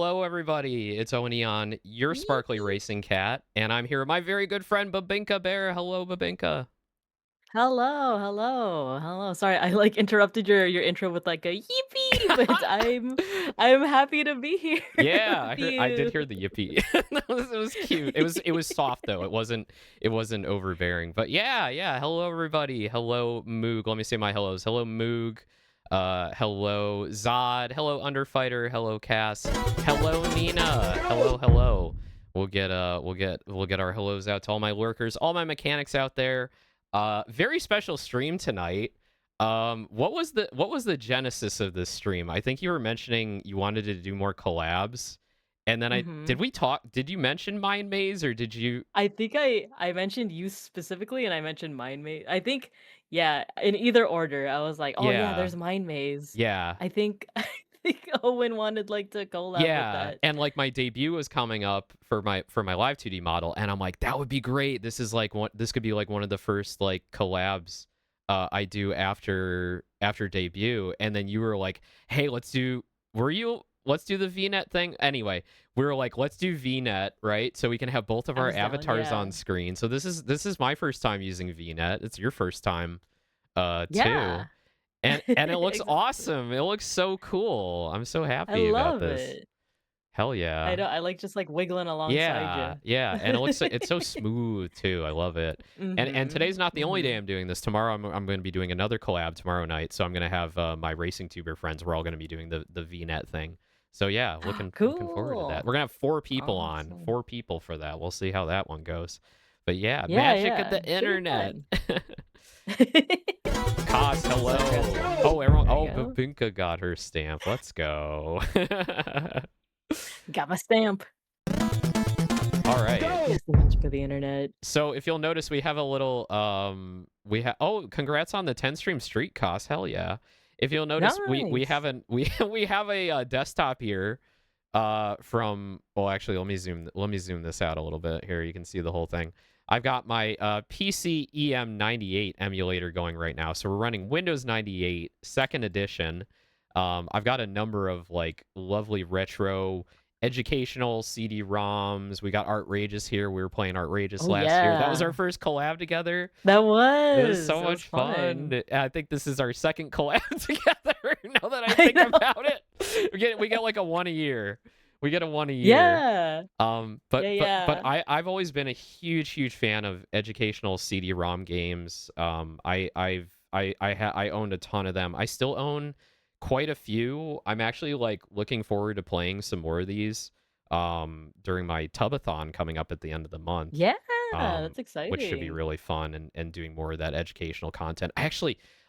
hello everybody. It's Owen Aeon, your sparkly racing cat, and I'm here with my very good friend Babinka Bear. Hello, Babinka. Hello, hello, hello. Sorry, I like interrupted your intro with like a yippee, but I'm happy to be here Yeah, with I did you. hear the yippee. It was cute. It was soft though. It wasn't overbearing. But yeah. Hello everybody. Hello Moog. Let me say my hellos. Hello Moog. Hello Zod. Hello Underfighter. Hello Cass. Hello Nina. Hello. We'll get our hellos out to all my lurkers, all my mechanics out there. Very special stream tonight. What was the genesis of this stream? I think you were mentioning you wanted to do more collabs, and then hmm did you mention MindMaze or did you? I think I mentioned you specifically, and I mentioned MindMaze. I think yeah, in either order. I was like, oh yeah, Yeah, there's MindMaze. yeah, I think I think Owen wanted like to collab with yeah. that. And like my debut was coming up for my live 2D model, and I'm like, that would be great. This could be like one of the first like collabs I do after debut. And then you were like, hey, let's do the VNet thing. Anyway, we were like, let's do VNet, right? So we can have both of I our was down, avatars yeah, on screen. So this is my first time using VNet. It's your first time too. yeah, And it looks exactly. awesome. It looks so cool. I'm so I happy about love this. it. Hell I yeah. know. I like just like wiggling alongside Yeah, you. yeah, and it's so smooth too. I love it. And Mhm. today's not the only day Mhm. I'm doing this. Tomorrow I'm going to be doing another collab tomorrow night. So I'm going to have my racing tuber friends. We're all going to be doing the VNet thing. So yeah, looking forward to that. Cool. We're gonna have four people on, Awesome. 4 people for that. We'll see how that one goes. But yeah, Yeah, magic of yeah. the Should be internet. fun. Cos, So hello. aggressive. Oh, everyone. There you Oh, go. Babinka got her stamp. Let's go. Got my stamp. All right. It's the magic of the internet. So if you'll notice, we have a little we have oh, congrats on the 10 stream streak cost. Hell yeah. If you'll notice, we Nice. haven't we have a desktop here from well actually let me zoom this out a little bit here. You can see the whole thing. I've got my PC EM98 emulator going right now. So we're running Windows 98 second edition. I've got a number of like lovely retro educational CD-ROMs. We got Outrageous here. We were playing Outrageous Oh last year. That was our yeah. first collab together. That It was so was much fun. fun. I think this is our second collab together. Now that I I think know. about it, we get like a one a year. We get a one a year. Yeah. But Yeah, but yeah. I've always been a huge fan of educational CD-ROM games. I owned a ton of them. I still own quite a few. I'm actually like looking forward to playing some more of these during my tubathon coming up at the end of the month. Yeah, um, that's which should be exciting. really fun and doing more of that educational content.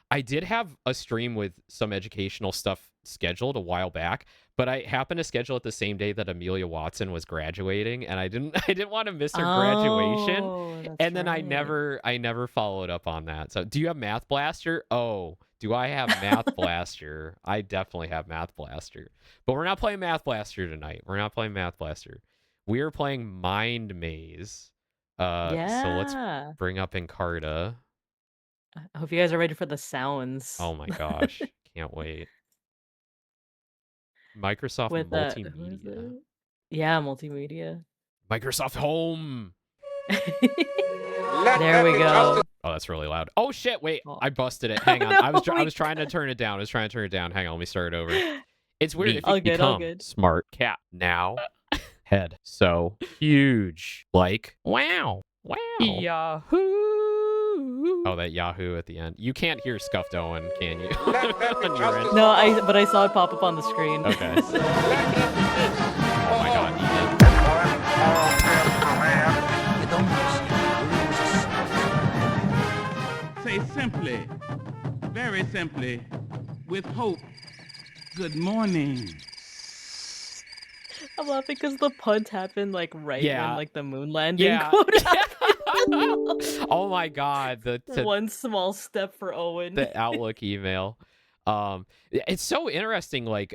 I did have a stream with some educational stuff scheduled a while back, but I happened to schedule it the same day that Amelia Watson was graduating, and I didn't I didn't want to miss her graduation. Oh, that's And then right. I never followed up on that. So, do you have Math Blaster? Oh, do I have Math Blaster? I definitely have Math Blaster. But we're not playing Math Blaster tonight. We're not playing Math Blaster. We are playing Mind Maze. So let's Yeah. bring up Encarta. I hope you guys are ready for the sounds Oh my gosh, can't wait. Microsoft with who is Multimedia. it? Yeah, multimedia. Microsoft Home. There we go. Oh, that's really loud. Oh shit, wait. Oh. I busted it. Hang on. No, I we was trying to turn it down. I was trying to turn it down. Hang on, let me start it over. It's weird if you all good, all become good. smart cat now. Head so huge. Like wow. Wow. Yahoo. Oh, that Yahoo at the end. You can't hear Scuffed Owen, can you? On your end. No, but I saw it pop up on the screen. Okay. Oh my god, Ethan. Say simply, very simply, with hope, good morning. I'm laughing because the punt happened like right when Yeah. like the moon landing Yeah. quote happened. Oh my god, One small step for Owen. the Outlook email. It's so interesting, like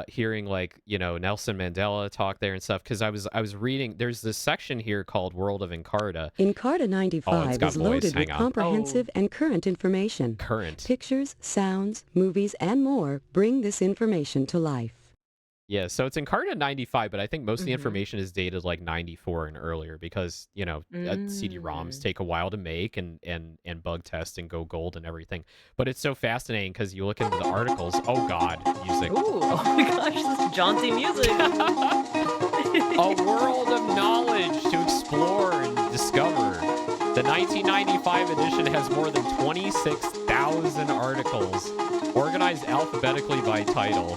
hearing like Nelson Mandela talk there and stuff, because I was reading. There's this section here called World of Encarta. Encarta Oh, it's 95 got is voice. loaded Hang with on. Oh, comprehensive and current information. Current. Pictures, sounds, movies, and more bring this information to life. Yeah, so it's Encarta 95, but I think most of the Mhm. information is dated like 94 and earlier because, CD-ROMs Mm. take a while to make and bug test and go gold and everything. But it's so fascinating because you look into the articles. Oh God, music. Ooh, oh my gosh, this jaunty music. A world of knowledge to explore and discover. The 1995 edition has more than 26,000 articles, organized alphabetically by title.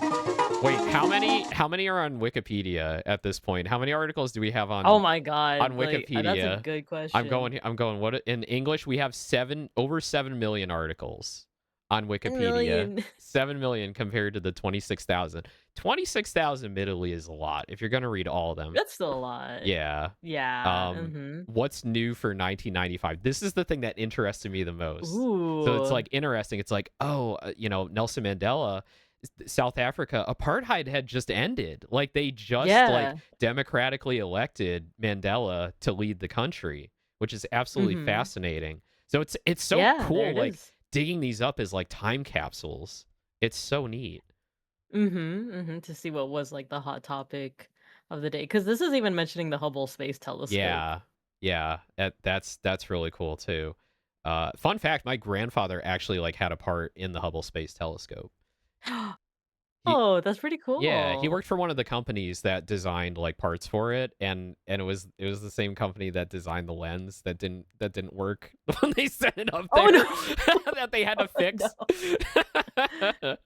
Wait, how many are on Wikipedia at this point? How many articles do we have Oh on my god, like, that's a Wikipedia? good I'm question. going I'm going what in English we have over 7 million articles on Wikipedia. 1,000,000. 7 million compared to the 26,000. 26,000 admittedly is a lot if you're going to read all of them. That's still a lot. Yeah. Yeah, Um, mhm. what's new for 1995? This is the thing that interested me the most. So it's Ooh. like interesting. It's like, oh, Nelson Mandela, South Africa, apartheid had just ended. Like they just like Yeah. democratically elected Mandela to lead the country, which is absolutely Mhm. fascinating. So it's so Yeah, there cool it like is. digging these up as like time capsules. It's so neat. Mhm, mhm, to see what was, like, the hot topic of the day, because this is even mentioning the Hubble Space Telescope. Yeah. Yeah. That's really cool too. Fun fact, my grandfather actually like had a part in the Hubble Space Telescope. He Oh, that's pretty Yeah, he cool. worked for one of the companies that designed like parts for it and it was the same company that designed the lens that didn't work when they sent it up Oh, there no. that they had Oh, to fix. no.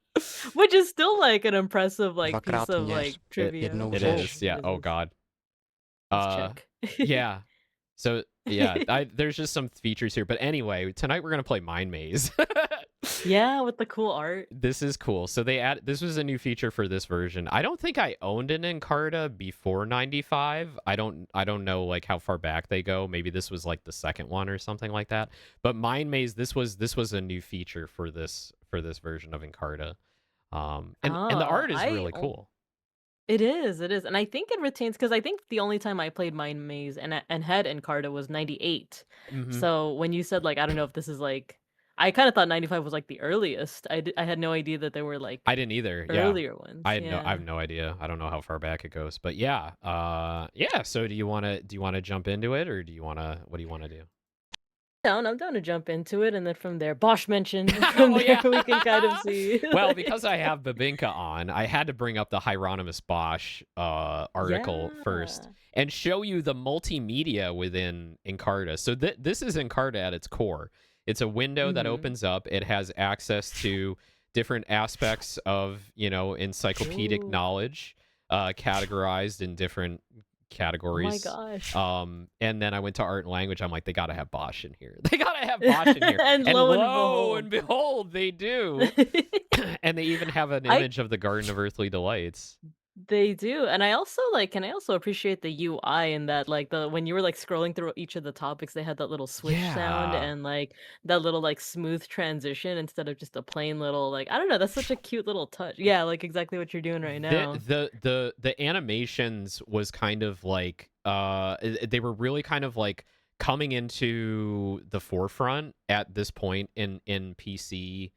Which is still, like, an impressive, like, piece Dvakrát of, like, měř, trivia. It jednou Oh, is. řež. Yeah. what is Oh this? God. Let's Uh check. yeah. So yeah, there's just some features here. But anyway, tonight we're gonna play Mind Maze. Yeah, with the cool art. This is cool. So this was a new feature for this version. I don't think I owned an Encarta before 95. I don't know like how far back they go. Maybe this was like the second one or something like that. But Mind Maze, this was a new feature for this version of Encarta. And the Oh, art is I really o cool. it is, and I think it retains because I think the only time I played Mind Maze and had Encarta was 98. Hmm. So, when you said, like, I don't know if this is, like I kinda thought 95 was, like, the earliest. I had no idea that there were, I like, didn't either. Yeah. earlier ones, I yeah. have no idea. I don't know how far back it goes. But yeah. Yeah, so do you want to jump into it or what do you want to do? I'm down to jump into it, and then from there Bosch mentioned, from Oh there yeah. we can kind of see, Well, because like I have Babinka on, I had to bring up the Hieronymus Bosch article first Yeah. and show you the multimedia within Encarta. So this is Encarta at its core. It's a window that Mhm. opens up. It has access to different aspects of, encyclopedic Ooh. knowledge, categorized in different Oh my categories. gosh. And then I went to art and language. I'm like, they gotta have Bosch in here. They gotta have Bosch in here. And And lo and lo and behold. behold, they do. And they even have an I image of the Garden of Earthly Delights. They do, and I also, like and I also appreciate the UI in that, like, the when you were, like, scrolling through each of the topics, they had that little swish sound Yeah. and, like, that little, like, smooth transition instead of just a plain little, like I don't know, that's such a cute little touch. Yeah, like, exactly what you're doing right The now. the the animations was kind of like they were really kind of like coming into the forefront at this point in PC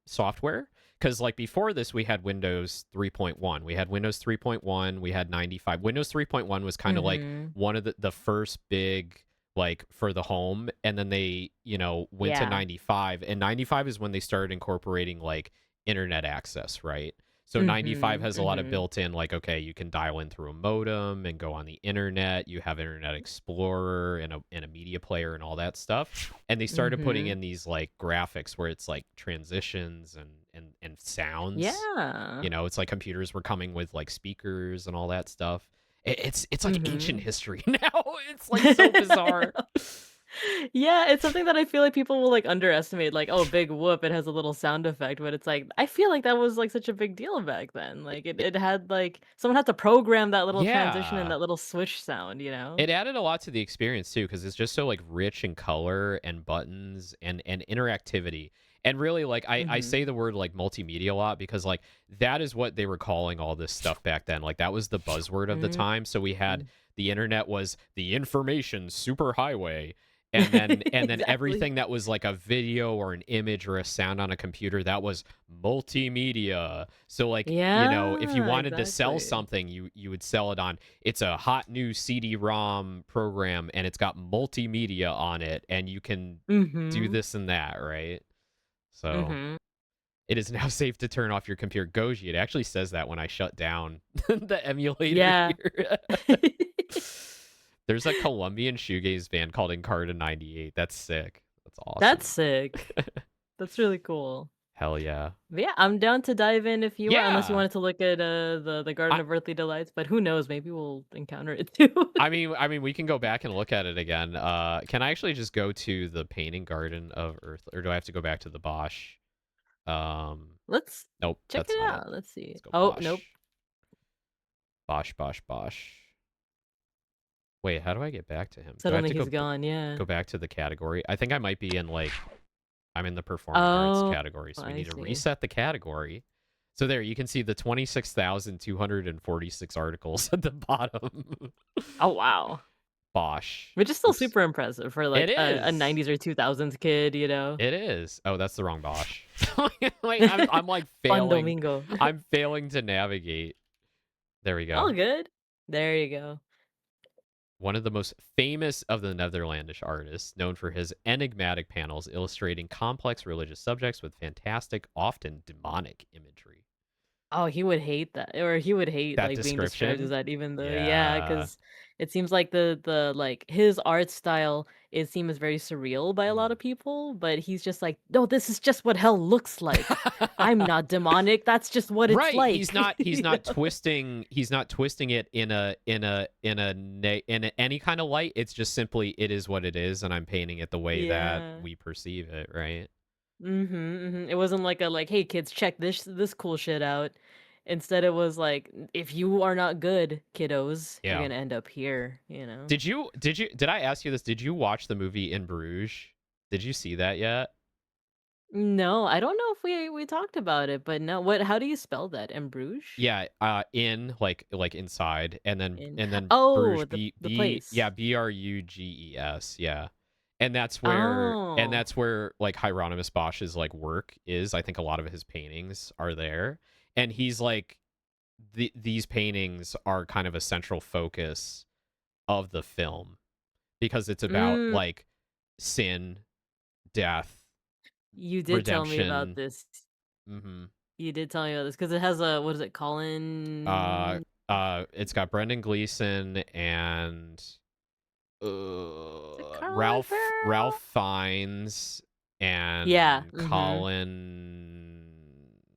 software, because like before this we had Windows 3.1, we had Windows 3.1, we had 95. Windows 3.1 was kind of like Mhm. one of the first big like for the home, and then they went to Yeah. 95, and 95 is when they started incorporating like internet access, right? So 95 Mhm, has a lot of mhm. built in, like, okay, you can dial in through a modem and go on the internet. You have Internet Explorer and a media player and all that stuff. And they started putting Mhm. in these like graphics where it's like transitions and sounds. Yeah. It's like computers were coming with like speakers and all that stuff. It's like ancient Mhm. history now. It's like so I bizarre. know. Yeah, it's something that I feel like people will, like, underestimate, like, "Oh, big whoop, it has a little sound effect," but it's like, I feel like that was, like, such a big deal back then, like, it had, like someone had to program that little transition and Yeah. that little swish sound, you know? It added a lot to the experience too, because it's just so like rich in color and buttons and interactivity. And really, like I Mhm. say the word like multimedia a lot because like that is what they were calling all this stuff back then. Like that was the buzzword of the Mm. time. So we had the internet was the information superhighway, and then Exactly. everything that was like a video or an image or a sound on a computer, that was multimedia. So like, if you Yeah, wanted to sell exactly. something, you would sell it on, it's a hot new CD-ROM program and it's got multimedia on it and you can do Mhm. this and that, right? So Mhm. it is now safe to turn off your computer. Goji, it actually says that when I shut down the emulator Yeah. here. There's a Colombian shoegaze band called Encarta 98. That's sick. That's That's awesome. sick. That's really cool. Hell yeah. But yeah, I'm down to dive in if you are, unless you Yeah. wanted to look at the Garden I of Earthly Delights, but who knows? Maybe we'll encounter it too. I mean we can go back and look at it again. Can I actually just go to the painting Garden of Earth, or do I have to go back to the Bosch? Um Let's nope, check that's it not it. out. Let's see. Let's go Oh, Bosch. nope. Bosch. Wait, how do I get back to him? Do I have Suddenly to he's gone. Yeah. go back to the category? I think I might be in like I'm in the performing arts Oh, category, so we I need to see. reset the category. So there, you can see the 26,246 articles at the bottom. Oh, wow. Bosch. Which is still Oops. super impressive for It like a is. 90s or 2000s kid, you know? It is. Oh, that's the wrong Bosch. Wait, I'm like Fun failing. Domingo. I'm failing to navigate. There we All go. good. There you go. One of the most famous of the Netherlandish artists, known for his enigmatic panels illustrating complex religious subjects with fantastic, often demonic imagery. Oh, he would hate that, or he would hate, That like, being described as description? that even though yeah, Yeah. because it seems like like, his art style, it seems very surreal by a lot Mm. of people, but he's just like, "No, this is just what hell looks like. I'm not demonic, that's just what it's Right. like." He's You not know? twisting it in any kind of light. It's just simply it is what it is, and I'm painting it the way that Yeah. we perceive it, right? Mhm, mhm. It wasn't like a, like, "Hey, kids, check this cool shit out." Instead, it was like, "If you are not good, kiddos, you're Yeah. gonna end up here," you know? Did I ask you this? Did you watch the movie In Bruges? Did you see that yet? No, I don't know if we talked about it, but no. What? How do you spell that? En Bruges? Yeah, in like inside, In and then oh, Bruges, the place. Bruges, yeah. And Oh. that's where like Hieronymus Bosch's like work is. I think a lot of his paintings are there. And he's like these paintings are kind of a central focus of the film because it's about Mm, like sin, death, you did tell me about redemption. this. Mhm. You did tell me about this because it has a what is it? Uh, Colin. it's got Brendan Gleeson and Is it Colin Ralph Farrell? Fiennes Yeah. and Mm-hmm. Colin.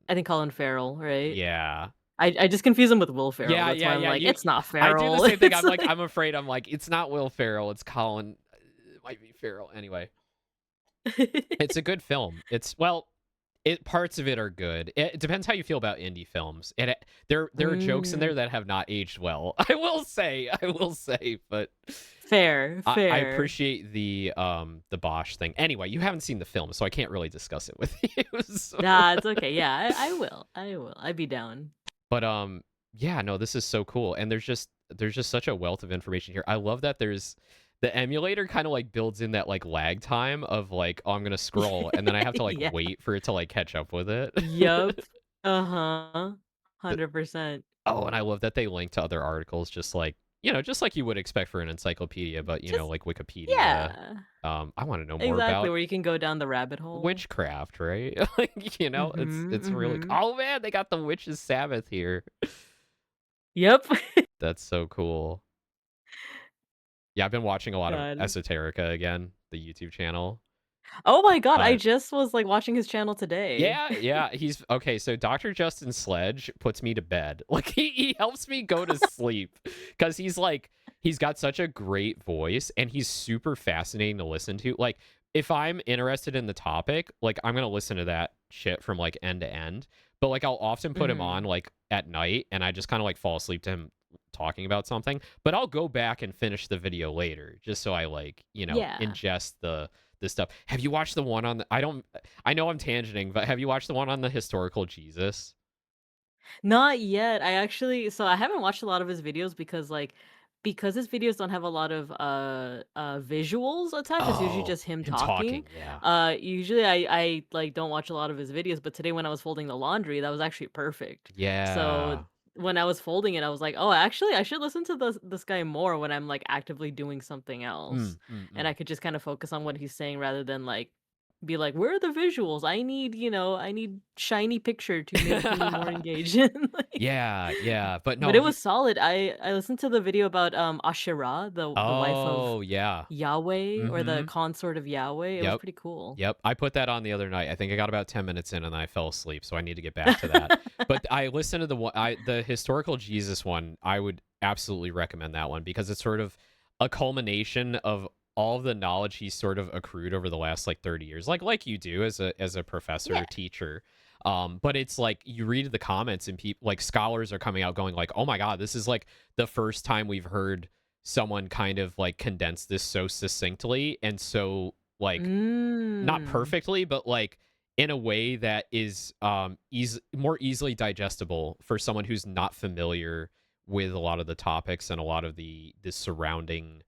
I think Colin Farrell, right? Yeah, I just confuse him with Will Ferrell. That's why I'm yeah. like, it's not I do the Farrell. same thing. It's I'm like afraid. I'm like, it's not Will Ferrell. It's Colin. It might be Farrell. Anyway, it's a good film. Parts of it are good. It depends how you feel about indie films. There are jokes in mm, there that have not aged well. I will say, but fair, I fair. appreciate the Bosch thing. Anyway, you haven't seen the film, so I can't really discuss it with you. Nah, it's okay. Yeah, I will. I will. I'd be down. But yeah, no, this is so cool, and there's just such a wealth of information here. I love that there's the emulator kind of like builds in that like lag time of like, oh, I'm gonna scroll, and then I have to like Yeah. wait for it to like catch up with it. Yup. Uh-huh. The- 100%. oh, and I love that they link to other articles, just like just like you would expect for an encyclopedia, but Just like Wikipedia. yeah. I want to know more Exactly, about where you can go down the rabbit hole. witchcraft, right? Like, Mhm, it's really mhm. oh man, they got the witch's Sabbath here. Yep. That's so cool. Yeah, I've been watching a lot of God. Esoterica again, the YouTube channel. Oh my god, I Uh, just was, like, watching his channel today. yeah, he's okay. So Dr. Justin Sledge puts me to bed. Like he helps me go to sleep because he's got such a great voice and he's super fascinating to listen to. Like if I'm interested in the topic, like I'm gonna listen to that shit from like end to end. But like I'll often put him on Mhm. like at night and I just kind of like fall asleep to him talking about something. But I'll go back and finish the video later just so I like, Yeah. ingest the stuff. Have you watched the one on the, I know I'm tangenting, but have you watched the one on the historical Jesus? Not yet. I actually so I haven't watched a lot of his videos because, like, because his videos don't have a lot of visuals attached, it's usually Oh, just him him talking. talking. Yeah. Usually I like don't watch a lot of his videos, but today when I was folding the laundry, that was actually perfect. So Yeah. when I was folding it, I was like, "Oh, actually, I should listen to this guy more when I'm like actively doing something else." Mm, mm, And I mm. could just kind of focus on what he's saying rather than like be like, "Where are the visuals? I need, I need shiny picture to make me more engaged." Like, Yeah, yeah. But but no, it was solid. I listened to the video about Asherah, the wife of oh, yeah. Yahweh or the Mm-hmm. consort of Yahweh. It was Yep. pretty cool. Yep. I put that on the other night. I think I got about 10 minutes in and then I fell asleep, so I need to get back to that. But I listened to the historical Jesus one. I would absolutely recommend that one because it's sort of a culmination of all of the knowledge he's sort of accrued over the last like 30 years. Like you do as a professor Yeah. or teacher. But it's like you read the comments and people like scholars are coming out going like, "Oh my god, this is like the first time we've heard someone kind of like condense this so succinctly and so like not Mm. perfectly, but like in a way that is more easily digestible for someone who's not familiar with a lot of the topics and a lot of the surrounding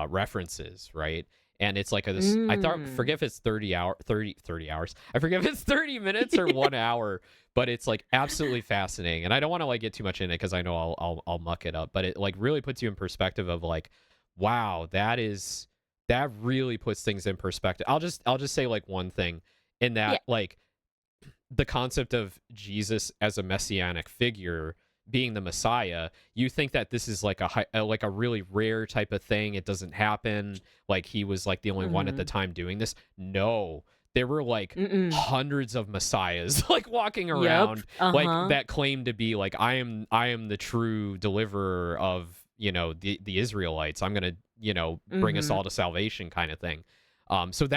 references, right? And it's like this I thought Mm. forget if it's 30 hours. I forget if it's 30 minutes or 1 hour, but it's like absolutely fascinating. And I don't want to like get too much in it cuz I know I'll muck it up, but it like really puts you in perspective of like wow, that really puts things in perspective. I'll just say like one thing in Yeah. that like the concept of Jesus as a messianic figure being the Messiah, you think that this is like like a really rare type of thing. It doesn't happen. Like he was like the only one at the Mhm. time doing this. No, there were like Mm-mm. hundreds of messiahs like walking Yep. around like Uh-huh. that claim to be like I am the true deliverer of the Israelites. I'm gonna bring us Mhm. all to salvation kind of thing. So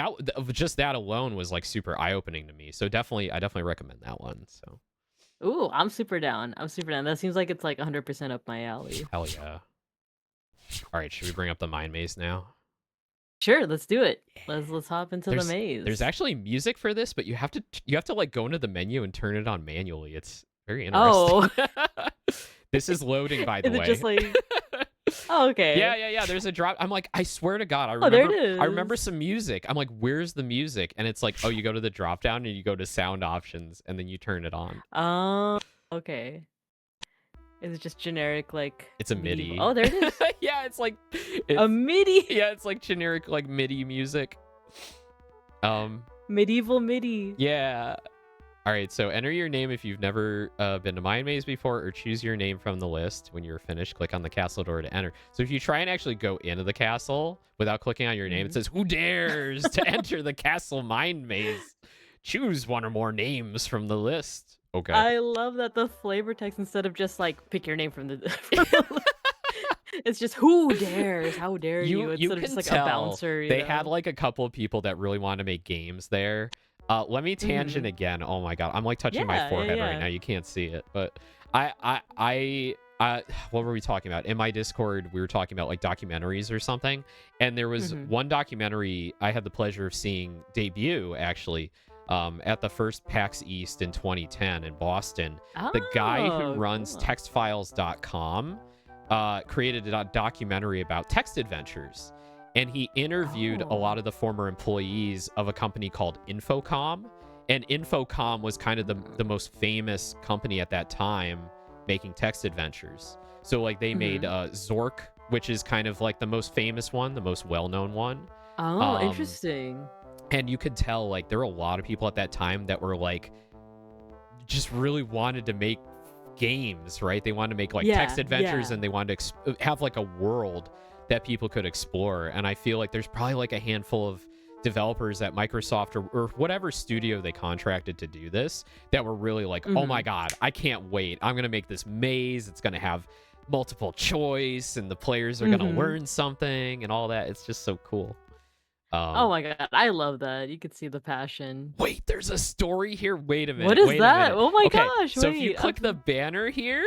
just that alone was like super eye opening to me. So I definitely recommend that one. So Ooh, I'm super down. I'm super down. That seems like it's like 100% up my alley. hell yeah. All right, should we bring up the mind maze now? Sure, let's do it. Let's hop into the There's maze. actually music for this, but you have to like go into the menu and turn it on manually. It's very Oh, interesting. This is loading, by the is it way. just like oh, Yeah, okay. yeah, yeah. There's a drop. I'm like, I swear to God, Oh, there it I remember is. some music. I'm like, where's the music? And it's like, oh, you go to the drop down and you go to sound options and then you turn it on. Oh, okay. Is it just generic like It's a medieval? MIDI. Oh, there it is. Yeah, it's like A it's MIDI. yeah, it's like generic like MIDI music. Um, Medieval MIDI. yeah. All right, so enter your name if you've never been to MindMaze before, or choose your name from the list. When you're finished, click on the castle door to enter. So if you try and actually go into the castle without clicking on your name, it Mhm. says, "Who dares to enter the castle MindMaze? Choose one or more names from the list." Okay. I love that the flavor text instead of just like pick your name from the from the list, it's just who dares, how dare you, You instead of just can like a tell bouncer, they had like a couple of people that really want to make games there. Let me tangent Mhm. again. Oh my god, I'm like touching my Yeah, yeah, forehead right yeah. now. You can't see it, but what were we talking about? In my Discord, we were talking about like documentaries or something, and there was Mhm. one documentary I had the pleasure of seeing debut actually at the first PAX East in 2010 in Boston. The guy who Oh, runs cool. textfiles.com created a documentary about text adventures. And he interviewed a Oh. lot of the former employees of a company called Infocom. And Infocom was kind of the most famous company at that time making text adventures. So, like, they made Mhm. Zork, which is kind of like the most famous one, the most well known one. Oh, Um, interesting. and you could tell, like, there were a lot of people at that time that were like, just really wanted to make games, right? They wanted to make like text Yeah, adventures yeah. and they wanted to have like a world that people could explore. And I feel like there's probably like a handful of developers at Microsoft or whatever studio they contracted to do this that were really like, oh my Mhm. God, I can't wait. I'm going to make this maze. It's going to have multiple choice and the players are going to Mhm. learn something and all that. It's just so cool. Oh Um, my god, I love that. You could see the passion. Wait, there's a story here. Wait a What minute. is Wait a that? minute. Oh my Okay, gosh, so if you wait. click the banner here,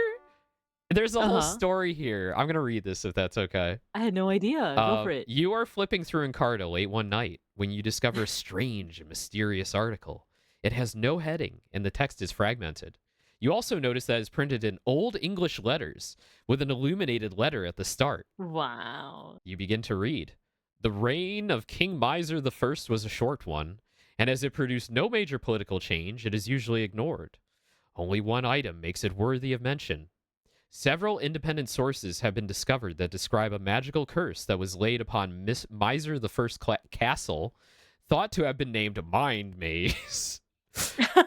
there's a whole Uh-huh. story here. I'm gonna read this if that's okay. I had no idea. Go for it. You are flipping through Encarta late one night when you discover a strange and mysterious article. It has no heading and the text is fragmented. You also notice that it's printed in Old English letters with an illuminated letter at the start. Wow. You begin to read. The reign of King Miser I was a short one, and as it produced no major political change, it is usually ignored. Only one item makes it worthy of mention. Several independent sources have been discovered that describe a magical curse that was laid upon Miser I's castle, thought to have been named MindMaze.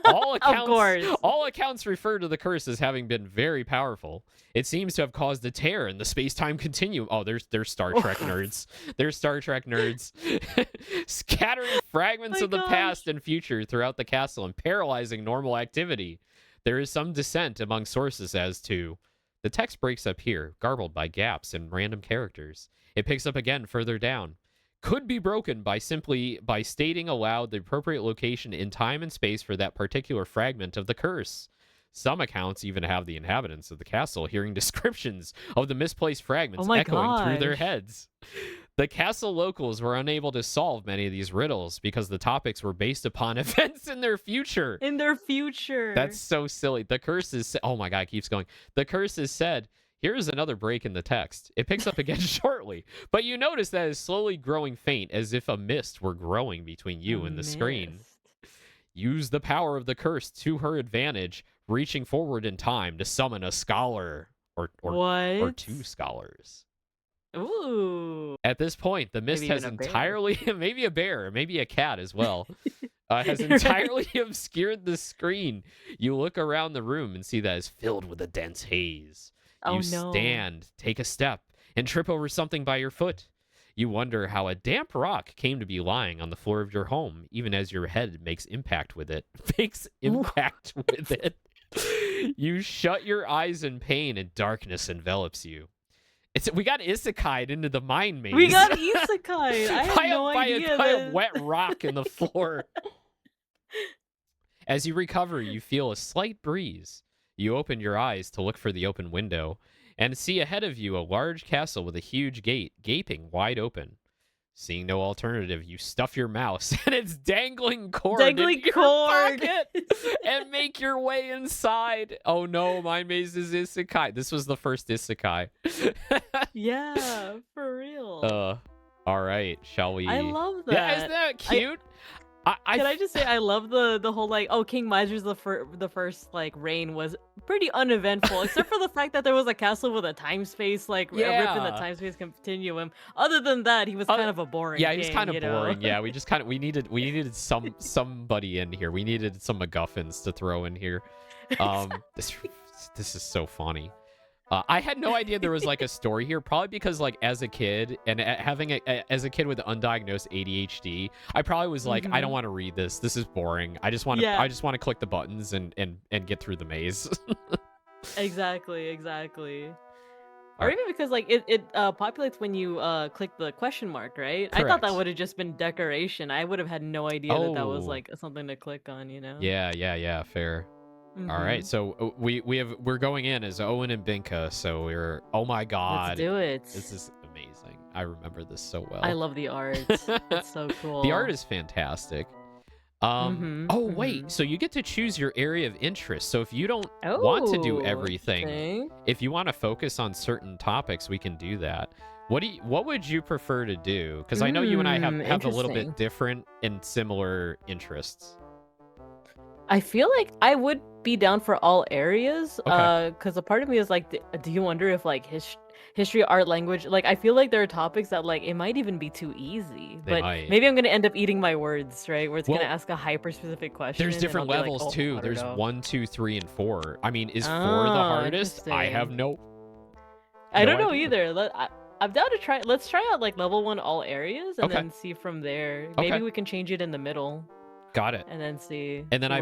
All accounts, Of course. all accounts refer to the curse as having been very powerful. It seems to have caused a tear in the space-time continuum. Oh, there's Star Trek nerds. There's Star Trek nerds. Scattering fragments My of the gosh. past and future throughout the castle and paralyzing normal activity. There is some dissent among sources as to... The text breaks up here, garbled by gaps and random characters. It picks up again further down. Could be broken by stating aloud the appropriate location in time and space for that particular fragment of the curse. Some accounts even have the inhabitants of the castle hearing descriptions of the misplaced fragments echoing through their heads. The castle locals were unable to solve many of these riddles because the topics were based upon events in their future. In their future. That's so silly. The curse is... Oh my god, it keeps going. The curse is said... Here's another break in the text. It picks up again shortly, but you notice that it's slowly growing faint as if a mist were growing between you and the screen. Use the power of the curse to her advantage, reaching forward in time to summon a scholar or two scholars. Ooh. At this point, the mist Maybe has even a bear. entirely, maybe a bear, maybe a cat as well, has entirely obscured the screen. You look around the room and see that it's filled with a dense haze. Oh, You no. stand, take a step, and trip over something by your foot. You wonder how a damp rock came to be lying on the floor of your home, even as your head makes impact with it. You shut your eyes in pain and darkness envelops you. We got isekai'd into the mind maze. We got isekai. I had no idea. By a wet rock in the floor. As you recover, you feel a slight breeze. You open your eyes to look for the open window and see ahead of you a large castle with a huge gate gaping wide open. Seeing no alternative, you stuff your mouse and its dangling cord into your pocket and make your way inside. Oh no, MindMaze is isekai. This was the first isekai. Yeah, for real. All right, shall we? I love that. Yeah, isn't that cute? Can I just say I love the whole like, oh, King Miser's the first like reign was pretty uneventful, except for the fact that there was a castle with a time space like a rip in the time space continuum. Other than that, he was kind of a boring. Yeah, he was kind of boring. Know? Yeah, we needed somebody in here. We needed some MacGuffins to throw in here. This is so funny. I had no idea there was like a story here, probably because like as a kid and as a kid with undiagnosed ADHD, I probably was like, I don't want to read this. This is boring. I just want to click the buttons and get through the maze. Exactly. Or even because like it populates when you click the question mark, right? Correct. I thought that would have just been decoration. I would have had no idea that was like something to click on, you know? Yeah, fair. All right, so we're going in as Owen and Binka, so we're oh my god, let's do it. This is amazing. I remember this so well. I love the art. It's so cool. The art is fantastic. Oh wait, so you get to choose your area of interest. So if you don't want to do everything, if you want to focus on certain topics, we can do that. What would you prefer to do? Because I know you and I have a little bit different and similar interests. I feel like I would be down for all areas, because a part of me is like, do you wonder if like history, art, language, like I feel like there are topics that like it might even be too easy, but maybe I'm gonna end up eating my words, right? Where it's gonna ask a hyper specific question. There's different levels too. There's 1, 2, 3, and 4. I mean, is 4 the hardest? I have I don't know either. I'm down to try. Let's try out like level 1 all areas and then see from there. Maybe we can change it in the middle. Got it. And then see. And then I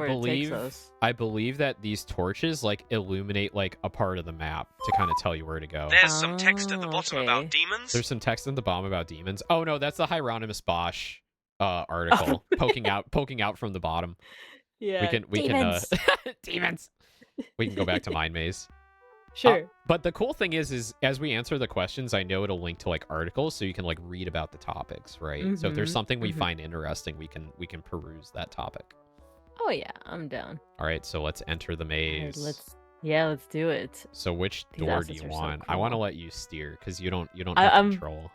believe that these torches like illuminate like a part of the map to kind of tell you where to go. There's some text at the bottom about demons. There's some text at the bottom about demons. Oh no, that's the Hieronymus Bosch article poking out from the bottom. Yeah. We can demons. We can go back to MindMaze. Sure. But the cool thing is as we answer the questions, I know it'll link to like articles so you can like read about the topics, right? So if there's something we find interesting, we can peruse that topic. Oh yeah, I'm down. All right, so let's enter the All right, maze. let's do it. So which These door do assets you are so want? I want to cool. let you steer because you don't I, have I'm control.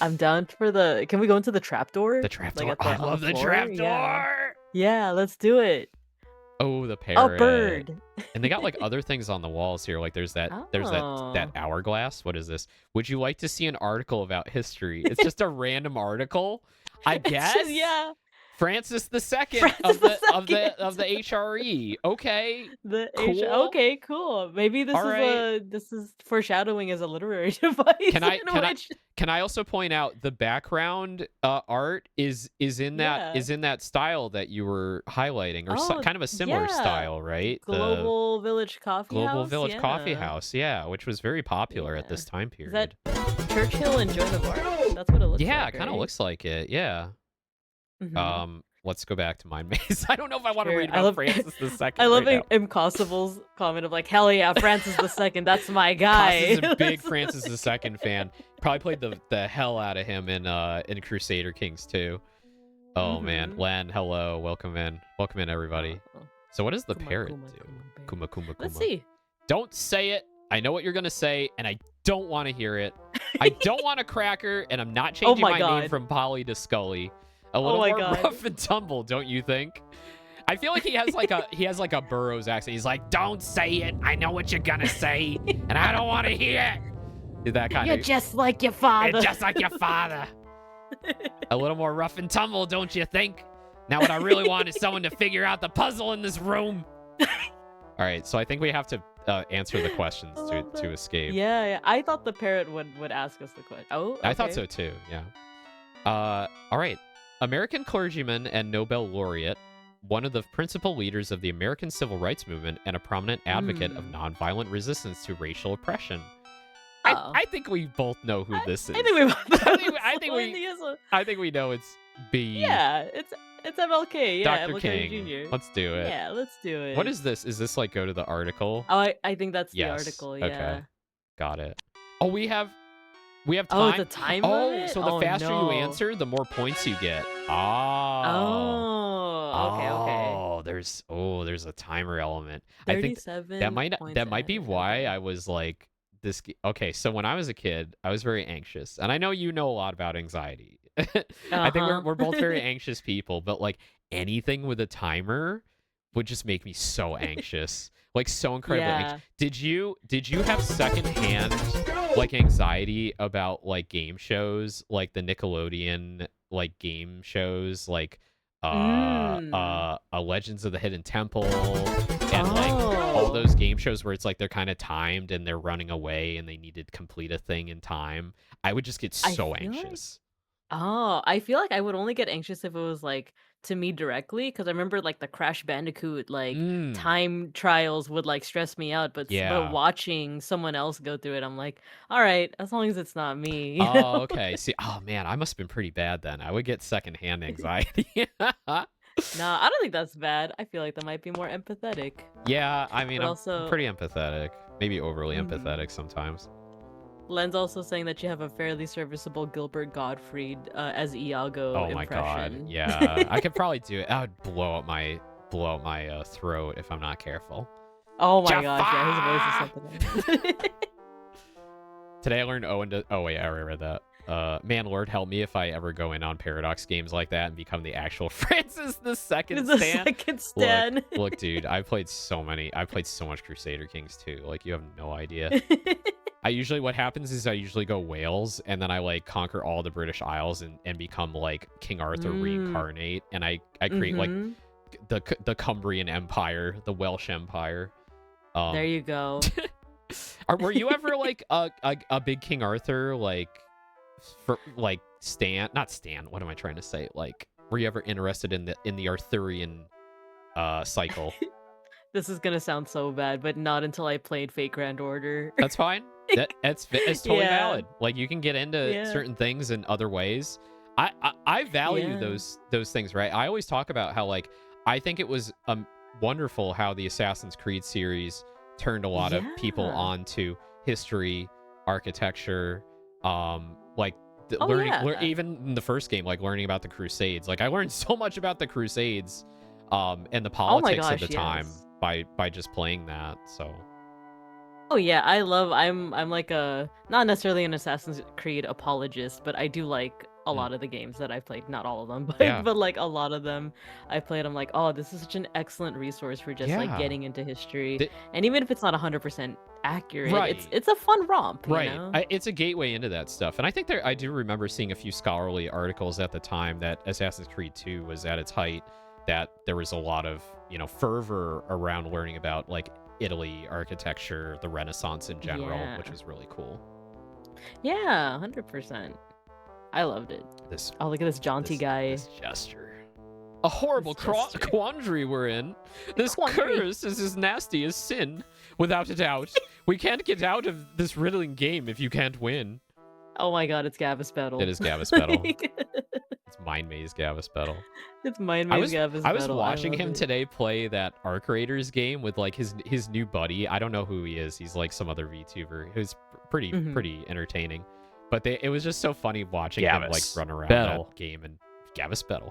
I'm down for the. Can we go into the trapdoor? The trapdoor. Like at I the on love the the floor? Yeah. trapdoor. Yeah, let's do it. Oh, the Oh, parrot. bird. And they got like other things on the walls here. Like there's that Oh. hourglass. What is this? Would you like to see an article about history? It's just a random article. I It's guess. just- yeah. Francis II Francis of the II. HRE. Okay. Cool. Okay, cool. Maybe this All this is foreshadowing as a literary device. Can I also point out the background art is in that style that you were highlighting, or kind of a similar style, right? Global Village Coffee House. Global Village Coffee House, yeah, which was very popular at this time Is period. that Churchill and Joan of Arc? That's what it looks like. Yeah, it kind of looks like it. Yeah. Mhm. Let's go back to MindMaze. I don't know if I want to Sure. read about Francis II. I love right now. Impossible's comment of like, hell yeah, Francis II, that's my guy. Cost is a big Francis II fan. Probably played the hell out of him in Crusader Kings too. Oh man, Len, hello, welcome in, everybody. So what does the parrot do? Kuma kuma kuma. Let's see. Don't say it. I know what you're gonna say, and I don't want to hear it. I don't want a cracker, and I'm not changing my name from Polly to Scully. A little more rough and tumble, don't you think? I feel like he has like a Burroughs accent. He's like, "Don't say it. I know what you're gonna say, and I don't want to hear it." That kind of. You're just like your father. You're just like your father. A little more rough and tumble, don't you think? Now what I really want is someone to figure out the puzzle in this room. All right, so I think we have to answer the questions to escape. Yeah. I thought the parrot would ask us the question. Oh, okay. I thought so too. Yeah. All right. American clergyman and Nobel laureate, one of the principal leaders of the American Civil Rights Movement, and a prominent advocate of nonviolent resistance to racial oppression. I think we both know who this is. I think we I think we know it's B. Yeah, it's MLK. Yeah, Dr. MLK King. Jr. Let's do it. Yeah, let's do it. What is this? Is this like go to the article? Oh, I think that's the Yes. article. Yeah. Okay. Got it. Oh, we have time. Oh, the time limit? So the faster no. you answer, the more points you get. Okay. Oh, there's a timer element. I think 37 that might be points why ahead. I was like this. Okay, so when I was a kid, I was very anxious, and I know you know a lot about anxiety. I think we're both very anxious people, but like anything with a timer would just make me so anxious, like so incredibly anxious. Did you have secondhand like anxiety about like game shows, like the Nickelodeon like game shows, like Legends of the Hidden Temple, and like all those game shows where it's like they're kind of timed and they're running away and they need to complete a thing in time? I would just get so anxious. I feel like I would only get anxious if it was like to me directly, because I remember like the Crash Bandicoot like time trials would like stress me out, but watching someone else go through it, I'm like, all right, as long as it's not me. Oh, okay. See, oh man, I must have been pretty bad then. I would get secondhand anxiety. Nah, I don't think that's bad. I feel like that might be more empathetic. Yeah, I mean, I'm also pretty empathetic. Maybe overly empathetic sometimes. Len's also saying that you have a fairly serviceable Gilbert Gottfried as Iago Oh my impression. god, yeah. I could probably do it. I would blow up my throat if I'm not careful. Oh my gosh, yeah, his voice is something. Today I learned Owen to... Oh wait, I already read that. Man, Lord help me if I ever go in on Paradox games like that and become the actual Francis II Stan. Look, dude, I played so much Crusader Kings too. Like, you have no idea. What happens is I usually go Wales, and then I like conquer all the British Isles and become like King Arthur reincarnate, and I create like the Cumbrian Empire, the Welsh Empire. There you go. Were you ever like a big King Arthur like for like not Stan? What am I trying to say? Like, were you ever interested in the Arthurian cycle? This is gonna sound so bad, but not until I played Fate Grand Order. That's fine. It's totally valid. Like, you can get into certain things in other ways. I value those things, right? I always talk about how like I think it was wonderful how the Assassin's Creed series turned a lot of people onto history, architecture, like learning even in the first game, like learning about the Crusades. Like, I learned so much about the Crusades and the Oh my politics of gosh, the time yes. by just playing that. So Oh yeah, I'm like a not necessarily an Assassin's Creed apologist, but I do like a lot of the games that I've played. Not all of them, Yeah. but like a lot of them I played. I'm like, oh, this is such an excellent resource for just like Yeah. getting into history. The- And even if it's not 100% accurate, Right. it's a fun romp, you Right. know? It's a gateway into that stuff. And I think I do remember seeing a few scholarly articles at the time that Assassin's Creed 2 was at its height, that there was a lot of, fervor around learning about like Italy architecture, the Renaissance in general, Yeah. which was really cool. Yeah, 100%. I loved it. This Oh, look at this jaunty guy. This gesture. A horrible This gesture. quandary we're in. This Quandary. curse is as nasty as sin, without a doubt. We can't get out of this riddling game if you can't win. Oh my god, it's Gavispedal. It is Gavispedal. It's MindMaze Gavispedal. It's MindMaze Gavispedal. I was watching him it. today play that Arc Raiders game with like his new buddy. I don't know who he is. He's like some other VTuber. Who's pretty entertaining. But it was just so funny watching him like run around that game and Gavispedal.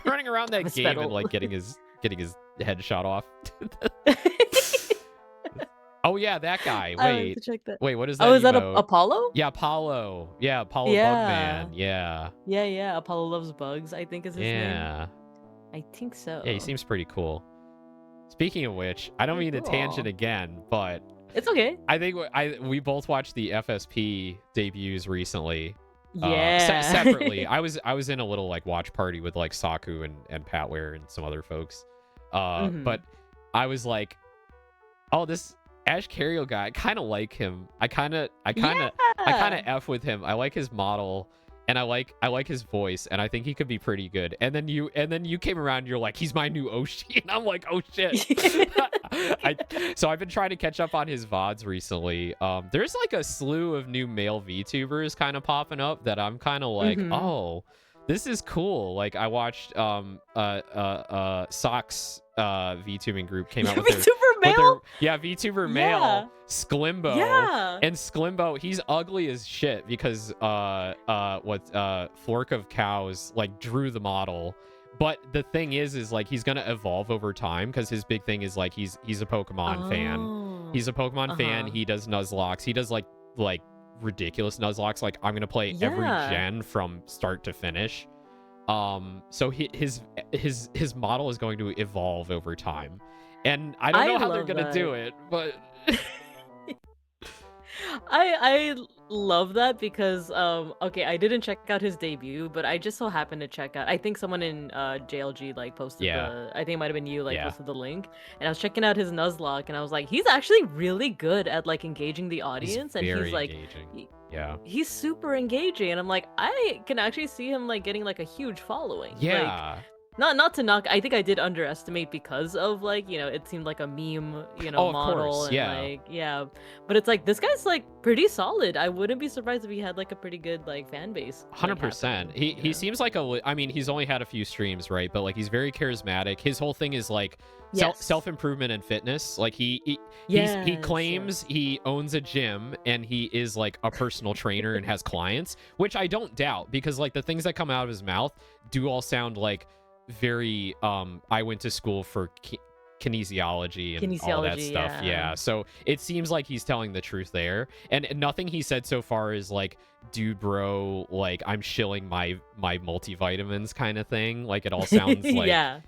Running around that game and like getting his head shot off. Oh yeah, that guy. I have to check that. Wait, what is that? Oh, is that emote? Apollo? Yeah, Apollo. Yeah, Apollo Yeah. Bugman. Yeah. Yeah. Apollo loves bugs, I think is his name. Yeah. I think so. Yeah, he seems pretty cool. Speaking of which, I don't mean to tangent again, but It's okay. I think we both watched the FSP debuts recently. Yeah. Separately. I was in a little like watch party with like Saku and Patware and some other folks. But I was like, oh, this Ash Carriel guy, I kind of like him. I kind of F with him. I like his model, and I like his voice, and I think he could be pretty good. And then you came around, and you're like, he's my new Oshi, and I'm like, oh shit. So I've been trying to catch up on his VODs recently. There's like a slew of new male VTubers kind of popping up that I'm kind of like, oh, this is cool. Like I watched Sock's VTubing group came out with VTuber male? VTuber male, Sklimbo. Yeah. And Sklimbo, he's ugly as shit because Flork of Cows like drew the model. But the thing is like he's gonna evolve over time because his big thing is like he's a Pokemon fan. He's a Pokemon fan. He does Nuzlocke. He does like ridiculous Nuzlocke. Like I'm gonna play every gen from start to finish. So his model is going to evolve over time, and I don't know how they're gonna do it, but I love that because okay, I didn't check out his debut, but I just so happened to check out, I think someone in JLG like posted I think it might have been you posted the link, and I was checking out his Nuzlocke and I was like, he's actually really good at like engaging the audience, and he's like engaging. He's super engaging, and I'm like, I can actually see him like getting like a huge following. Yeah. Like, not to knock, I think I did underestimate because of like, it seemed like a meme, model. Course, and but it's like this guy's like pretty solid. I wouldn't be surprised if he had like a pretty good like fan base. 100%. He seems like I mean, he's only had a few streams, right? But like he's very charismatic. His whole thing is like self-improvement and fitness. Like he claims he owns a gym and he is like a personal trainer and has clients, which I don't doubt, because like the things that come out of his mouth do all sound like very I went to school for kinesiology and all that stuff. Yeah, so it seems like he's telling the truth there, and nothing he said so far is like, dude bro, like I'm shilling my multivitamins kind of thing. Like it all sounds like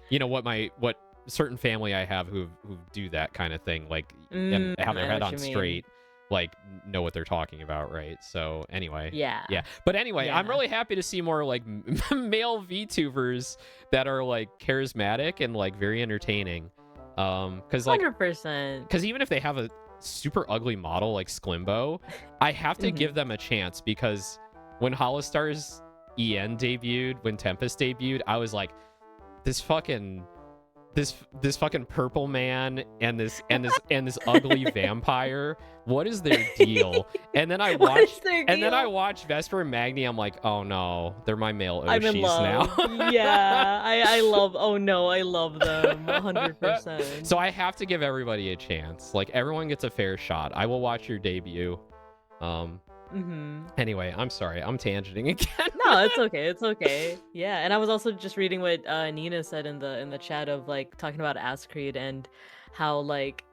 what certain family I have who do that kind of thing, like and have their head on straight, like know what they're talking about, right? So anyway, but anyway, I'm really happy to see more like male VTubers that are like charismatic and like very entertaining, because like 100%, because even if they have a super ugly model like Sklimbo, I have to give them a chance, because when Hollistar's EN debuted, when Tempest debuted, I was like, this fucking purple man and this ugly vampire, what is their deal? And then I watched Vesper and Magni. I'm like, oh no, they're my male Oshis I'm in love now. I love, oh no, I love them 100%. So I have to give everybody a chance. Like everyone gets a fair shot. I will watch your debut. Anyway, I'm sorry. I'm tangenting again. No, it's okay. It's okay. Yeah, and I was also just reading what Nina said in the chat of like talking about Ascreed and how like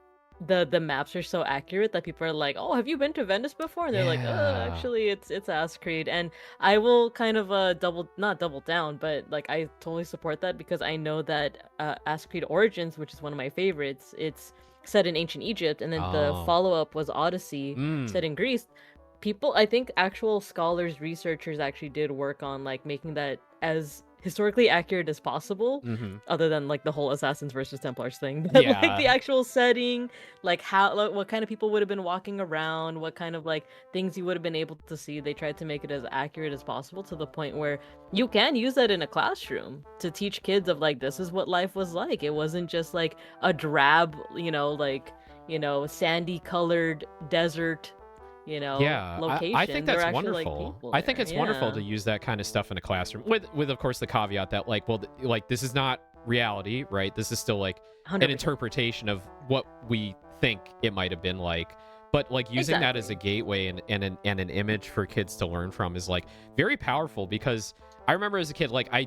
the maps are so accurate that people are like, "Oh, have you been to Venice before?" And they're like, Yeah. actually it's Ascreed." And I will kind of not double down, but like I totally support that because I know that Ascreed Origins, which is one of my favorites, it's set in ancient Egypt, and then the Oh. follow-up was Odyssey, set in Greece. People, I think actual scholars, researchers actually did work on like making that as historically accurate as possible, other than like the whole Assassins versus Templars thing. But like the actual setting, like how, like, what kind of people would have been walking around, what kind of like things you would have been able to see. They tried to make it as accurate as possible to the point where you can use that in a classroom to teach kids of like, this is what life was like. It wasn't just like a drab, sandy colored desert, location. I think that's There are actually, wonderful. like, people I think there. it's wonderful Yeah. to use that kind of stuff in a classroom with of course the caveat that like, well, like this is not reality, right? This is still like 100%. an interpretation of what we think it might have been like. But like using that as a gateway and an image for kids to learn from is like very powerful, because I remember as a kid, like I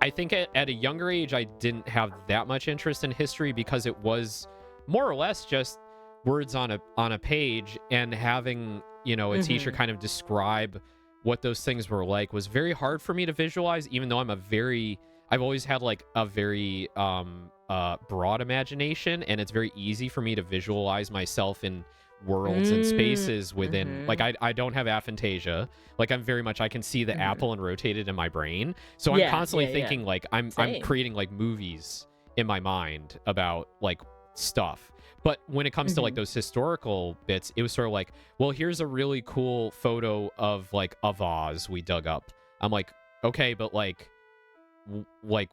think at a younger age I didn't have that much interest in history because it was more or less just words on a page, and having a teacher kind of describe what those things were like was very hard for me to visualize, even though I've always had like a very broad imagination, and it's very easy for me to visualize myself in worlds and spaces within like I don't have aphantasia. Like I can see the apple and rotate it in my brain, so I'm constantly thinking like I'm creating like movies in my mind about like stuff. But when it comes to like those historical bits, it was sort of like, well, here's a really cool photo of like a vase we dug up. I'm like, okay, but like what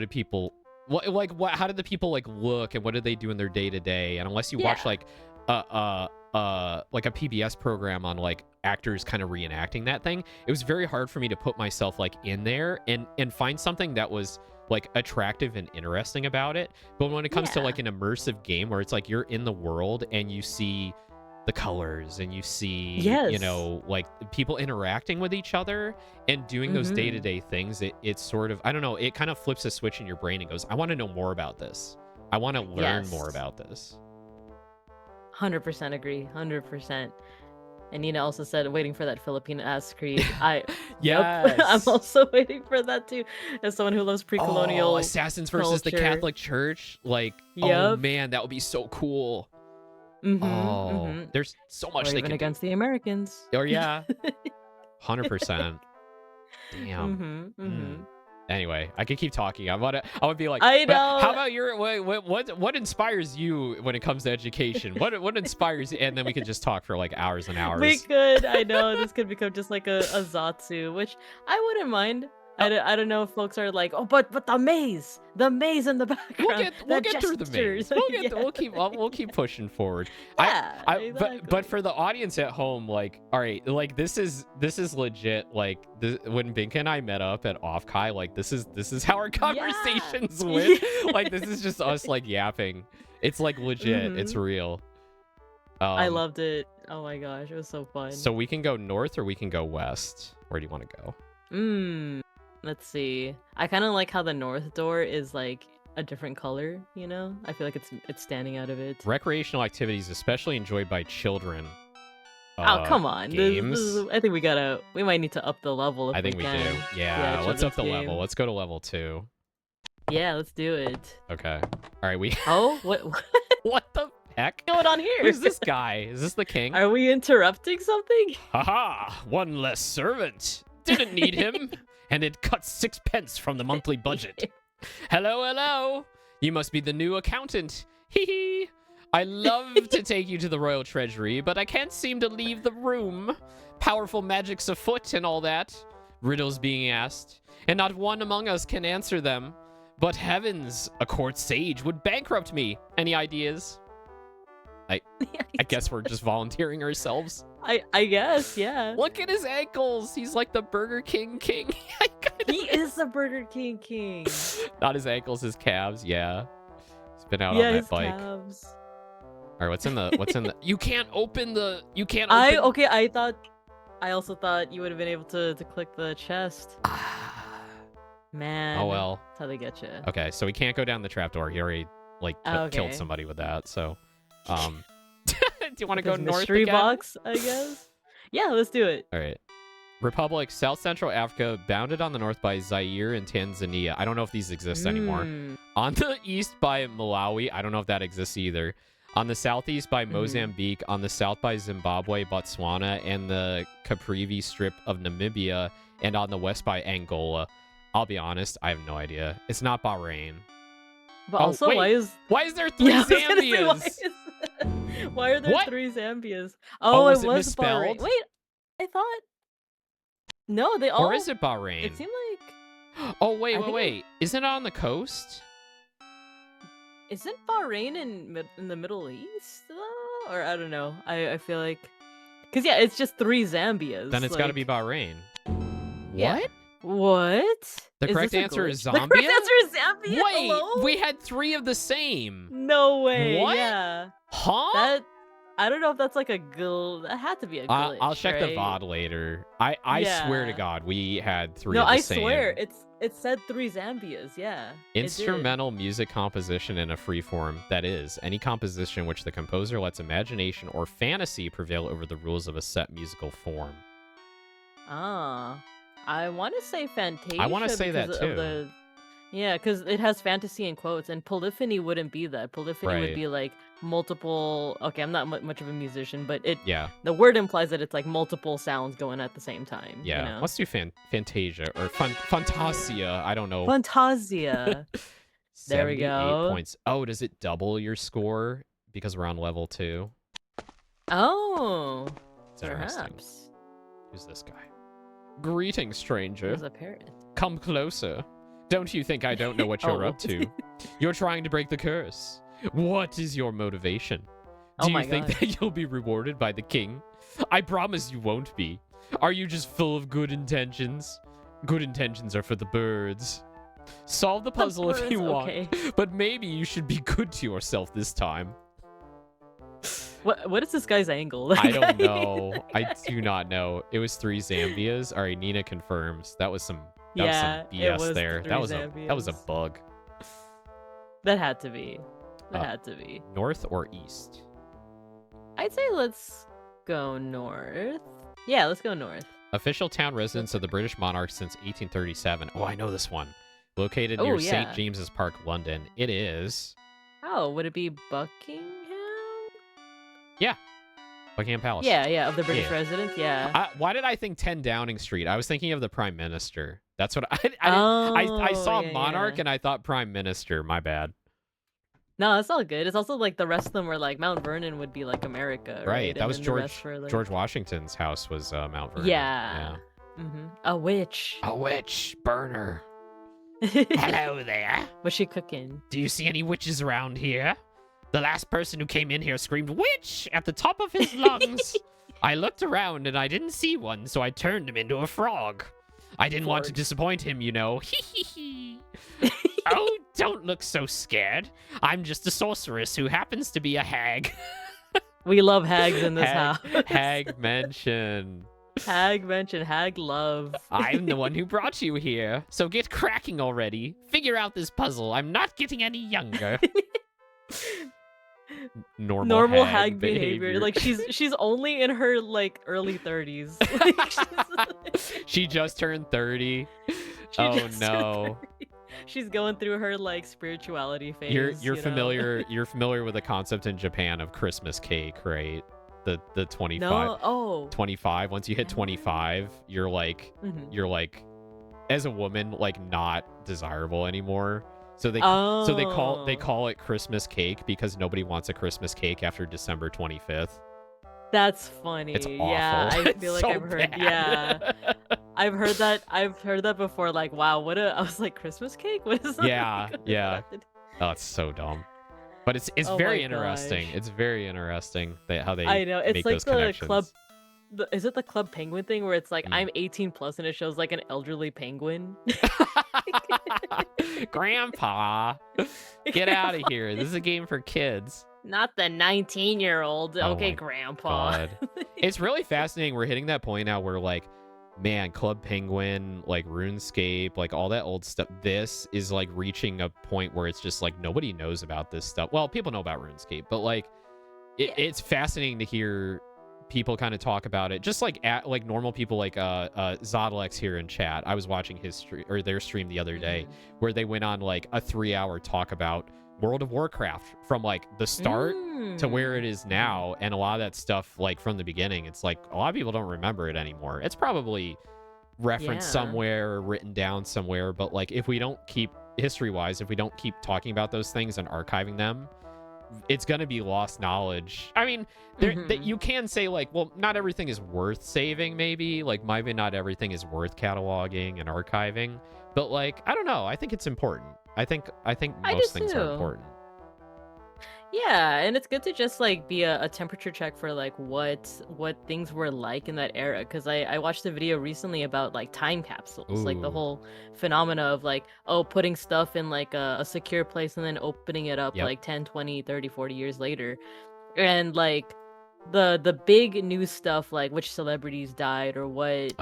did people how did the people like look, and what did they do in their day to day? And unless you watch like a PBS program on like actors kind of reenacting that thing, it was very hard for me to put myself like in there and find something that was like attractive and interesting about it. But when it comes to like an immersive game where it's like you're in the world and you see the colors and you see like people interacting with each other and doing those day-to-day things, it's sort of, I don't know, it kind of flips a switch in your brain and goes, I want to know more about this. I want to learn more about this. 100% agree. 100%. And Nina also said, waiting for that Filipino Ascreed. Yes. I'm also waiting for that too. As someone who loves pre-colonial Assassins versus the Catholic Church. Like, oh man, that would be so cool. There's so much or they even can against the Americans. Or 100%. Damn. Anyway, I could keep talking. I would be like, I know. How about what inspires you when it comes to education? What inspires you? And then we could just talk for like hours and hours. We could. I know this could become just like a Zatsu, which I wouldn't mind. I don't know if folks are like, oh, but the maze in the background. We'll get through the maze. We'll keep pushing forward. Exactly. But for the audience at home, like, all right, like this is legit. Like when Binka and I met up at Off Kai, like this is how our conversations went. Like this is just us like yapping. It's like legit. It's real. I loved it. Oh my gosh, it was so fun. So we can go north or we can go west. Where do you want to go? Let's see. I kind of like how the north door is like a different color, I feel like it's standing out of it. Recreational activities especially enjoyed by children. Oh, come on. Games. I think we might need to up the level if I think we can. do. Yeah, let's up the game. level. Let's go to level 2. Yeah, let's do it. Okay. All right, Oh, what what the heck? What's going on here? Who's this guy? Is this the king? Are we interrupting something? Haha! One less servant. Didn't need him. And it cuts 6 pence from the monthly budget. Hello. You must be the new accountant. Hee hee. I love to take you to the royal treasury, but I can't seem to leave the room. Powerful magic's afoot and all that. Riddles being asked, and not one among us can answer them. But heavens, a court sage would bankrupt me. Any ideas? I guess we're just volunteering ourselves. I guess, yeah. Look at his ankles. He's like the Burger King king. He is the Burger King king. Not his ankles, his calves. Yeah. He's been out on that his bike. calves. All right, what's in the? You can't open the. You can't. Okay. I also thought you would have been able to click the chest. Man. Oh well. That's how they get you. Okay, so we can't go down the trapdoor. He already killed somebody with that. So, do you want to go north mystery again? box, I guess. Yeah, let's do it. All right. Republic, South Central Africa, bounded on the north by Zaire and Tanzania. I don't know if these exist anymore. On the east by Malawi. I don't know if that exists either. On the southeast by Mozambique. On the south by Zimbabwe, Botswana, and the Caprivi Strip of Namibia. And on the west by Angola. I'll be honest, I have no idea. It's not Bahrain. But also, wait. Why is there 3 Zambias? Why are there What? 3 Zambias? Oh, it was was it Bahrain. misspelled? Wait, I thought. No, they all. Or is it Bahrain? It seemed like. Oh, wait. I think Wait. Isn't it on the coast? Isn't Bahrain in the Middle East though? Or I don't know. I feel like. Cause yeah, it's just 3 Zambias. Then it's got to be Bahrain. Yeah. What? What? The correct answer is Zambia? The correct answer is Zambia. Wait, Hello? we had 3 of the same. No way. What? Yeah. Huh? I don't know if that's like a that had to be a glitch. I'll check the right? VOD later. I swear to Yeah. God, we had 3 No, of the I same. swear it said 3 Zambias. Yeah. it did. Instrumental music composition in a free form, that is, any composition in which the composer lets imagination or fantasy prevail over the rules of a set musical form. Ah, I want to say Fantasia. I wanna say that because too. of yeah, because it has fantasy in quotes, and polyphony wouldn't be that. Polyphony would Right. be like multiple. Okay, I'm not much of a musician, but Yeah, the word implies that it's like multiple sounds going at the same time. yeah. You know? Let's do Fantasia or Fantasia. I don't know. Fantasia. There we 78 go. points. Oh, does it double your score because we're on level 2? Oh, It's interesting. perhaps. Who's this guy? Greetings, stranger. There's a parrot. Come closer. Don't you think I don't know what you're Oh. up to? You're trying to break the curse. What is your motivation? Oh Do my you think God. that you'll be rewarded by the king? I promise you won't be. Are you just full of good intentions? Good intentions are for the birds. Solve the puzzle if you birds, want, okay. but maybe you should be good to yourself this time. What is this guy's angle? I don't know. I do not know. It was 3 Zambias. All right, Nina confirms. That was some Yeah, it BS was there. 3 That was a Zambias. bug. That had to be. That Uh, had to be. North or east? I'd say let's go north. Yeah, let's go north. Official town residence of the British monarch since 1837. Oh, I know this one. Located near Oh, St. yeah. James's Park, London. It is Oh, would it be Buckingham? Buckingham Palace. Yeah, of the British Yeah. residence. Yeah. Why did I think 10 Downing Street? I was thinking of the Prime Minister. That's what I saw yeah, monarch yeah. and I thought Prime Minister. My bad. No, it's all good. It's also like the rest of them were like Mount Vernon would be like America, right? Right. That And was then the rest were, like... George Washington's house was Mount Vernon. Yeah. A witch. A witch burner. Hello there. What's she cooking? Do you see any witches around here? The last person who came in here screamed "witch" at the top of his lungs. I looked around and I didn't see one, so I turned him into a frog. I didn't want to Frog. disappoint him, you know. Oh, don't look so scared. I'm just a sorceress who happens to be a hag. We love hags in this hag, house. hag mention. Hag mention, hag love. I'm the one who brought you here, so get cracking already. Figure out this puzzle. I'm not getting any younger. Normal hag behavior. Like she's only in her like early 30s. She just turned 30. She Oh just no. turned 30. She's going through her like spirituality phase. You're you know? familiar you're familiar with the concept in Japan of Christmas cake, right? The 25 No. Oh. 25. Once you hit 25, you're like Mhm. you're like as a woman like not desirable anymore. So they Oh. call it Christmas cake because nobody wants a Christmas cake after December 25th. That's funny. It's awful. Yeah, I It's feel like so I've heard. bad. Yeah, I've heard that. I've heard that before. Like, wow, I was like, Christmas cake? What is that? Yeah, yeah. Oh, it's so dumb. But it's Oh very my interesting. gosh. It's very interesting how they I know. It's make like those the connections. club. Is it the Club Penguin thing where it's like Mm. I'm 18 plus and it shows like an elderly penguin? Grandpa, get out of here. This is a game for kids. Not the 19-year-old. Oh Okay, my Grandpa. God. It's really fascinating. We're hitting that point now where, like, man, Club Penguin, like RuneScape, like all that old stuff. This is like reaching a point where it's just like nobody knows about this stuff. Well, people know about RuneScape, but like it's fascinating to hear people kind of talk about it. Just like like normal people, like Zodalex here in chat. I was watching his stream or their stream the other day where they went on like a 3-hour talk about World of Warcraft from like the start to where it is now, and a lot of that stuff like from the beginning, it's like a lot of people don't remember it anymore. It's probably referenced somewhere or written down somewhere, but like if we don't keep history-wise, if we don't keep talking about those things and archiving them, it's going to be lost knowledge. I mean, you can say like, well, not everything is worth saving, maybe not everything is worth cataloging and archiving, but like I don't know, I think it's important. I think most things are important. Yeah, and it's good to just like be a temperature check for like what things were like in that era. Because I watched a video recently about like time capsules, like the whole phenomena of like, putting stuff in like a secure place and then opening it up like 10, 20, 30, 40 years later. And like the big news stuff, like which celebrities died or what,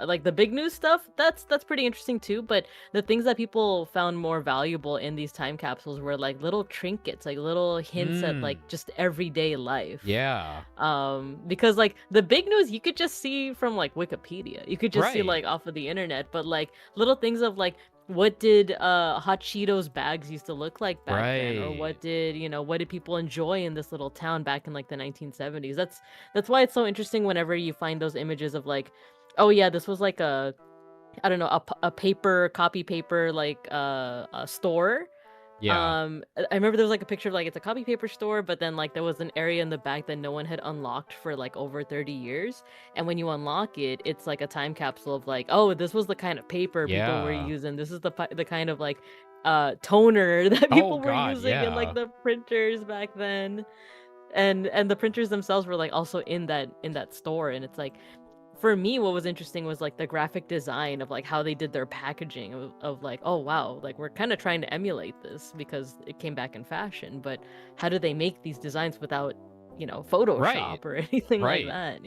like the big news stuff, that's pretty interesting too. But the things that people found more valuable in these time capsules were like little trinkets, like little hints at like just everyday life. Yeah. Because like the big news you could just see from like Wikipedia, you could just see like off of the internet, but like little things of like, what did hot Cheetos bags used to look like back then, or what did people enjoy in this little town back in like the 1970s? That's why it's so interesting whenever you find those images of like, oh yeah, this was like a copy paper like a store. I remember there was like a picture of like it's a copy paper store, but then like there was an area in the back that no one had unlocked for like over 30 years, and when you unlock it, it's like a time capsule of like, oh, this was the kind of paper people were using, this is the kind of like toner that people were using in like the printers back then, and the printers themselves were like also in that store. And it's like, for me, what was interesting was like the graphic design of like how they did their packaging of like, oh wow, like we're kind of trying to emulate this because it came back in fashion, but how do they make these designs without Photoshop or anything like that?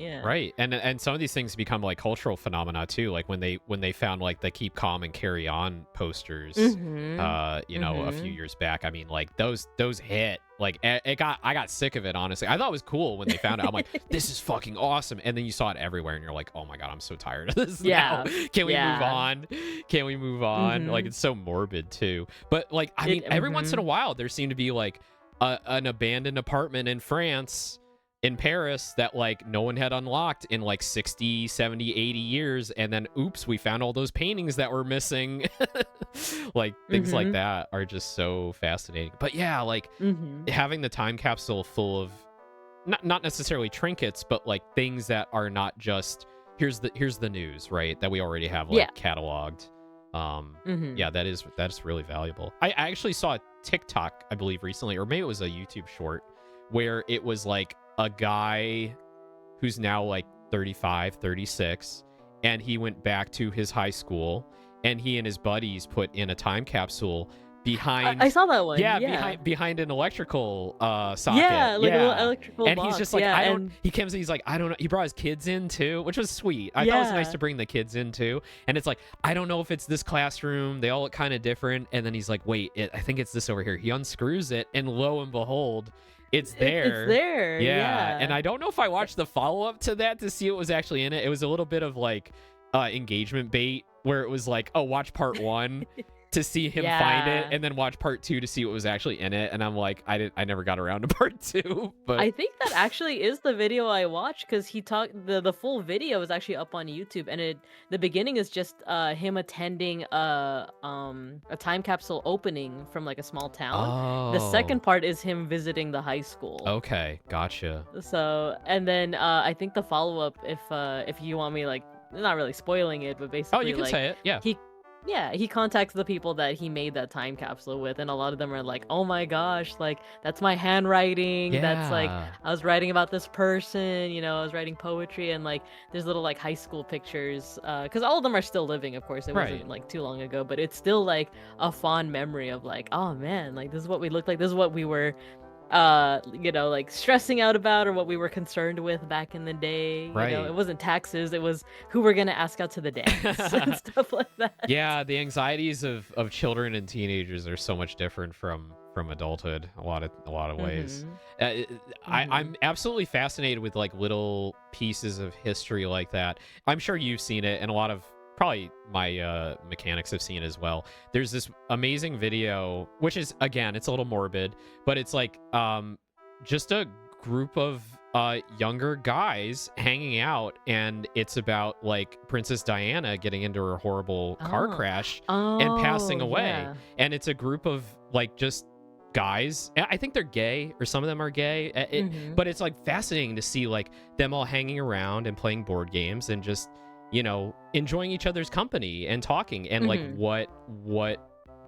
And some of these things become like cultural phenomena too, like when they found like the Keep Calm and Carry On posters a few years back. I mean, like those hit. Like I got sick of it, honestly. I thought it was cool when they found it. I'm like, this is fucking awesome. And then you saw it everywhere and you're like, oh my God, I'm so tired of this now. Can we move on? Can we move on? Like, it's so morbid too. But like, I mean, every once in a while there seemed to be like an abandoned apartment in France, in Paris, that like no one had unlocked in like 60, 70, 80 years. And then, oops, we found all those paintings that were missing. Like things like that are just so fascinating. But yeah, like having the time capsule full of not necessarily trinkets, but like things that are not just here's the news, right? That we already have like cataloged. That's really valuable. I actually saw a TikTok, I believe, recently, or maybe it was a YouTube short, where it was like a guy who's now like 35, 36, and he went back to his high school, and he and his buddies put in a time capsule behind. I saw that one. Behind an electrical socket. Yeah, like a little electrical and box. He's just like, he comes and he's like, I don't know. He brought his kids in too, which was sweet. I thought it was nice to bring the kids in too. And it's like, I don't know if it's this classroom. They all look kind of different. And then he's like, wait, I think it's this over here. He unscrews it, and lo and behold, it's there. It's there. Yeah. And I don't know if I watched the follow-up to that to see what was actually in it. It was a little bit of like engagement bait, where it was like, oh, watch part 1 to see him find it, and then watch part 2 to see what was actually in it. And I'm like, I never got around to part 2. But I think that actually is the video I watched, because he talked, the full video is actually up on YouTube, and the beginning is just him attending a time capsule opening from like a small town. The second part is him visiting the high school. Okay, gotcha. So, and then I think the follow-up, if you want me, like, not really spoiling it, but basically, you can like, say it. Yeah. yeah, he contacts the people that he made that time capsule with, and a lot of them are like, "Oh my gosh, like that's my handwriting. That's like Yeah. I was writing about this person, you know, I was writing poetry." And like there's little like high school pictures, because all of them are still living, of course. It Right. wasn't like too long ago, but it's still like a fond memory of like, oh man, like this is what we looked like. This is what we were you know, like stressing out about, or what we were concerned with back in the day. You know, Right. it wasn't taxes, it was who we're gonna ask out to the dance and stuff like that. Yeah, the anxieties of children and teenagers are so much different from adulthood a lot of ways. I'm absolutely fascinated with like little pieces of history like that. I'm sure you've seen it, and a lot of probably my mechanics have seen it as well. There's this amazing video, which is, again, it's a little morbid, but it's like just a group of younger guys hanging out, and it's about like Princess Diana getting into her horrible car crash and passing away. Yeah. And it's a group of like just guys. I think they're gay, or some of them are gay. But it's like fascinating to see like them all hanging around and playing board games and just, you know, enjoying each other's company and talking, and like what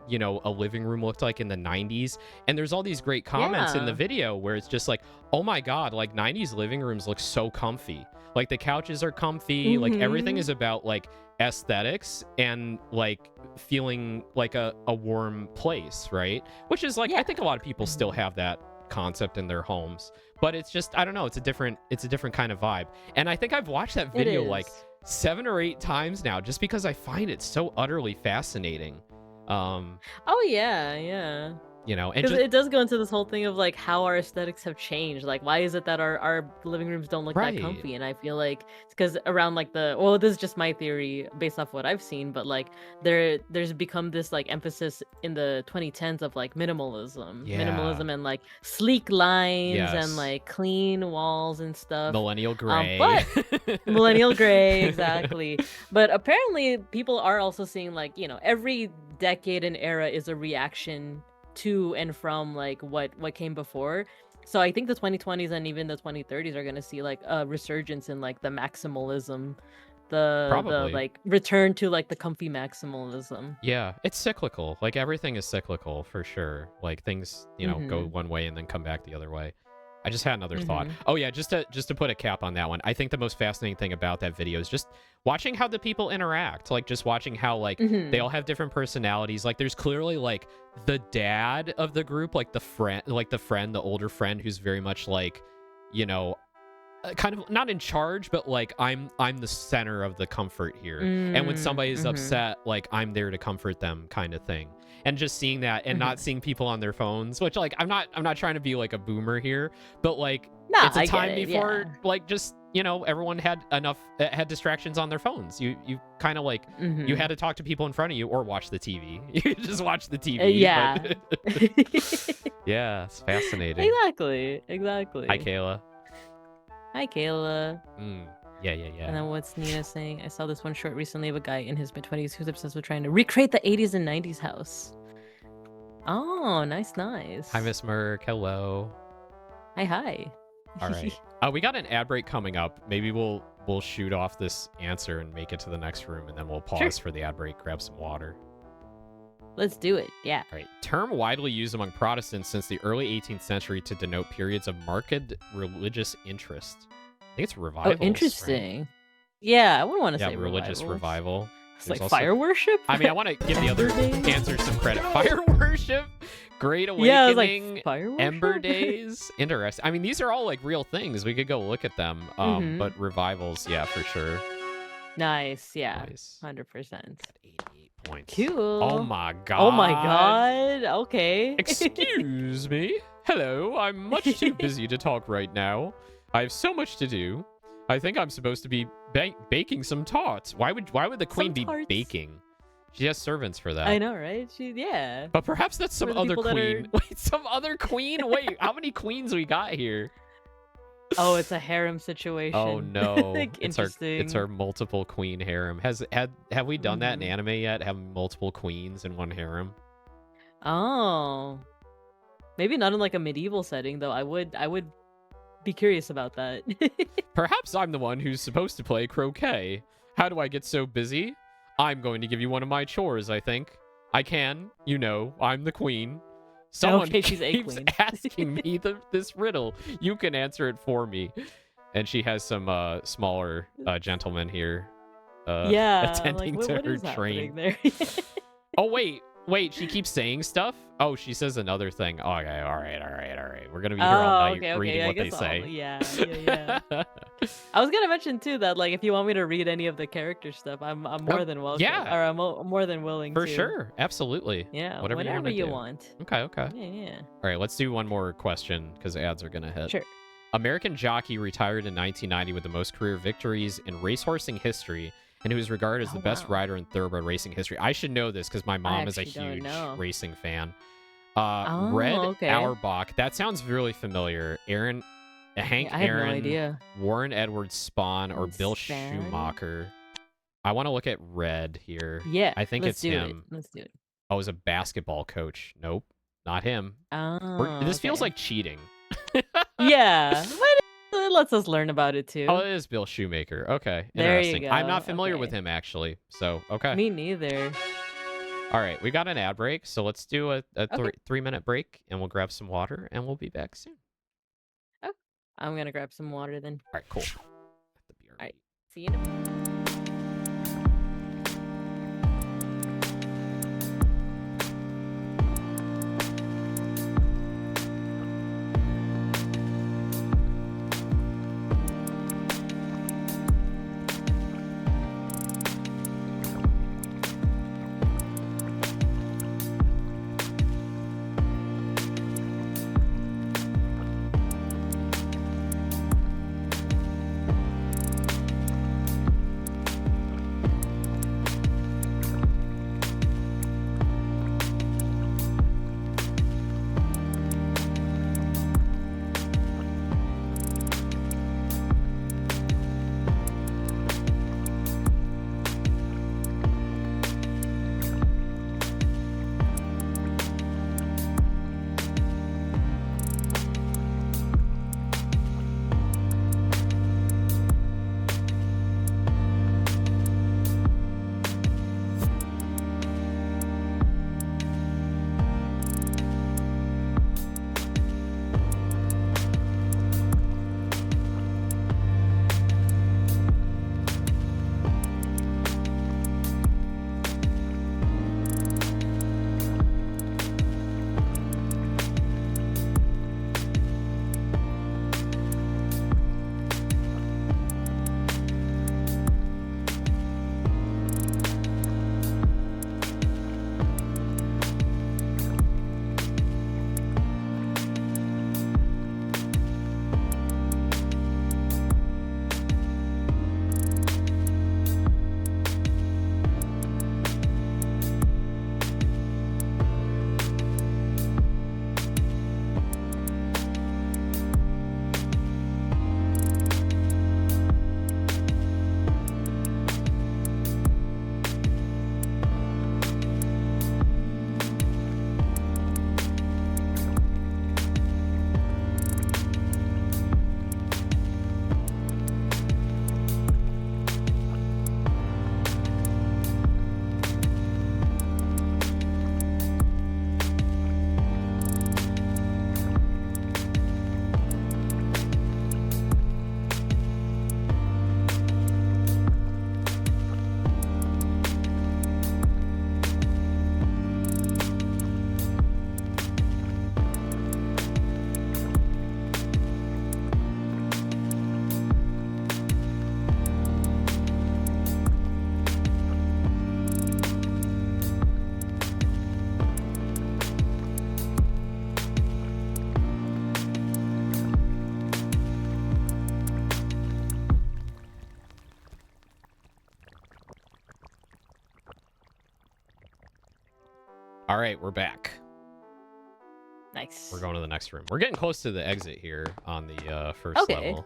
you know, a living room looked like in the 90s. And there's all these great comments in the video where it's just like, oh my god, like 90s living rooms look so comfy. Like the couches are comfy, like everything is about like aesthetics and like feeling like a warm place, right? Which is like, I think a lot of people still have that concept in their homes, but it's just, I don't know, it's a different kind of vibe. And I think I've watched that video like 7 or 8 times now, just because I find it so utterly fascinating. Oh yeah. You know, and because it does go into this whole thing of like how our aesthetics have changed. Like, why is it that our living rooms don't look that comfy? And I feel like it's because around like well, this is just my theory based off what I've seen, but like there's become this like emphasis in the 2010s of like minimalism and like sleek lines and like clean walls and stuff. Millennial gray. But millennial gray, exactly. But apparently people are also seeing like, you know, every decade and era is a reaction to and from like what came before. So I think the 2020s and even the 2030s are going to see like a resurgence in like the maximalism, the like return to like the comfy maximalism. Yeah, it's cyclical. Like everything is cyclical for sure. Like things, you know, go one way and then come back the other way. I just had another thought. Oh yeah, just to put a cap on that one. I think the most fascinating thing about that video is just watching how the people interact. Like just watching how like they all have different personalities. Like there's clearly like the dad of the group, like the older friend who's very much like, you know, kind of not in charge, but like I'm the center of the comfort here. And when somebody's upset, like I'm there to comfort them, kind of thing. And just seeing that and not seeing people on their phones, which like I'm not trying to be like a boomer here, but like it's a time before like just, you know, everyone had distractions on their phones. You kind of like you had to talk to people in front of you or watch the TV. You just watch the TV. Yeah. Yeah, it's fascinating. Exactly. Hi, Kayla. Hi, Kayla. Yeah. And then what's Nina saying? I saw this one short recently of a guy in his mid-20s who's obsessed with trying to recreate the 80s and 90s house. Oh, nice. Hi, Miss Merck. Hello. Hi. All right. We got an ad break coming up. Maybe we'll shoot off this answer and make it to the next room, and then we'll pause for the ad break, grab some water. Let's do it. Yeah. All right. Term widely used among Protestants since the early 18th century to denote periods of marked religious interest. I think it's revival. Oh, interesting. Right? Yeah, I wouldn't want to say religious revival. It's like also, fire worship? I mean, I want to give the other answers some credit. Fire worship, Great Awakening, Ember Days. Interesting. I mean, these are all like real things. We could go look at them. But revivals, yeah, for sure. Nice, yeah. 100%. 88 points. Cool. Oh my god. Okay. Excuse me. Hello, I'm much too busy to talk right now. I have so much to do. I think I'm supposed to be baking some tarts. Why would the queen be baking? She has servants for that. I know, right? Yeah. But perhaps that's some other queen. Wait, some other queen? Wait, how many queens we got here? Oh, it's a harem situation. Oh no. Like, it's our multiple queen harem. Have we done that in anime yet? Have multiple queens in one harem? Oh. Maybe not in like a medieval setting though. I would be curious about that. Perhaps I'm the one who's supposed to play croquet. How do I get so busy? I'm going to give you one of my chores, I think. I can. You know, I'm the queen. Oh, Someone okay, she's a keeps queen. asking me this riddle. You can answer it for me. And she has some smaller gentlemen here Yeah, like attending to what her is happening train. there? Oh, wait, she keeps saying stuff? Oh, she says another thing. Oh, okay, all right. We're going to be here all night Okay, reading I what they guess say. Yeah. I was gonna mention too that like if you want me to read any of the character stuff, I'm more than welcome. yeah. Or I'm more than willing For to. sure, absolutely. Yeah, Whatever you do. want. Okay. Yeah. All right, let's do one more question because ads are going to hit. Sure. American jockey retired in 1990 with the most career victories in racehorsing history and who is regarded as the best rider in thoroughbred racing history. I should know this because my mom is a huge racing fan. Red Auerbach. That sounds really familiar. Hank I have Aaron, no idea. Warren Edwards Spawn, or Bill Schumacher. I want to look at Red here. Yeah, I think it's him. Let's do it. Oh, he's a basketball coach. Nope, not him. Oh, This feels like cheating. Yeah, but it lets us learn about it too. Oh, it is Bill Shoemaker. Okay, there interesting. you go. I'm not familiar with him actually, so okay. Me neither. All right, we got an ad break, so let's do a 3-minute break, and we'll grab some water, and we'll be back soon. Oh, I'm gonna grab some water then. All right, cool. All right, see you in a minute. All right, we're back. Nice. We're going to the next room. We're getting close to the exit here on the first level.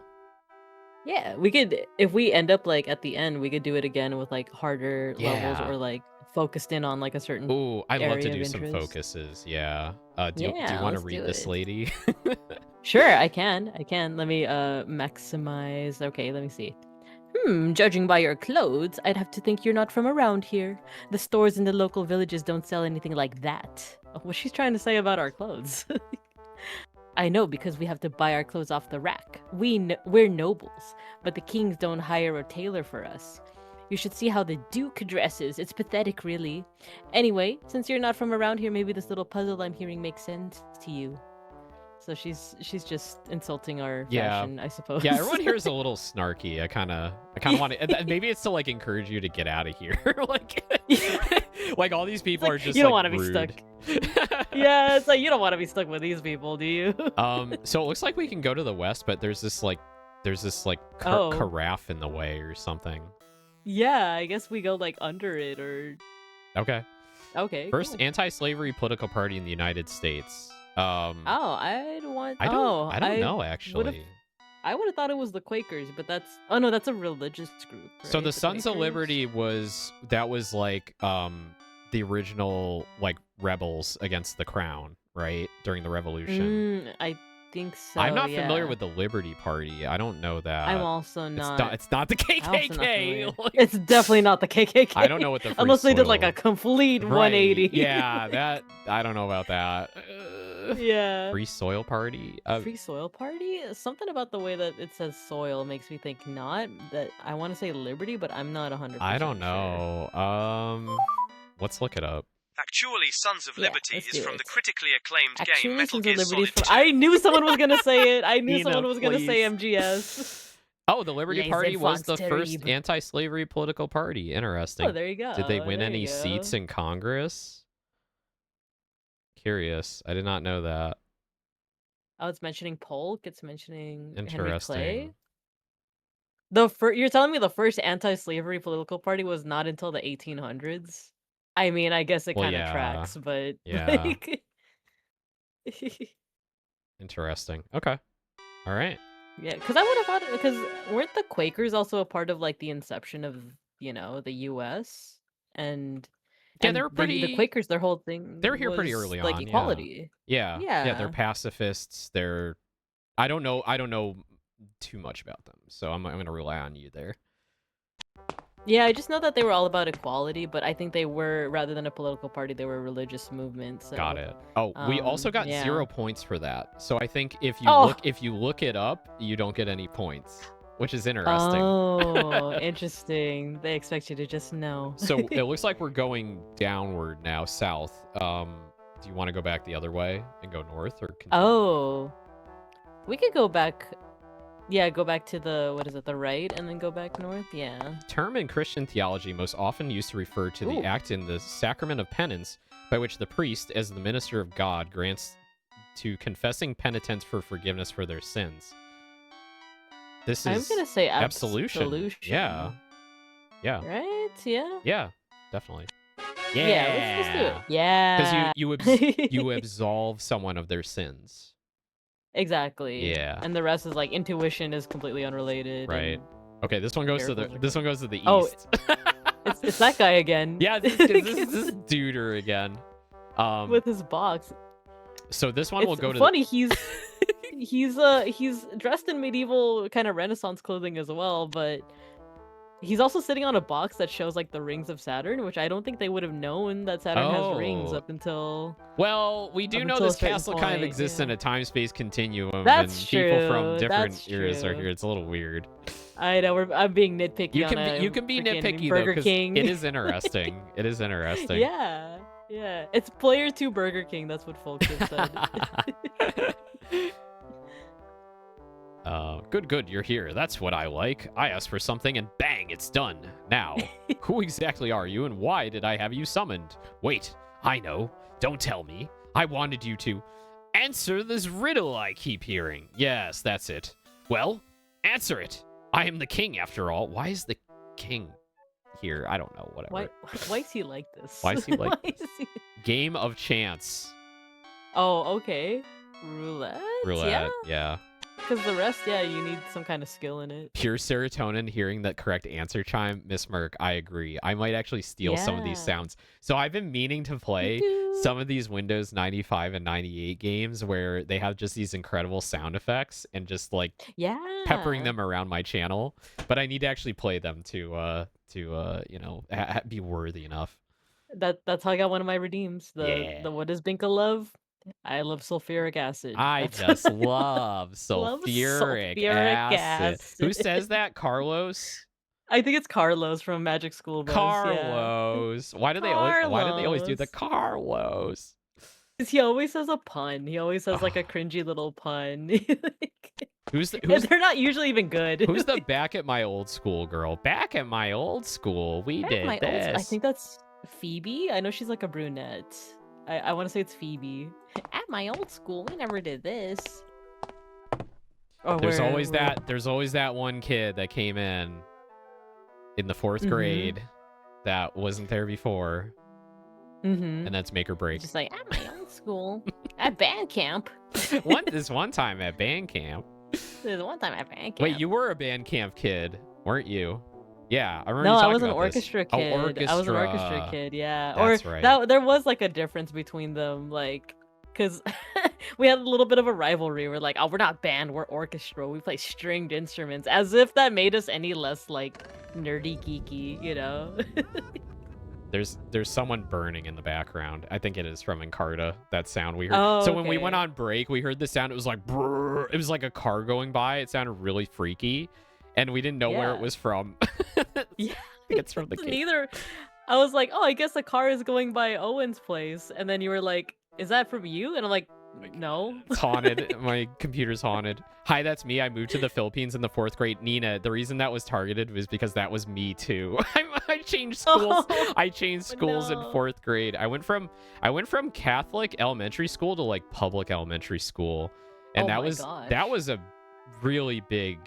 Yeah, we could, if we end up like at the end, we could do it again with like harder levels or like focused in on like a certain. Ooh, I'd love to do some interest. focuses. Yeah. Do you want to read this lady? Sure, I can. Let me maximize. Okay, let me see. Judging by your clothes, I'd have to think you're not from around here. The stores in the local villages don't sell anything like that. What's she trying to say about our clothes? I know, because we have to buy our clothes off the rack. We're nobles, but the kings don't hire a tailor for us. You should see how the Duke dresses. It's pathetic, really. Anyway, since you're not from around here, maybe this little puzzle I'm hearing makes sense to you. So she's just insulting our fashion, I suppose. Yeah, everyone here is a little snarky. I kind of want to. Maybe it's to like encourage you to get out of here. like all these people are just you don't want to be stuck. Yeah, it's like you don't want to be stuck with these people, do you? So it looks like we can go to the west, but there's this carafe in the way or something. Yeah, I guess we go like under it or. Okay. First cool. Anti-slavery political party in the United States. I don't know actually. I would have thought it was the Quakers, but that's that's a religious group. Right? So the Sons of Liberty was like the original like rebels against the crown, right? During the revolution. I think so. I'm not familiar with the Liberty Party. I don't know that. I'm also not. It's not the KKK. It's definitely not the KKK. I don't know what the unless they did like a complete 180. Yeah, that I don't know about that. Yeah. Free Soil Party? Free Soil Party? Something about the way that it says soil makes me think not. That I want to say Liberty, but I'm not 100%. I don't know. Sure. Let's look it up. Actually, Sons of Liberty is from the critically acclaimed game Metal Sons Gear of Liberty Solid 2. I knew someone was gonna say it. I knew Nina, someone was gonna please. say MGS. Oh, the Liberty Les Party was the Enfants first Terribles. anti-slavery political party. Interesting. Oh, there you go. Did they win There any you go. seats in Congress? Curious. I did not know that. Oh, it's mentioning Polk. It's mentioning Henry Interesting. Clay. You're telling me the first anti-slavery political party was not until the 1800s? I mean, I guess it Well, kind of yeah. tracks, but Yeah. like... Interesting. Okay. All right. Yeah, because I would have thought, because weren't the Quakers also a part of like the inception of the U.S. and Yeah, they were pretty. The Quakers, their whole thing. They were here pretty was, early like on. equality. Yeah. Yeah. They're pacifists. I don't know too much about them, so I'm gonna rely on you there. Yeah, I just know that they were all about equality, but I think they were, rather than a political party, they were a religious movement. So. Got it. Oh, we also got yeah. 0 points for that. So I think if you look it up, you don't get any points, which is interesting. Oh, interesting. They expect you to just know. So it looks like we're going downward now, south. Do you want to go back the other way and go north, or continue? Oh, we could go back. Yeah, go back to the right, and then go back north? Yeah. Term in Christian theology most often used to refer to the act in the sacrament of penance by which the priest, as the minister of God, grants to confessing penitents for forgiveness for their sins. This is I'm going to say absolution. Yeah. Yeah. Right? Yeah? Yeah, definitely. Yeah, let's do it. Yeah. Because you absolve someone of their sins. Exactly. Yeah. And the rest is like intuition is completely unrelated. Right. Okay, this one goes to the east. Oh, it's that guy again. Yeah, this duder again. With his box. So this one will go to funny, he's dressed in medieval kind of Renaissance clothing as well, but he's also sitting on a box that shows like the rings of Saturn, which I don't think they would have known that Saturn has rings up until. Well, we do know this castle kind of exists in a time-space continuum, That's and true. people from different eras are here. It's a little weird. I know. I'm being nitpicky. You can be nitpicky though, Burger because King. it is interesting. It is interesting. Yeah, yeah. It's player 2 Burger King. That's what folks have said. Good, you're here. That's what I like. I asked for something and bang, it's done. Now, who exactly are you and why did I have you summoned? Wait, I know. Don't tell me. I wanted you to answer this riddle I keep hearing. Yes, that's it. Well, answer it. I am the king after all. Why is the king here? I don't know, whatever. Why is he like this? Why is he like this? Game of chance. Oh, okay. Roulette? Yeah. Because the rest, yeah, you need some kind of skill in it. Pure serotonin hearing that correct answer chime. Miss Merck, I agree. I might actually steal some of these Yeah. sounds. So I've been meaning to play some of these Windows 95 and 98 games where they have just these incredible sound effects and just like peppering Yeah. them around my channel. But I need to actually play them to you know, be worthy enough. That's how I got one of my redeems. Yeah. The what does Binka love? I love sulfuric acid. I That's just love love sulfuric sulfuric acid. Who acid. says that? Carlos? I think it's Carlos from Magic School Bus. Yeah. Carlos. Why do they always do the Carlos. Carlos? 'Cause he always says a pun. He always says like a cringy little pun. Who's the, And they're not usually even good. who's the back at my old school girl? Back at my old school, we did My this. I think that's Phoebe. I know she's like a brunette. I want to say it's Phoebe. At my old school, we never did this. Oh, There's always that one kid that came in the 4th grade that wasn't there before. Mm-hmm. And that's make or break. Just like at my old school, at band camp. This one time at band camp. There's one time at band camp. Wait, you were a band camp kid, weren't you? Yeah, I remember. No, you I talking was an about this. orchestra kid. I was an orchestra kid. Yeah, That's or right. there was like a difference between them, like, because we had a little bit of a rivalry. We're like, oh, we're not band, we're orchestra. We play stringed instruments, as if that made us any less like nerdy, geeky, you know? There's someone burning in the background. I think it is from Encarta, that sound we heard. Oh, so when we okay. went on break, we heard the sound. It was like brrr. It was like a car going by. It sounded really freaky, and we didn't know where it Yeah. was from. Yeah. I think it's from the game. Neither. I was like, oh, I guess a car is going by Owen's place, and then you were like, is that from you? And I'm like, no. It's haunted. My computer's haunted. Hi, that's me. I moved to the Philippines in the 4th grade. Nina, the reason that was targeted was because that was me too. I changed schools. Oh, I changed schools in no. 4th grade. I went from Catholic elementary school to like public elementary school, and Oh that my was a really big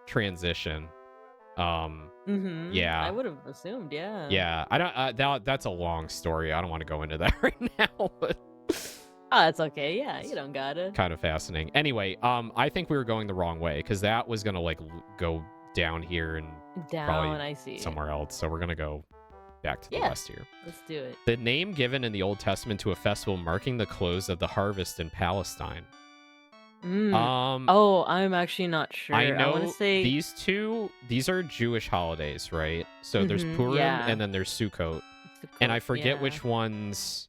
transition. Mm-hmm. Yeah. I would have assumed, yeah. Yeah, I don't. That's a long story. I don't want to go into that right now, but Oh, that's okay. Yeah, you don't gotta. kind of fascinating. Anyway, I think we were going the wrong way because that was gonna like go down here and Down, I see. somewhere else. So we're gonna go back to the Yeah. west here. Let's do it. The name given in the Old Testament to a festival marking the close of the harvest in Palestine. Oh, I'm actually not sure. I know want to say these are Jewish holidays, right? So there's Purim yeah. and then there's Sukkot. And I forget yeah. which ones.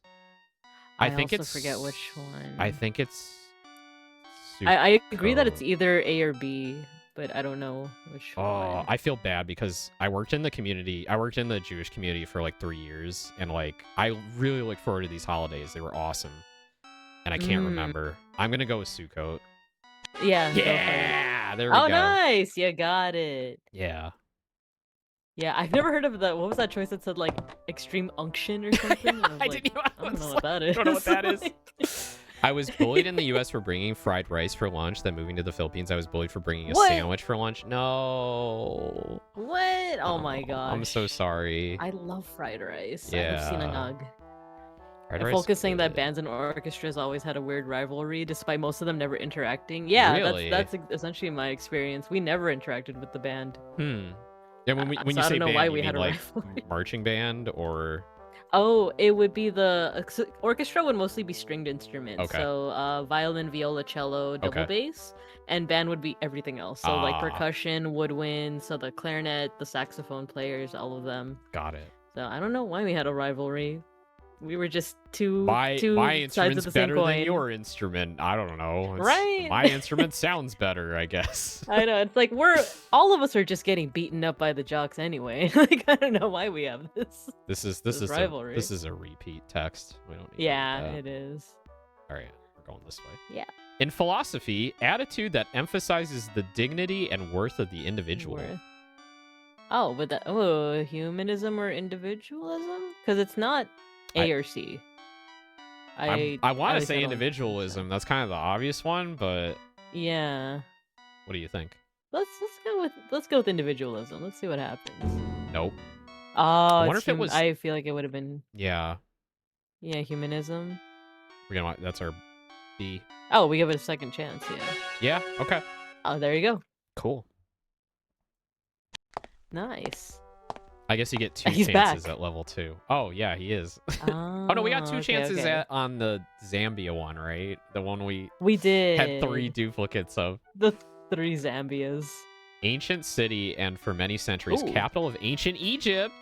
I think also it's forget which one. I think it's I agree that it's Sukkot. either A or B, but I don't know which Oh, one. I feel bad because I worked in the community. I worked in the Jewish community for like 3 years, and like I really look forward to these holidays. They were awesome, and I can't remember. I'm gonna go with Sukkot. Yeah. go for it. Yeah, there we Oh, go. nice. You got it. Yeah, Yeah, I've never heard of the. What was that choice that said like extreme unction or something? I, was I like, didn't. I don't know what that is. I don't know what that is. Like, I was bullied in the U.S. for bringing fried rice for lunch. Then moving to the Philippines, I was bullied for bringing a What? sandwich for lunch. No. what? Oh my gosh. I'm so sorry. I love fried rice. Yeah. I love sinangag. Fried And rice Folk is saying that good. bands and orchestras always had a weird rivalry, despite most of them never interacting. Yeah, Really? that's essentially my experience. We never interacted with the band. And when So you I say don't know band, why you we mean had a like rivalry. marching band or? Oh, it would be the orchestra would mostly be stringed instruments. Okay. So violin, viola, cello, double Okay. bass, and band would be everything else. So like Ah. percussion, woodwind, so the clarinet, the saxophone players, all of them. Got it. So I don't know why we had a rivalry. We were just two My sides instrument's of the same better coin. than your instrument. I don't know. Right? My instrument sounds better, I guess. I know, it's like all of us are just getting beaten up by the jocks anyway. Like I don't know why we have this. This is rivalry. this is a repeat text. We don't need Yeah, that. it is. All right, we're going this way. Yeah. In philosophy, attitude that emphasizes the dignity and worth of the individual. Worth. Oh, but humanism or individualism? Because it's not A or C. I want at to least I say don't think individualism. That's kind of the obvious one, but so. Yeah. what do you think? Let's go with individualism. Let's see what happens. Nope. Oh, wonder if it was- I feel like it would have been Yeah, humanism. that's our B. Oh, we give it a second chance. Yeah. Yeah. Okay. Oh, there you go. Cool. Nice. I guess you get 2 He's chances back. at level 2. Oh, yeah, he is. Oh, Oh, no, we got 2 okay, chances okay. on the Zambia one, right? The one we We had 3 did. duplicates of. The 3 Zambias. Ancient city and for many centuries, Ooh. capital of ancient Egypt.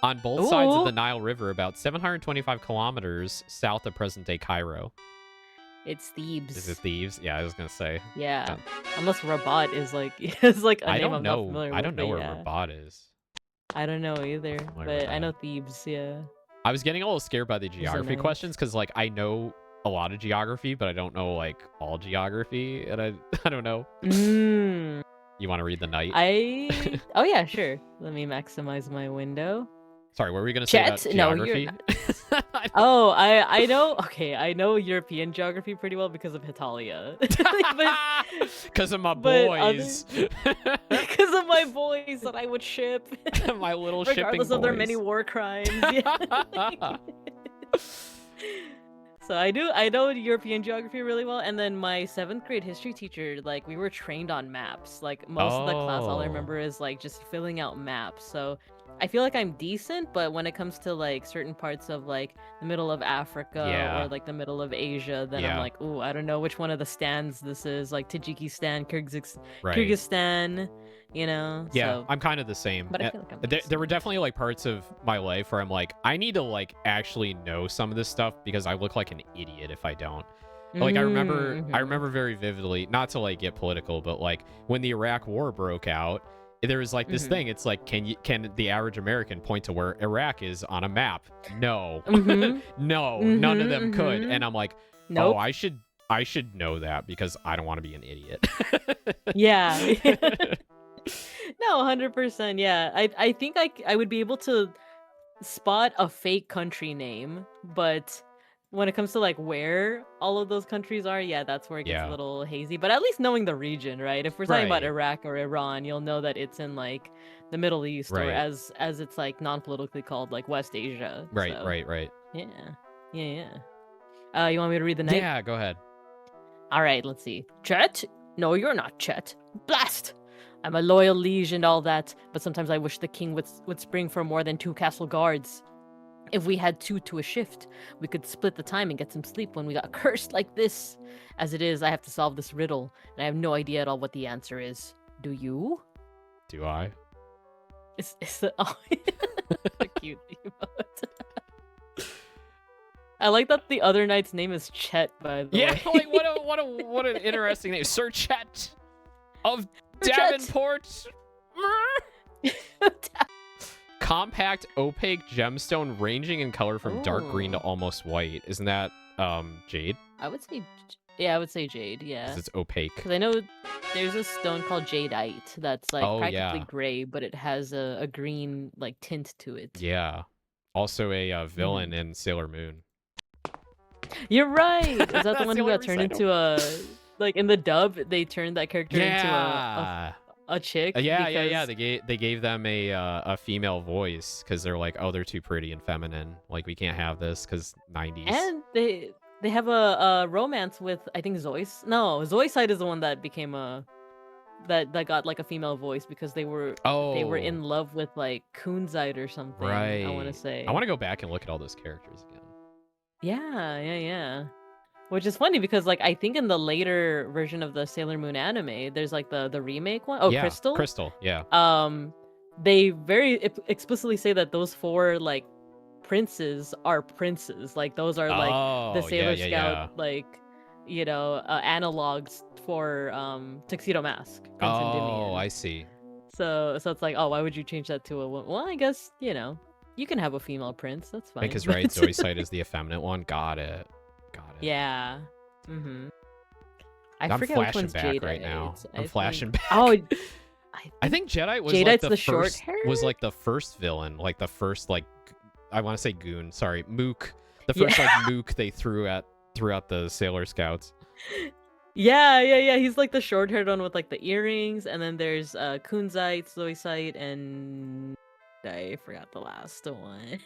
On both sides of Ooh. the Nile River, about 725 kilometers south of present-day Cairo. It's Thebes. Is it Thebes? Yeah, I was going to say. Yeah. Unless Rabat is like is like a I name don't I'm know. not familiar with. I don't know but where yeah. Rabat is. I don't know either, Familiar with but I know that. Thebes, yeah. I was getting a little scared by the geography nice. questions because, like, I know a lot of geography, but I don't know, like, all geography, and I don't know. Mm. You want to read the night? Oh yeah, sure. Let me maximize my window. Sorry, what were we gonna say about Chet? No, you're geography? not. Oh, I know. Okay, I know European geography pretty well because of Hitalia. Because of my but boys. Because of my boys that I would ship, My little shipping regardless of their many boys. war crimes. Yeah. So I know European geography really well, and then my 7th grade history teacher, like, we were trained on maps. Like, most of the class, all I Oh. remember is like just filling out maps. So I feel like I'm decent, but when it comes to like certain parts of like the middle of Africa Yeah. or like the middle of Asia, then Yeah. I'm like, ooh, I don't know which one of the stands this is. Like Tajikistan, Right. Kyrgyzstan, you know. Yeah, So, I'm kind of the same. but I feel like I'm There were decent. definitely like parts of my life where I'm like, I need to like actually know some of this stuff because I look like an idiot if I don't. Like I Mhm. remember very vividly, not to like get political, but like when the Iraq War broke out, there was like this Mhm. thing. It's like, can the average American point to where Iraq is on a map? No, Mhm. no, none of Mhm, them could. mhm. And I'm like, Nope. oh, I should know that because I don't want to be an idiot. Yeah. No, 100%. Yeah. I think I would be able to spot a fake country name, but when it comes to like where all of those countries are, yeah, that's where it gets a Yeah. little hazy. But at least knowing the region, right? If we're talking about Right. Iraq or Iran, you'll know that it's in like the Middle East, or Right. as it's like non-politically called, like West Asia. Right, So, right. yeah. You want me to read the night? Yeah, go ahead. All right, let's see. Chet? No, you're not Chet. Blast! I'm a loyal liege and all that, but sometimes I wish the king would spring for more than 2 castle guards. If we had 2 to a shift, we could split the time and get some sleep when we got cursed like this. As it is, I have to solve this riddle, and I have no idea at all what the answer is. Do you? Do I? It's the oh, a cute emote. I like that the other knight's name is Chet, by the Yeah, way. like what an interesting name, Sir Chet of Sir Chet. Davenport. Compact opaque gemstone ranging in color from dark green to Ooh. almost white. Isn't that jade? I would say, I would say jade. Yeah. Because it's opaque. Because I know there's a stone called jadeite that's like Oh, practically yeah. gray, but it has a green like tint to it. Yeah. Also a villain in Sailor Moon. You're right. Is that the That's one the who only got turned reason I into a like in the dub? They turned that character into a chick. Yeah. because- They gave them a female voice because they're like, oh, they're too pretty and feminine. Like we can't have this because 90s. And they have a romance with, I think, Zois. No, Zoisite is the one that became that got like a female voice because they were in love with like Kunzite or something. Right. I want to say. I want to go back and look at all those characters again. Yeah. Which is funny because like I think in the later version of the Sailor Moon anime, there's like the remake one. Oh, Yeah, Crystal. Crystal, yeah. They very explicitly say that those 4 like princes are princes. Like those are like the Sailor Scout like analogs for Tuxedo Mask. Prince Endymion. I see. So it's like, oh, why would you change that to a woman? Well, I guess you can have a female prince. That's fine. Because right, Zoisite is the effeminate one. Got it. Yeah. Mm-hmm. I'm forget which flashing one's back Jadeite. right now. I I'm flashing think- back. Oh, I think Jadeite was Jadeite's like the the short first hair? was like the first villain, like the first like I want to say goon. Sorry, mook. The first like mook they threw throughout the Sailor Scouts. Yeah. He's like the short-haired one with like the earrings, and then there's Kunzite, Zoisite, and I forgot the last one.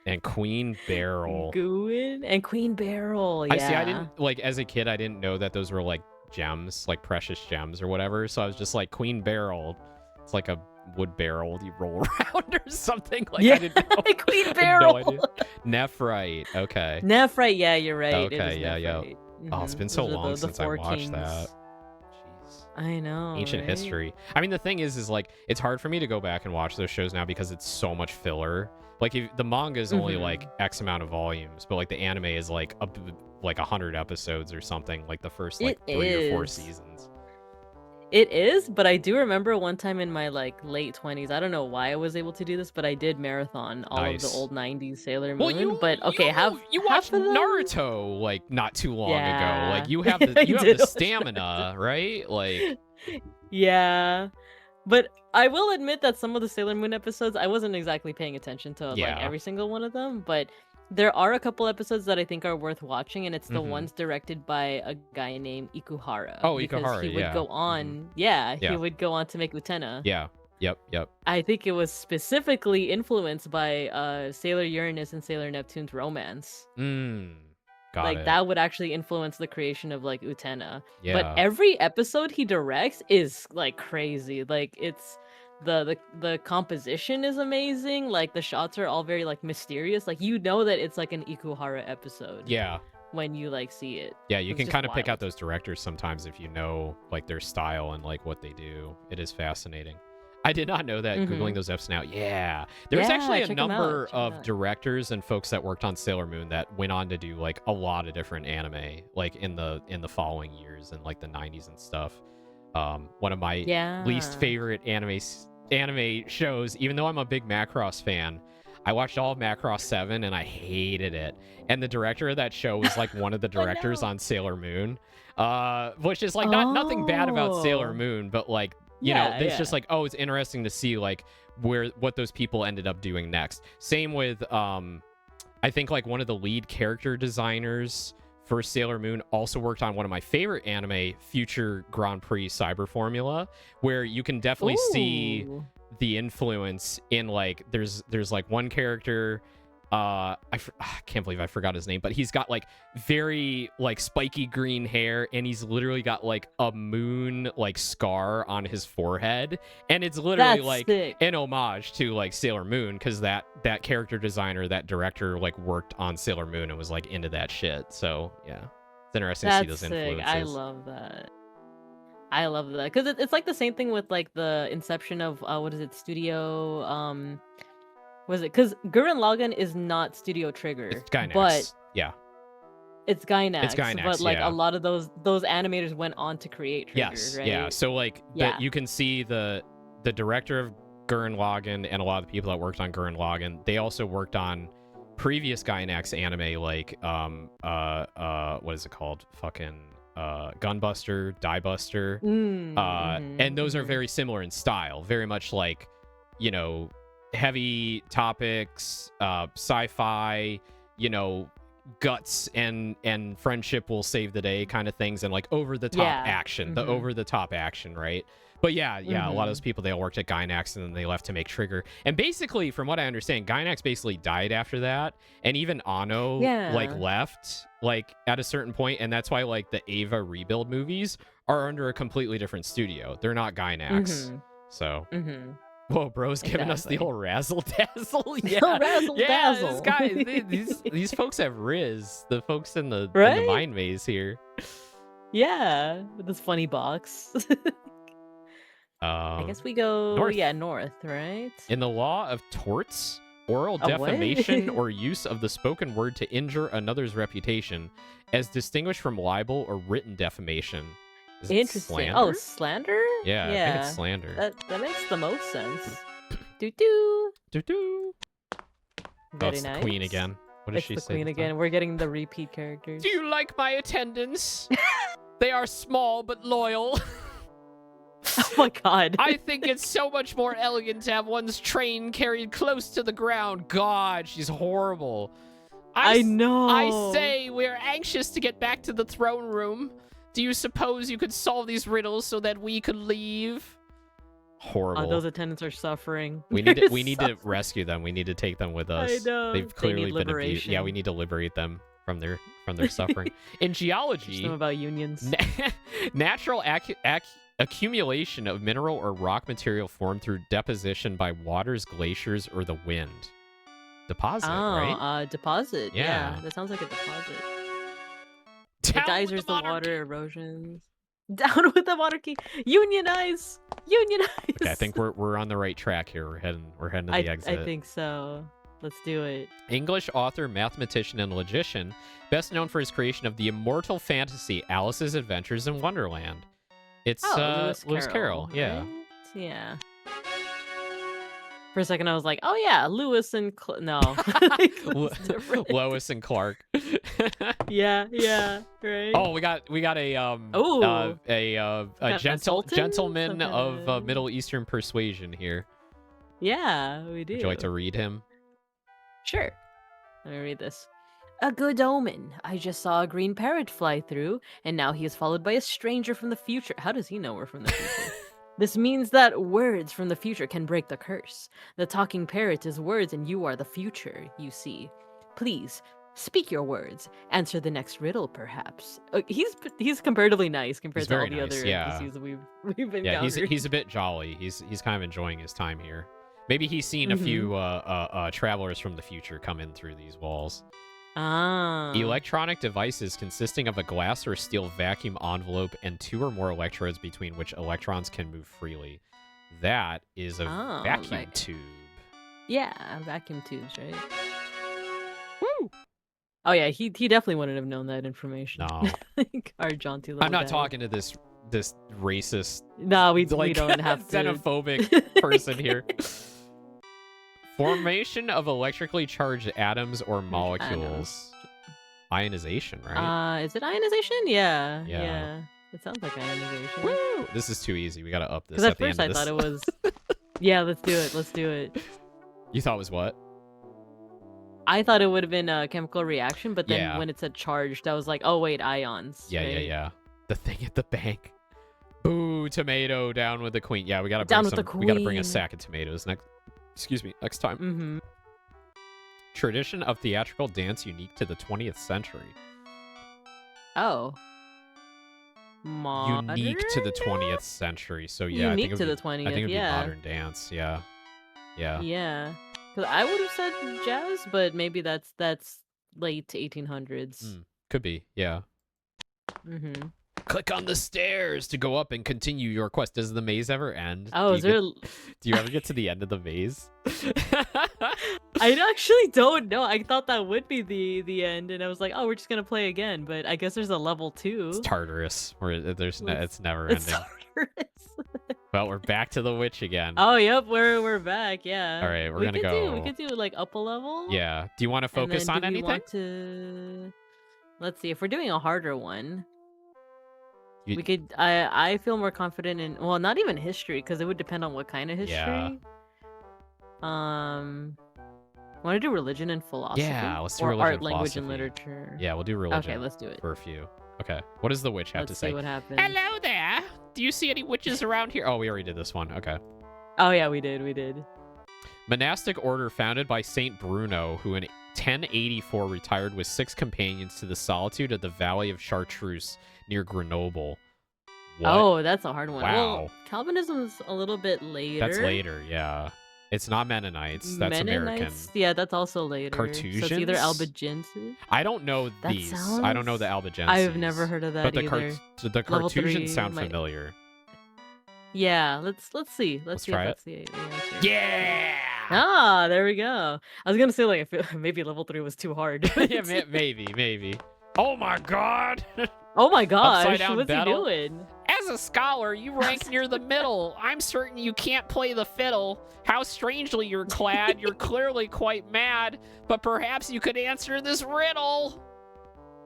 And Queen Beryl. Guin and Queen Beryl. Yeah. I see. I didn't like as a kid. I didn't know that those were like gems, like precious gems or whatever. So I was just like, Queen Barrel. It's like a wood barrel you roll around or something. Like, yeah, I didn't know. Queen I had Barrel. no idea. Nephrite. Okay. Nephrite, yeah, you're right. It Okay, is yeah. Nephrite. Oh, it's been Those so are long the since I four watched kings. that. Jeez. I know. Ancient right? history. I mean, the thing is like, it's hard for me to go back and watch those shows now because it's so much filler. Like, if the manga is only like X amount of volumes, but like the anime is like like 100 episodes or something. Like the first like 3 or 4 seasons. It is, but I do remember one time in my like late 20s. I don't know why I was able to do this, but I did marathon all of the old 90s Sailor Moon. But okay, you watched Naruto like not too long ago. Like you have the stamina, right? Like yeah. But I will admit that some of the Sailor Moon episodes, I wasn't exactly paying attention to like every single one of them, but there are a couple episodes that I think are worth watching, and it's the ones directed by a guy named Ikuhara. Oh, because Ikuhara, he would go on, he would go on to make Utena. Yeah. Yep. I think it was specifically influenced by Sailor Uranus and Sailor Neptune's romance. Got it. That would actually influence the creation of like Utena. Yeah. But every episode he directs is like crazy. Like it's the composition is amazing. Like the shots are all very like mysterious. Like you know that it's like an Ikuhara episode. Yeah. When you like see it. Yeah, you can kind of pick wild. out those directors sometimes if you know like their style and like what they do. It is fascinating. I did not know that. Googling those eps now. Yeah. There's actually a number of directors and folks that worked on Sailor Moon that went on to do like a lot of different anime like in the following years in like the 90s and stuff. One of my least favorite anime shows, even though I'm a big Macross fan, I watched all of Macross 7 and I hated it. And the director of that show was like one of the directors on Sailor Moon, which is like nothing bad about Sailor Moon, but like, you know, it's just like, oh, it's interesting to see like what those people ended up doing next. Same with, I think like one of the lead character designers for Sailor Moon also worked on one of my favorite anime, Future Grand Prix Cyber Formula, where you can definitely see the influence in like there's like one character I can't believe I forgot his name, but he's got like very like spiky green hair and he's literally got like a moon like scar on his forehead, and it's literally like an homage to like Sailor Moon because that character designer, that director like worked on Sailor Moon and was like into that shit. So yeah, it's interesting to see those influences. I love that because it's like the same thing with like the inception of what is it, Studio was it? Because Gurren Lagann is not Studio Trigger. It's Gainax. But yeah. It's Gainax. It's Gainax, but like a lot of those animators went on to create Trigger, right? Yeah. So like you can see the director of Gurren Lagann and a lot of the people that worked on Gurren Lagann, they also worked on previous Gainax anime like what is it called? Fucking Gunbuster, Diebuster. And those are very similar in style, very much like, you know, heavy topics, sci-fi, you know, guts and friendship will save the day kind of things, and like over the top action, the over the top action, right? But yeah, a lot of those people, they all worked at Gainax and then they left to make Trigger. And basically, from what I understand, Gainax basically died after that, and even Anno like left like at a certain point, and that's why like the Ava rebuild movies are under a completely different studio. They're not Gainax. So whoa, bro's giving us the old razzle dazzle. Yeah, razzle dazzle. This guy, these folks have Riz. The folks in the MindMaze here. Yeah, with this funny box. I guess we go north, right? In the law of torts, oral defamation or use of the spoken word to injure another's reputation, as distinguished from libel or written defamation. Interesting. Slander? Oh, slander? Yeah, I think it's slander. That makes the most sense. Doo-doo. Doo-doo. Very it's nice. the queen again. What does she the say? Queen again. We're getting the repeat characters. Do you like my attendants? They are small but loyal. Oh my god. I think it's so much more elegant to have one's train carried close to the ground. God, she's horrible. I know. I say we're anxious to get back to the throne room. Do you suppose you could solve these riddles so that we could leave? Horrible. Those attendants are suffering. We need to rescue them. We need to take them with us. I know. They've clearly need been abused. liberation. Yeah, we need to liberate them. from their suffering. In Teach geology, them about unions. natural accumulation of mineral or rock material formed through deposition by waters, glaciers, or the wind. Deposit, right? Deposit. Yeah. Yeah, that sounds like a deposit. Down The with geysers, the monarchy. water erosions. Down with the monarchy. Unionize. Unionize. Okay, I think we're on the right track here. We're heading to the exit. I think so. Let's do it. English author, mathematician, and logician, best known for his creation of the immortal fantasy Alice's Adventures in Wonderland. It's Lewis Carroll. Yeah. Right? Yeah. For a second, I was like, "Oh yeah, Lewis and no." That's different. Lois and Clark. Yeah, right. Oh, we got a Ooh. a sultan? gentleman Some of kinda- Middle Eastern persuasion here. Yeah, we do. Would you like to read him? Sure. Let me read this. A good omen. I just saw a green parrot fly through, and now he is followed by a stranger from the future. How does he know we're from the future? This means that words from the future can break the curse. The talking parrot is words, and you are the future, you see. Please, speak your words. Answer the next riddle, perhaps. He's comparatively nice compared He's to all very the nice, other yeah. NPCs that we've encountered. Yeah, he's a bit jolly. He's kind of enjoying his time here. Maybe he's seen a few travelers from the future come in through these walls. Ah. Electronic devices consisting of a glass or steel vacuum envelope and 2 or more electrodes between which electrons can move freely. That is a Oh, vacuum like- tube. Yeah, vacuum tubes, right? Woo! Oh yeah, he definitely wouldn't have known that information. No. Like, our jaunty little I'm not guy. talking to this racist, No, we like, don't have to. xenophobic person here. Formation of electrically charged atoms or molecules. Ionization, right? Is it ionization? Yeah. Yeah. Yeah. It sounds like ionization. Woo! This is too easy. We gotta up this Because at the first end I of thought this. it was. Yeah, let's do it. Let's do it. You thought it was what? I thought it would have been a chemical reaction, but then Yeah. when it said charged, I was like, oh wait, ions. Yeah, right? yeah. The thing at the bank. Boo, tomato, down with the queen. Yeah, we gotta Down bring with the we gotta bring a queen. sack of tomatoes next time. Mm-hmm. Tradition of theatrical dance unique to the 20th century. Oh. Unique to the 20th century. So yeah, Unique I think to it would the be, 20th, I think it would yeah. be modern dance. Yeah. Yeah. Yeah. Because I would have said jazz, but maybe that's late 1800s. Could be. Yeah. Mm-hmm. Click on the stairs to go up and continue your quest. Does the maze ever end? Oh, do is you there? do you ever get to the end of the maze? I actually don't know. I thought that would be the end, and I was like, oh, we're just gonna play again. But I guess there's a level 2. It's Tartarus, where it's never It's ending. Tartarus. Well, we're back to the witch again. Oh, yep, we're back. Yeah. All right, we're we gonna could go. We could do like up a level. Yeah. Do you want to and focus then on do we anything? want to... Let's see. If we're doing a harder one, You- we could. I feel more confident in. Well, not even history, because it would depend on what kind of history. Yeah. Want to do religion and philosophy? Yeah, let's do or religion art, and language, and philosophy. literature. Yeah, we'll do religion. Okay, let's do it. For a few. Okay. What does the witch have Let's to see say? what happens. Hello there. Do you see any witches around here? Oh, we already did this one. Okay. Oh yeah, we did. Monastic order founded by Saint Bruno, who in 1084 retired with 6 companions to the solitude of the Valley of Chartreuse near Grenoble. What? Oh, that's a hard one. Wow. Well, Calvinism's a little bit later. That's later, yeah. It's not Mennonites. That's American. Mennonites, yeah, that's also later. So it's either Carthusians? Albigenses. I don't know That these. I don't know the Albigenses. I've never heard of that But the, either. the Level Carthusians 3 sound might- familiar. Yeah, let's see. Let's See try if it. that's the answer. Yeah! Ah, there we go. I was gonna say like maybe level 3 was too hard. Yeah, maybe. Oh my god! Oh my gosh, Upside down what's battle? he doing? As a scholar, you rank near the middle. I'm certain you can't play the fiddle. How strangely you're clad. You're clearly quite mad, but perhaps you could answer this riddle.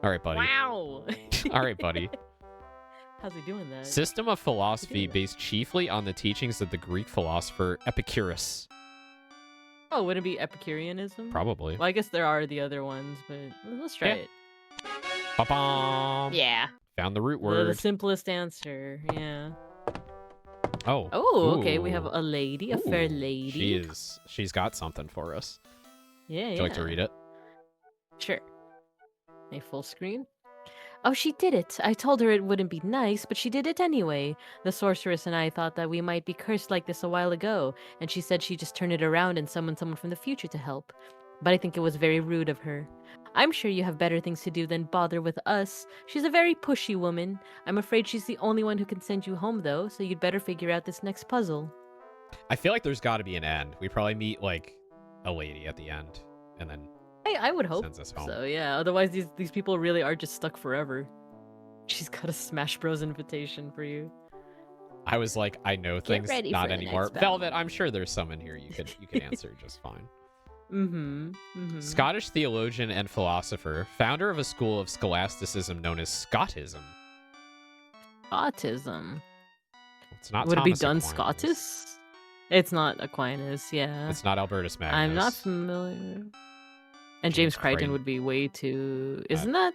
All right, buddy. Wow. All right, buddy. How's he doing that? System of philosophy that? based chiefly on the teachings of the Greek philosopher Epicurus. Oh, would it be Epicureanism? Probably. Well, I guess there are the other ones, but let's try Yeah. it. Ba-bam. Yeah. Found the root The word. simplest answer. Yeah. Oh. Oh, okay. We have Ooh. a lady, a fair Ooh. lady. She's got something for us. Yeah, Would you like to read it? Sure. A full screen? Oh, she did it. I told her it wouldn't be nice, but she did it anyway. The sorceress and I thought that we might be cursed like this a while ago, and she said she'd just turn it around and summon someone from the future to help. But I think it was very rude of her. I'm sure you have better things to do than bother with us. She's a very pushy woman. I'm afraid she's the only one who can send you home, though, so you'd better figure out this next puzzle. I feel like there's got to be an end. We probably meet like a lady at the end, and then I would hope sends us home. so, yeah. Otherwise, these people really are just stuck forever. She's got a Smash Bros invitation for you. I was like, I know things, ready not for the anymore. next battle. Velvet, I'm sure there's some in here you could answer just fine. Mm-hmm. Scottish theologian and philosopher, founder of a school of scholasticism known as Scotism. Scotism. It's not Would Thomas it be Dun Aquinas. Scotus? It's not Aquinas, yeah. It's not Albertus Magnus. I'm not familiar. And James Crichton would be way too... Isn't that...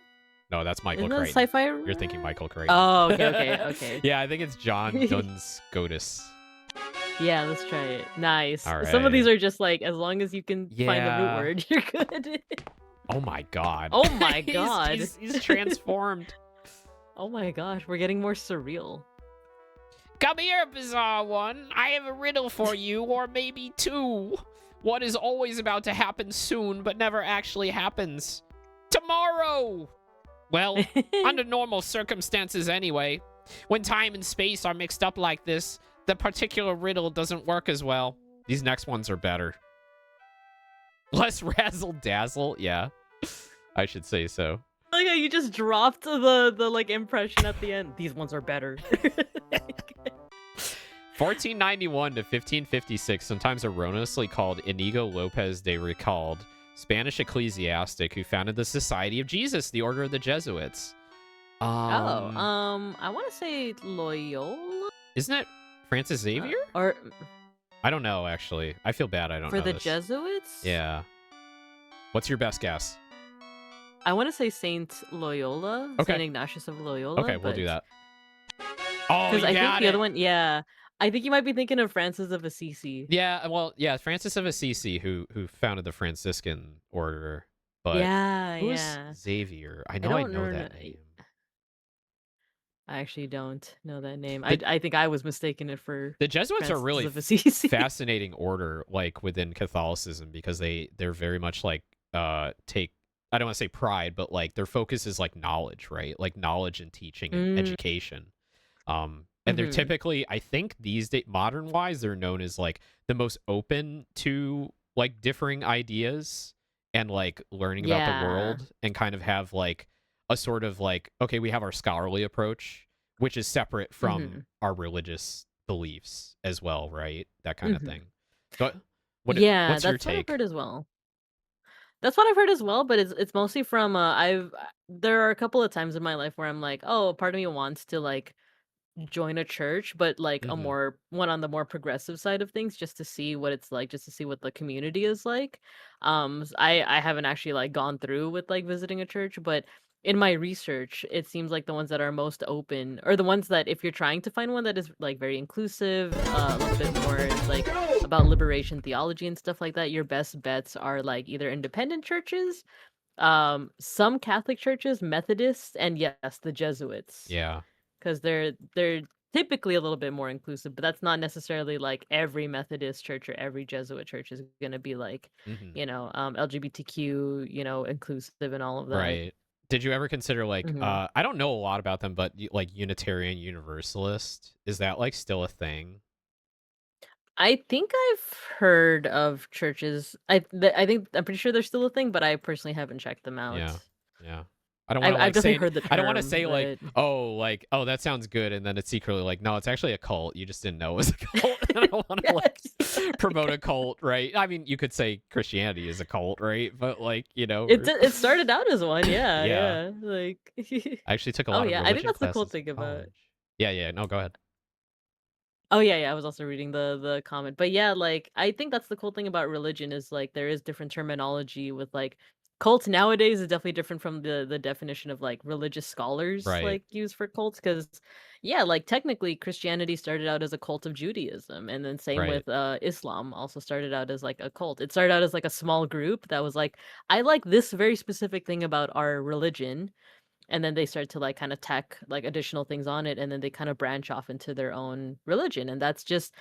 No, that's Michael Isn't that Crichton. sci-fi? You're thinking Michael Crichton. Oh, okay. Yeah, I think it's John Duns Scotus. Yeah, let's try it. Nice. All Some of these right. are just like, as long as you can find the root Yeah. word, you're good. Oh my god. Oh my He's- god. he's transformed. Oh my gosh, we're getting more surreal. Come here, bizarre one. I have a riddle for you, or maybe two. What is always about to happen soon, but never actually happens? Tomorrow! Well, under normal circumstances anyway. When time and space are mixed up like this, the particular riddle doesn't work as well. These next ones are better. Less razzle-dazzle? Yeah. I should say so. Like how you just dropped the like impression at the end. These ones are better. 1491 to 1556, sometimes erroneously called Inigo Lopez de Recalde, Spanish ecclesiastic who founded the Society of Jesus, the order of the Jesuits. I want to say Loyola Isn't it Francis Xavier? or I don't know, actually. I feel bad I don't for know the this. Jesuits. Yeah. What's your best guess? I want to say Saint Loyola, Okay. Saint Ignatius of Loyola. Okay, we'll do that. Oh, Because you I think got the it. other one, yeah, I think you might be thinking of Francis of Assisi. Yeah, well, yeah, Francis of Assisi, who founded the Franciscan order. But Yeah, who's yeah. Xavier? I know I don't know know that the- name. I actually don't know that name. The- I think I was mistaken it for The Jesuits are Francis really of Assisi. fascinating order, like within Catholicism, because they're very much like take, I don't want to say pride, but like their focus is like knowledge, right? Like knowledge and teaching and education. And they're Mhm. typically, I think these days, modern wise, they're known as like the most open to like differing ideas and like learning about the Yeah. world, and kind of have like a sort of like, okay, we have our scholarly approach, which is separate from our religious beliefs as well, right? That kind of Mhm. thing. But what's That's your what I've take? heard as well. That's what I've heard as well, but it's mostly from there are a couple of times in my life where I'm like, oh, part of me wants to like join a church, but like a Mhm. more one on the more progressive side of things, just to see what it's like, just to see what the community is like. I haven't actually like gone through with like visiting a church, but in my research, it seems like the ones that are most open, or the ones that if you're trying to find one that is like very inclusive, a little bit more like about liberation theology and stuff like that, your best bets are like either independent churches, some Catholic churches, Methodists, and yes, the Jesuits. Yeah. Because they're typically a little bit more inclusive, but that's not necessarily like every Methodist church or every Jesuit church is going to be like, Mhm. LGBTQ, inclusive and all of that. Right. Did you ever consider like Mhm. I don't know a lot about them, but like Unitarian Universalist, is that like still a thing? I think I've heard of churches. I think I'm pretty sure they're still a thing, but I personally haven't checked them out. Yeah. I don't want to I've like definitely say heard the I don't want to term, say like, but oh that sounds good, and then it's secretly like, no, it's actually a cult. You just didn't know it was a cult. I don't want to like Yes. promote a cult, right? I mean, you could say Christianity is a cult, right? But like, It started out as one, yeah, Yeah. Like I actually took a Oh, lot of yeah, I think religion that's the cool classes thing in about college. Yeah, no, go ahead. Oh yeah, I was also reading the comment. But yeah, like I think that's the cool thing about religion is like there is different terminology with like Cult nowadays is definitely different from the definition of like religious scholars Right. like use for cults because yeah, like technically Christianity started out as a cult of Judaism and then same Right. with Islam also started out as like a cult. It started out as like a small group that was like I like this very specific thing about our religion and then they start to like kind of tack like additional things on it and then they kind of branch off into their own religion and that's just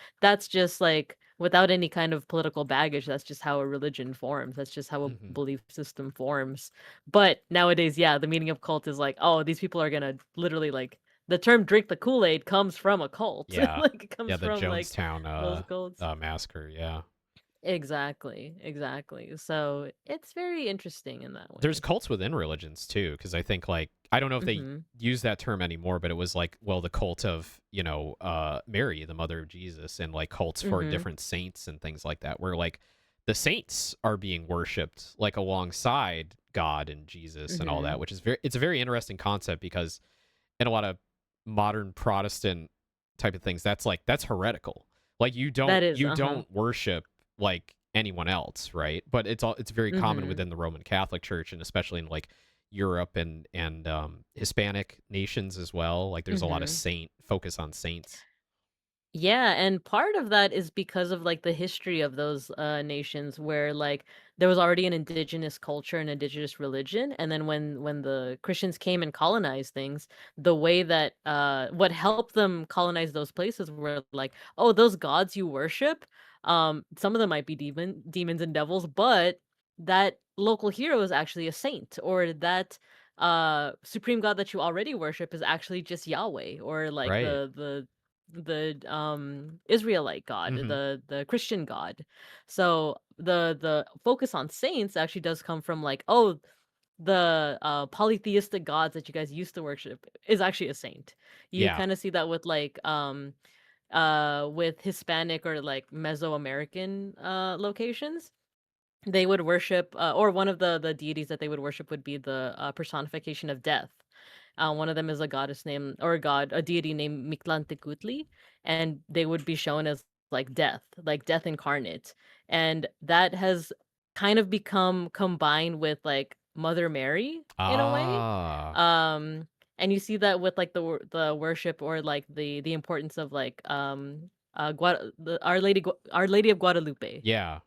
like without any kind of political baggage that's just how a religion forms that's just how a Hmm. belief system forms but nowadays yeah the meaning of cult is like oh these people are gonna literally like the term drink the kool-aid comes from a cult Yeah. like it Yeah. comes The from like Jonestown those cults. massacre. Yeah. Exactly, exactly, so it's very interesting in that There's way. cults within religions too, because I think like I don't know if they Hmm. use that term anymore, but it was like, well, the cult of, Mary, the mother of Jesus, and like cults for Hmm. different saints and things like that, where like the saints are being worshipped like alongside God and Jesus and all Hmm. that, which is it's a very interesting concept because in a lot of modern Protestant type of things, that's heretical. Like That is, you uh-huh. don't worship like anyone else, right? But it's very common Mhm. within the Roman Catholic Church and especially in like Europe and Hispanic nations as well. Like there's a lot of Mhm. saint focus on saints. Yeah, and part of that is because of like the history of those nations where like there was already an indigenous culture and indigenous religion and then when the Christians came and colonized things, the way that what helped them colonize those places were like, oh, those gods you worship, some of them might be demons and devils, but that local hero is actually a saint or that supreme god that you already worship is actually just Yahweh or like Right. the Israelite God, Hmm. the Christian God. So the focus on saints actually does come from like, oh, the polytheistic gods that you guys used to worship is actually a saint. You Yeah. kind of see that with Hispanic or like Mesoamerican locations. They would worship or one of the deities that they would worship would be the personification of death. One of them is a goddess named or a god, a deity named Mictlantecuhtli, and they would be shown as like death incarnate. And that has kind of become combined with like Mother Mary in a way. Ah. Um, and you see that with like the worship or like the importance of like Our Lady of Guadalupe. Yeah.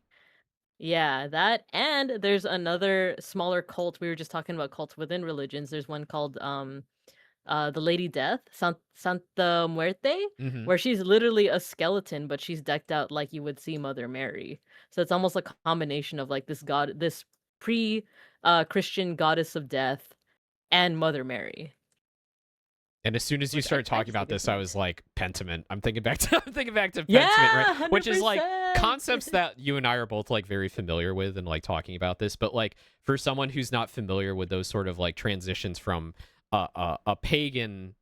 Yeah, that and there's another smaller cult. We were just talking about cults within religions. There's one called the Lady Death, Santa Muerte, Hmm. where she's literally a skeleton, but she's decked out like you would see Mother Mary. So it's almost a combination of like this pre Christian goddess of death and Mother Mary, And as soon as you which I, started I talking just about think is this, I neat. was like, Pentiment. I'm thinking back to I'm thinking back to Pentiment, right? Yeah, Which is like 100%. concepts that you and I are both like very familiar with and like talking about this. But like for someone who's not familiar with those sort of like transitions from a pagan,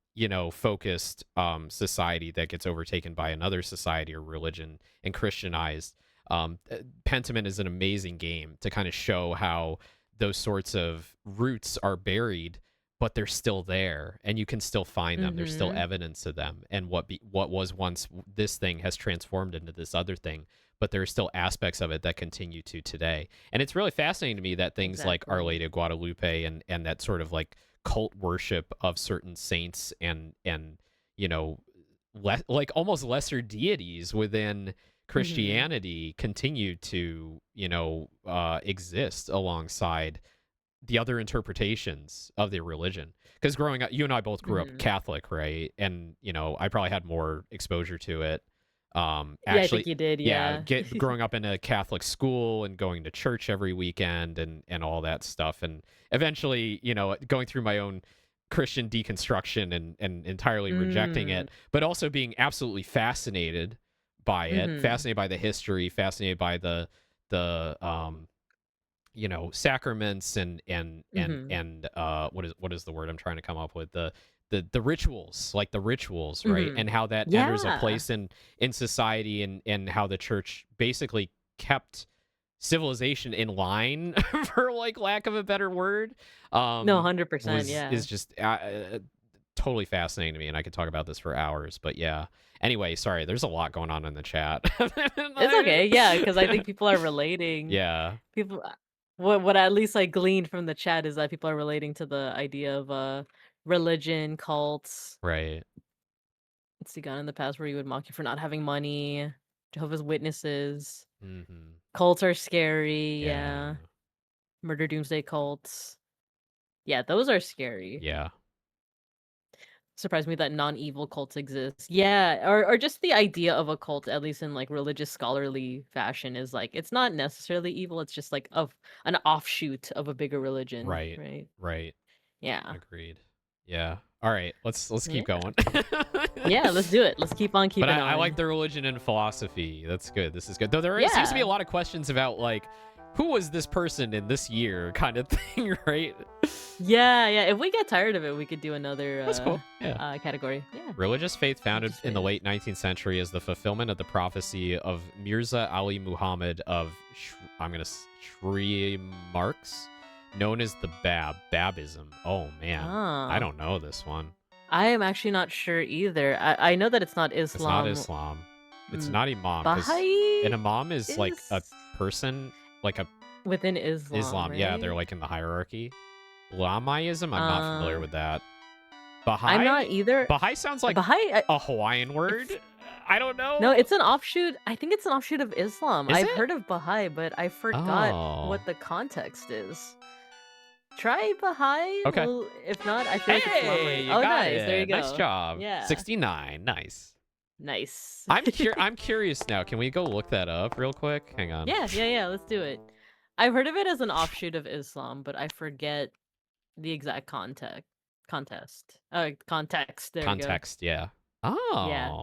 focused society that gets overtaken by another society or religion and Christianized, Pentiment is an amazing game to kind of show how those sorts of roots are buried but they're still there and you can still find them. There's still Mhm. evidence of them and what was once this thing has transformed into this other thing, but there are still aspects of it that continue to today. And it's really fascinating to me that things like Our Exactly. Lady of Guadalupe and that sort of like cult worship of certain saints and you know like almost lesser deities within Mhm. Christianity continue to exist alongside the other interpretations of the religion. Because growing up, you and I both grew up Mhm. Catholic, right? And I probably had more exposure to it. Yeah, I think Actually, you did. yeah, Yeah. growing up in a Catholic school and going to church every weekend and all that stuff, and eventually, going through my own Christian deconstruction and entirely rejecting Mm. it, but also being absolutely fascinated by it, Mhm. fascinated by the history, fascinated by the sacraments Mhm. what is the word I'm trying to come up with, the rituals, like the rituals, right? Mhm. And how that enters a Yeah. place in society, and how the church basically kept civilization in line for like lack of a better word, No, 100%, is yeah. just totally fascinating to me, and I could talk about this for hours, but yeah. Anyway, sorry, there's a lot going on in the chat. It's okay, yeah, because I think people are relating. Yeah. People what I at least I gleaned from the chat is that people are relating to the idea of religion, cults. Right. Let's see, gone in the past where you would mock you for not having money. Jehovah's Witnesses. Mm-hmm. Cults are scary. Yeah. Yeah. Murder doomsday cults. Yeah, those are scary. Yeah. Surprised me that non-evil cults exist. Yeah, or just the idea of a cult, at least in like religious scholarly fashion, is like it's not necessarily evil. It's just like of an offshoot of a bigger religion, Right. right? Right. Yeah, Agreed. Yeah. All right. Let's yeah, keep going. yeah. Let's do it. Let's keep on But keeping I like on. the religion and philosophy. That's good. This is good. Though there seems to be a Yeah, lot of questions about like who was this person in this year kind of thing, right? yeah, yeah. If we get tired of it, we could do another That's cool. Yeah. category. Yeah, Religious faith founded Religious in the faith. late 19th century is the fulfillment of the prophecy of Mirza Ali Muhammad of Sri Marks, known as the Babism. Oh man, I Oh, don't know this one. I am actually not sure either. I know that it's not It's not Islam. Islam. It's Mm, not imam because Baha'i an imam is like a is person, like a within Islam, Yeah, they're right? like in the hierarchy. Lamaism, I'm not familiar Uh, with that. I'm not Baha'i? either. Baha'i sounds like Baha'i, a Hawaiian word. it's I don't no, know. it's an offshoot. I think it's an offshoot of Islam. Is I've it? heard of Baha'i, but I forgot Oh. what the context is. Try Baha'i. Okay. Well, if not, I feel like it's Hey, Islamic. you Oh, got nice. There you it. Nice go. job. Yeah, 69. Nice. nice. I'm curious now. Can we go look that up real quick? Hang on. Yeah, yeah, yeah. Let's do it. I've heard of it as an offshoot of Islam, but I forget the exact context. Context. There we go. Context, yeah. Yeah. Oh.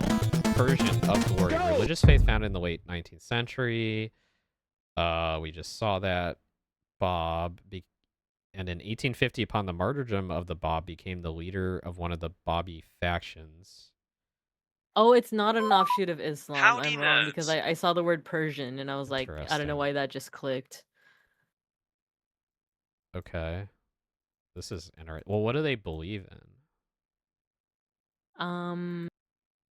Persian of glory. Religious faith founded in the late 19th century. We just saw that. And in 1850, upon the martyrdom of the Bab, became the leader of one of the Babi factions. Oh, it's not an offshoot of Islam. Howdy, I'm wrong because nerds. I saw the word Persian and I was like, I don't know Interesting. why that just clicked. Okay. This is interesting. Well, what do they believe in?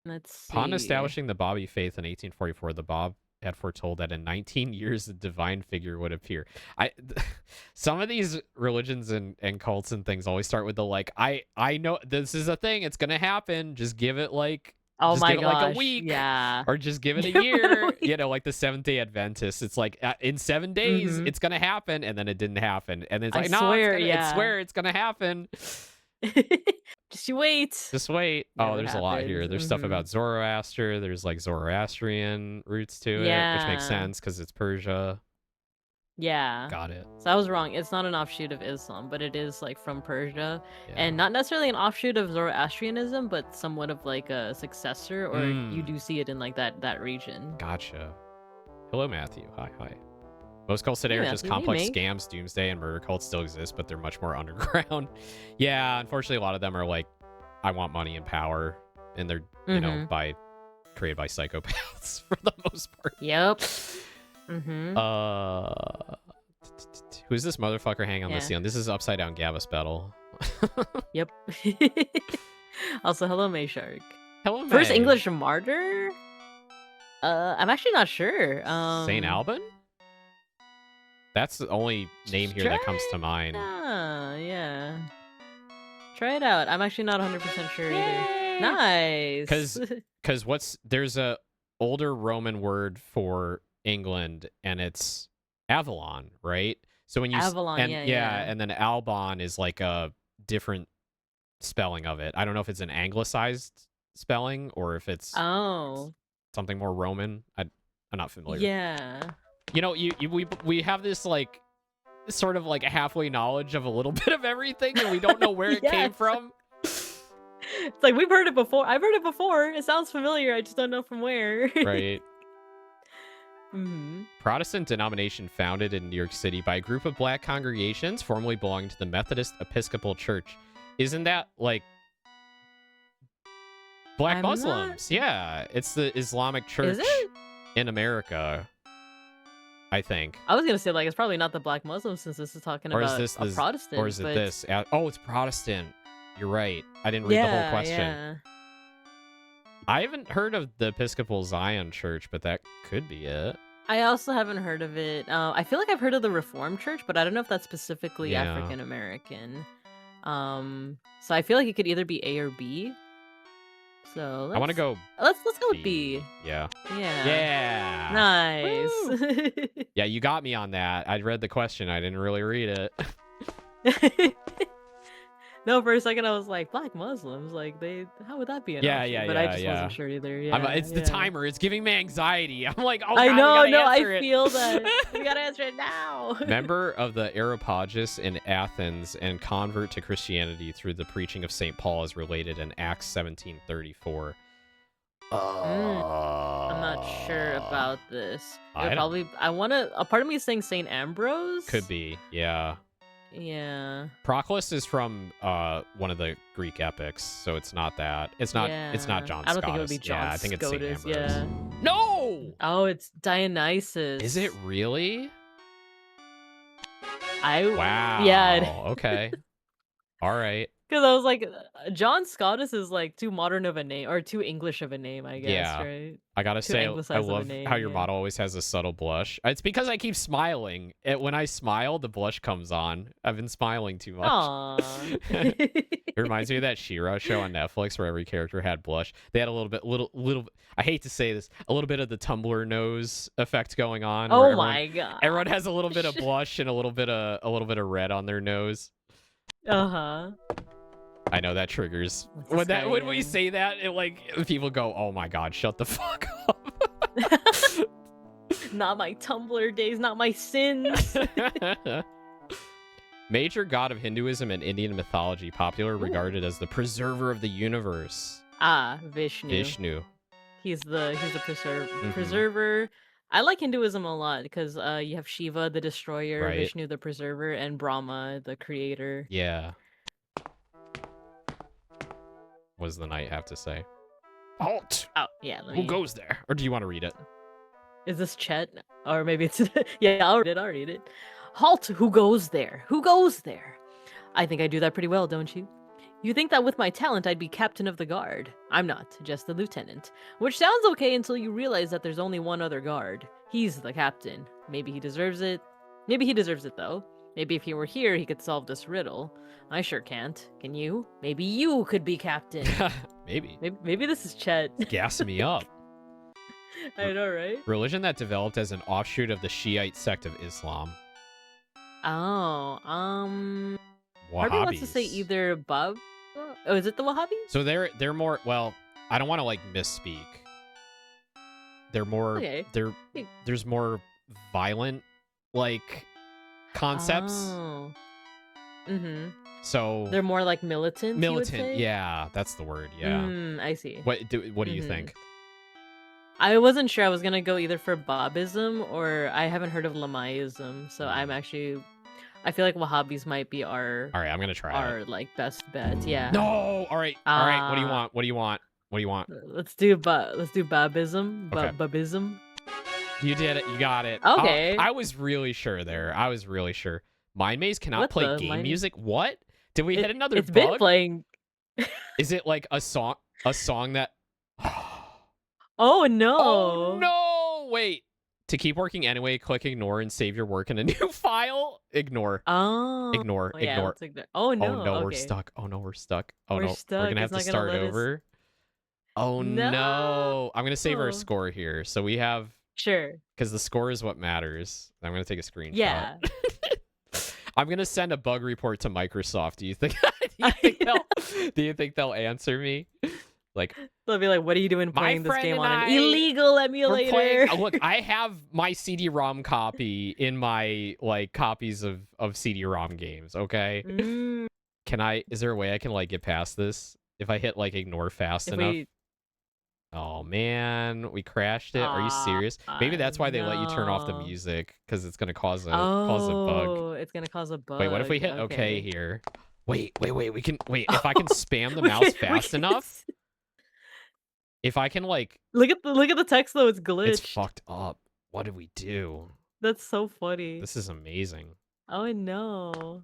Let's Upon see. establishing the Babi faith in 1844, the Bab had foretold that in 19 years a divine figure would appear. Some of these religions and cults and things always start with the like, I know this is a thing, it's gonna happen. Just give it like Oh just my give it like a gosh. week. Yeah. Or just give it a Give it a year. week. You know, like the Seventh-day Adventists. It's like in 7 days Mhm. it's gonna happen, and then it didn't happen. And it's I like, no, swear, I yeah. swear it's gonna happen. Just you wait. Just wait. Oh, Never there's a lot here. happens. There's stuff Mhm. about Zoroaster. There's like Zoroastrian roots to it, which makes Yeah. sense because it's Persia. Yeah. Got it. So I was wrong. It's not an offshoot of Islam, but it is like from Persia, Yeah. and not necessarily an offshoot of Zoroastrianism, but somewhat of like a successor, or you do see it in like that region. Gotcha. Hello, Matthew. Hi. Most cults today Hey, are just Matthew. Hey, complex mate. scams. Doomsday and murder cults still exist, but they're much more underground. Yeah, unfortunately, a lot of them are like, I want money and power, and they're you know created by psychopaths for the most part. Yep. Mm-hmm. Who's this motherfucker hanging on the Yeah. ceiling? This is Upside Down Gavus Battle. Yep. Also, hello, May Shark. Hello, May. First English martyr? I'm actually not sure. Saint Alban? That's the only name here that comes to mind. Yeah. Try it out. I'm actually not 100% sure either. Nice. Because there's a older Roman word for England, and it's Avalon, right? So when you Avalon, yeah. and then Albon is like a different spelling of it. I don't know if it's an anglicized spelling or if it's something more Roman. I'm not familiar. Yeah. You know, we have this like sort of like halfway knowledge of a little bit of everything, and we don't know where it came Yes. from. It's like we've heard it before. I've heard it before. It sounds familiar. I just don't know from where. Right. Mm-hmm. Protestant denomination founded in New York City by a group of black congregations formerly belonging to the Methodist Episcopal Church. Isn't that like black I'm Muslims? Yeah, it's the Islamic Church it? in America, I think. I was gonna say like it's probably not the black Muslims since this is talking Or is about this a Protestant. or is it but... this? Oh, it's Protestant. You're right. I didn't read the whole question. Yeah. I haven't heard of the Episcopal Zion Church, but that could be it. I also haven't heard of it. I feel like I've heard of the Reformed Church, but I don't know if that's specifically Yeah. African American. So I feel like it could either be A or B. So I want to go let's go with B. Yeah. Yeah. Yeah. Nice. Yeah, you got me on that. I read the question. I didn't really read it. No, for a second I was like, Black Muslims, like how would that be an option? But I just wasn't sure either. Yeah, it's the timer. It's giving me anxiety. I'm like, oh, I God, know, we gotta answer I it. feel that. We gotta answer it now. Member of the Areopagus in Athens and convert to Christianity through the preaching of St. Paul is related in Acts 17:34. I'm not sure about this. A part of me is saying St. Ambrose. Could be, yeah. Yeah. Proclus is from one of the Greek epics, so it's not that. It's not John Scotus. I don't think it would be John Yeah, I think it's St. Scotus, Ambrose. yeah. No! Oh, it's Dionysus. Is it really? Wow. Yeah. Okay. All right. Because I was like, John Scotus is like too modern of a name, or too English of a name, I guess, Yeah. right? I gotta Too say, I anglicized of a love name, how your yeah. model always has a subtle blush. It's because I keep smiling. When I smile, the blush comes on. I've been smiling too much. Aww. It reminds me of that She-Ra show on Netflix where every character had blush. They had a little. I hate to say this, a little bit of the Tumblr nose effect going on. Oh my god. Everyone has a little bit of blush and a little bit of red on their nose. Uh-huh. I know that triggers. What's this When we guy say that, people go, "Oh my god, shut the fuck up." Not my Tumblr days, not my sins. Major god of Hinduism and Indian mythology, regarded as the preserver of the universe. Vishnu. He's the preserver. I like Hinduism a lot because you have Shiva, the destroyer, Right. Vishnu, the preserver, and Brahma, the creator. Yeah. What does the knight have to say? Halt! Oh, yeah. Who goes there? Or do you want to read it? Is this Chet? Or maybe it's... Yeah, I'll read it. Halt! Who goes there? Who goes there? I think I do that pretty well, don't you? You think that with my talent I'd be captain of the guard. I'm not, just the lieutenant. Which sounds okay until you realize that there's only one other guard. He's the captain. Maybe he deserves it. Maybe he deserves it, though. Maybe if he were here, he could solve this riddle. I sure can't. Can you? Maybe you could be captain. Maybe. Maybe this is Chet. Gassing me up. I know, right? Religion that developed as an offshoot of the Shiite sect of Islam. Oh, Wahhabis. Harvey wants to say either Bab. Oh, is it the Wahhabis? So they're more, well, I don't want to misspeak. They're more Okay. there's more violent concepts. Oh. Mm-hmm. So They're more like militant. you would militant, say? yeah, that's the word. Yeah. I see. What do you think? I wasn't sure. I was gonna go either for Babism or I haven't heard of Lamaism, so I feel like Wahhabis might be our All right, I'm gonna try it. Best bet. Yeah. No. All right. What do you want? What do you want? Let's do Babism. Okay. Babism. You did it. You got it. Okay. I was really sure there. I was really sure. MindMaze cannot What play the game Mind- music. What? Did we hit another It's bug? been playing. Is it like a song that? Oh no. Oh no! Wait. To keep working anyway, click ignore and save your work in a new file. Ignore. Oh. Ignore. Yeah, Ignore. let's ignore. Oh no. Oh no, we're okay. stuck. Oh no, we're stuck. Oh We're no, stuck. we're gonna have It's to not gonna start let us- over. Oh no. I'm gonna save our score here. So we have, Sure. because the score is what matters. I'm gonna take a screenshot. Yeah. I'm gonna send a bug report to Microsoft. Do you think do you think they'll answer me? They'll be like, "What are you doing My playing this friend game and on an I illegal we're emulator?" playing, look, I have my CD-ROM copy in my copies of CD-ROM games, okay? Mm, Is there a way I can get past this? If I hit ignore fast if enough? we- Oh man, we crashed it. Are you serious? Maybe that's why they let you turn off the no. music, because it's gonna cause a bug. Oh, it's gonna cause a bug. Wait, what if we hit okay here? Wait, we can if I can spam the We mouse can- we fast can enough. If I can look at the text though, it's glitched. it's fucked up. What did we do? That's so funny. This is amazing. Oh no.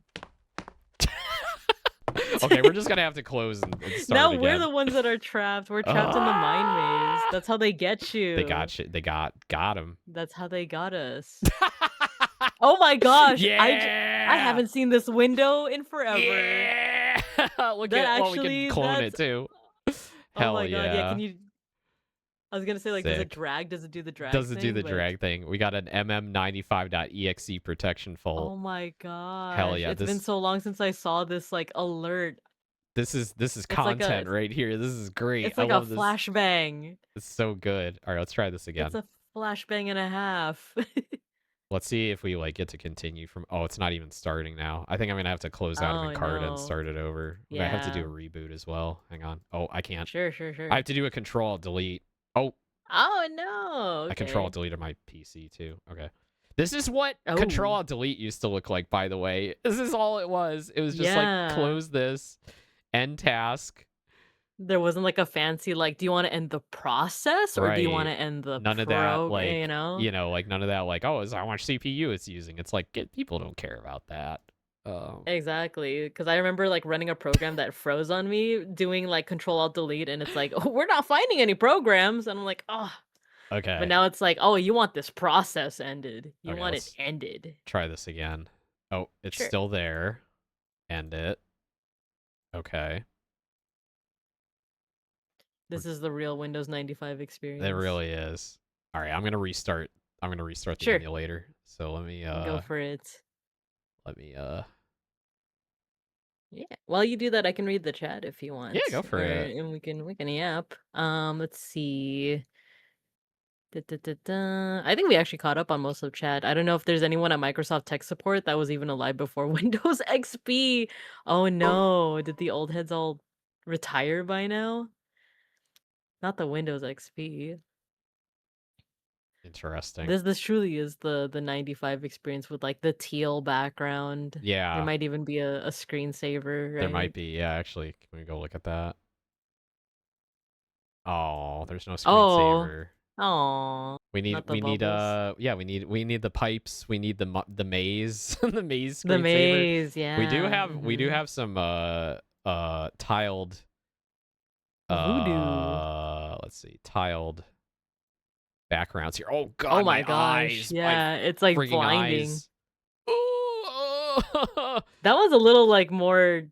Okay, we're just gonna have to close and start Now again. we're the ones that are trapped. We're trapped in the mind maze. That's how they get you. They got you. They got him. That's how they got us. Oh my gosh! Yeah. I haven't seen this window in forever. Yeah. Look That at. Well, we can actually, clone that's it too. oh Hell my god, yeah. Can yeah. you? I was gonna say like, does it Sick. drag? Does it do the drag Does it thing? do the But drag thing? We got an mm95.exe protection fault. oh my Hell gosh, yeah! it's been so long since I saw this like alert. This is It's like content right here. This is great. it's I like a love this. flashbang. It's so good. All right, let's try this again. It's a flashbang and a half. Let's see if we like get to continue from. Oh, it's not even starting now. I think I'm gonna have to close out of Oh Encarta and no. start it over. I might have to do a Yeah. reboot as well. Hang on. Oh, I can't. Sure. I have to do a control delete. Oh, Oh no. I control Okay. deleted my PC too. Okay. This is what Oh. control delete used to look like, by the way. This is all it was. It was just like Yeah. close this, end task. There wasn't like a fancy like, do you want to end the process or do you want to Right. end the None of that, like, you know? like none of that, like, oh, is how much CPU it's using. It's like, people don't care about that. Exactly, because I remember like running a program that froze on me, doing like Control Alt Delete, and it's like, oh, we're not finding any programs, and I'm like, oh. Okay. But now it's like, oh, you want this process ended. You Okay, want it let's ended. try this again. Oh, it's Sure. still there. End it. Okay. This is the real Windows 95 experience. It really is. All right, I'm gonna restart. The Sure. emulator. So let me Go for it. Yeah. While you do that, I can read the chat if you want. Yeah, go for it. And we can yap. Let's see. I think we actually caught up on most of chat. I don't know if there's anyone at Microsoft Tech Support that was even alive before Windows XP. Oh no, did the old heads all retire by now? Not the Windows XP. Interesting. This truly is the 95 experience with like the teal background. Yeah. There might even be a screensaver, right? There might be. Yeah, actually, can we go look at that? Oh, there's no screensaver. Oh, We need not the we need bubbles. yeah, we need the pipes, we need the maze, the maze The screensaver. maze, yeah. We do have some tiled Voodoo. let's see, tiled backgrounds here. Oh god, Oh my gosh. eyes, Yeah, it's like freaking blinding. eyes. Ooh, That was a little like more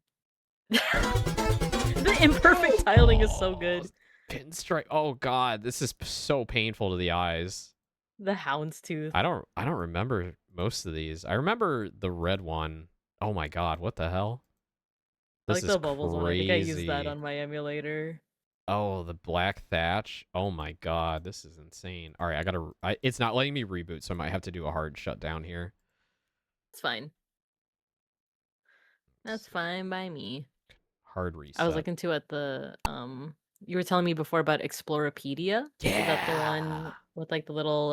the imperfect tiling is so good. Pinstripe. Oh god, this is so painful to the eyes. The houndstooth. I don't remember most of these. I remember the red one. Oh my god, what the hell? I This like is the bubbles one. I think I used that crazy. on my emulator. Oh, the black thatch. Oh my god, this is insane. All right, it's not letting me reboot, so I might have to do a hard shutdown here. It's fine. That's fine by me. Hard reset. I was looking too at the you were telling me before about Explorapedia. Yeah. Is that the one with like the little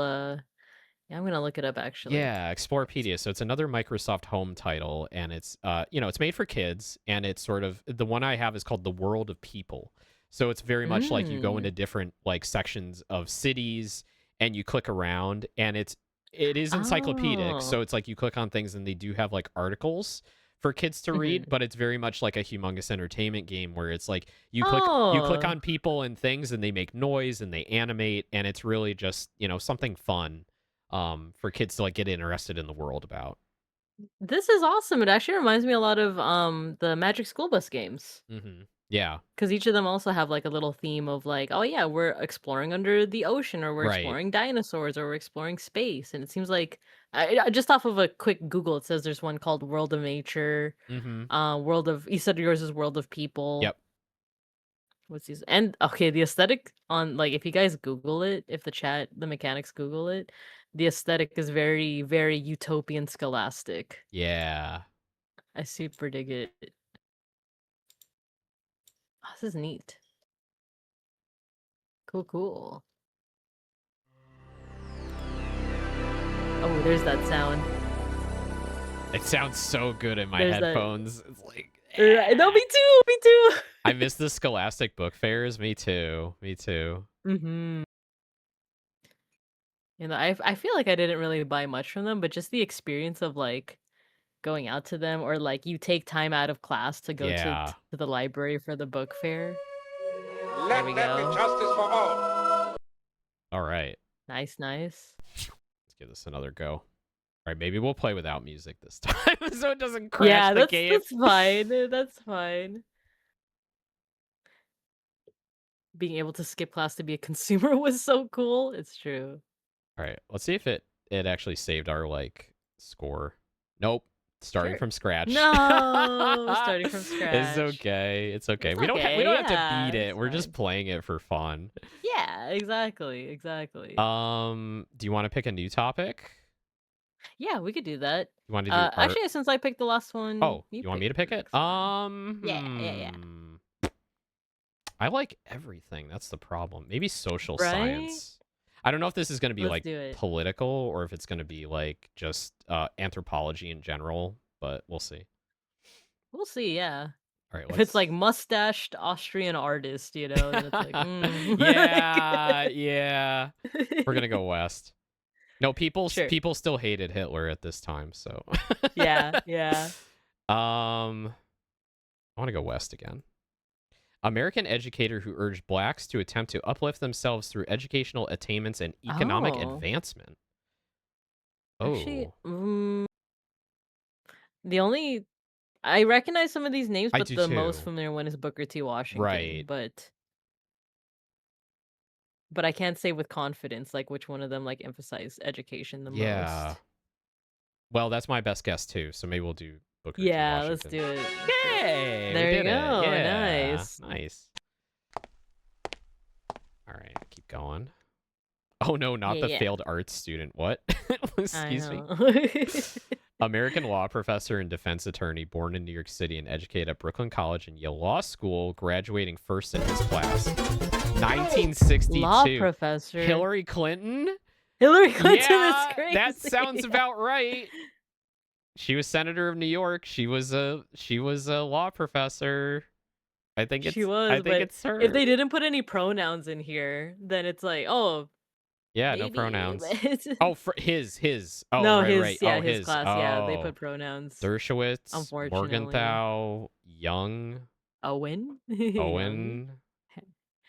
yeah, I'm gonna look it up actually. Yeah, Explorapedia. So it's another Microsoft Home title, and it's it's made for kids, and it's sort of the one I have is called The World of People. So it's very much like you go into different like sections of cities and you click around, and it is encyclopedic. Oh. So it's like you click on things and they do have like articles for kids to read, but it's very much like a humongous entertainment game where it's like you click on people and things and they make noise and they animate, and it's really just, something fun for kids to like get interested in the world about. This is awesome. It actually reminds me a lot of the Magic School Bus games. Yeah. Because each of them also have like a little theme of like, oh yeah, we're exploring under the ocean, or we're exploring dinosaurs, or we're exploring space. And it seems like just off of a quick Google, it says there's one called World of Nature, you said yours is World of People. Yep. What's these? And okay, the aesthetic on like, if you guys Google it, if the mechanics Google it, the aesthetic is very, very utopian scholastic. Yeah. I super dig it. Oh, this is neat. Cool. Oh, there's that sound. It sounds so good in my headphones. It's like, no, me too. I miss the Scholastic book fairs. Me too. Mm-hmm. I feel like I didn't really buy much from them, but just the experience of like going out to them, or like you take time out of class to go Yeah. to the library for the book fair. There Let we there be go. justice for all. All right. Nice, nice. Let's give this another go. All right, maybe we'll play without music this time so it doesn't crash Yeah, the game. that's fine. That's fine. Being able to skip class to be a consumer was so cool. It's true. All right, let's see if it actually saved our like score. Nope. Starting Sure. from scratch. No, starting from It's scratch. okay. It's okay. It's We don't okay, have to yeah, beat it. it's We're just fine. playing it for fun. Yeah, exactly. Do you want to pick a new topic? Yeah, we could do that. You want to do Actually, since I picked the last one, Oh, you want me to pick it? Yeah. I like everything. That's the problem. Maybe social Right? science. I don't know if this is going to be Let's like do it. political or if it's going to be like just anthropology in general, but we'll see. We'll see. Yeah. All right, If it's like mustached Austrian artist, then it's like, yeah. We're gonna go west. No, people Sure. still hated Hitler at this time, so yeah. I want to go west again. American educator who urged blacks to attempt to uplift themselves through educational attainments and economic Oh. advancement. Actually, Oh, the only I recognize some of these names, I but do the most too. familiar one is Booker T. Washington. Right. But I can't say with confidence like which one of them like emphasized education the Yeah. most. Well, that's my best guess too. So maybe we'll do Booker Yeah, T. let's Washington. do it. Yay! There we you did it. go. Yeah. Nice. Nice. All right, keep going. Oh no, not the Yeah. failed arts student. What? Excuse me. me. American law professor and defense attorney, born in New York City and educated at Brooklyn College and Yale Law School, graduating first in his class. 1962. Law professor. Hillary Clinton? Hillary Clinton Yeah, is crazy. that sounds about right. She was senator of New York. She was a law professor. I think it's it's her. If they didn't put any pronouns in here, then it's like, oh, Yeah, maybe, no pronouns. but- Oh, for his. Oh, no, right, his right. yeah, Oh, his class. Yeah, they Oh. put pronouns. Dershowitz, Unfortunately. Morgenthau, Young, Owen. Owen.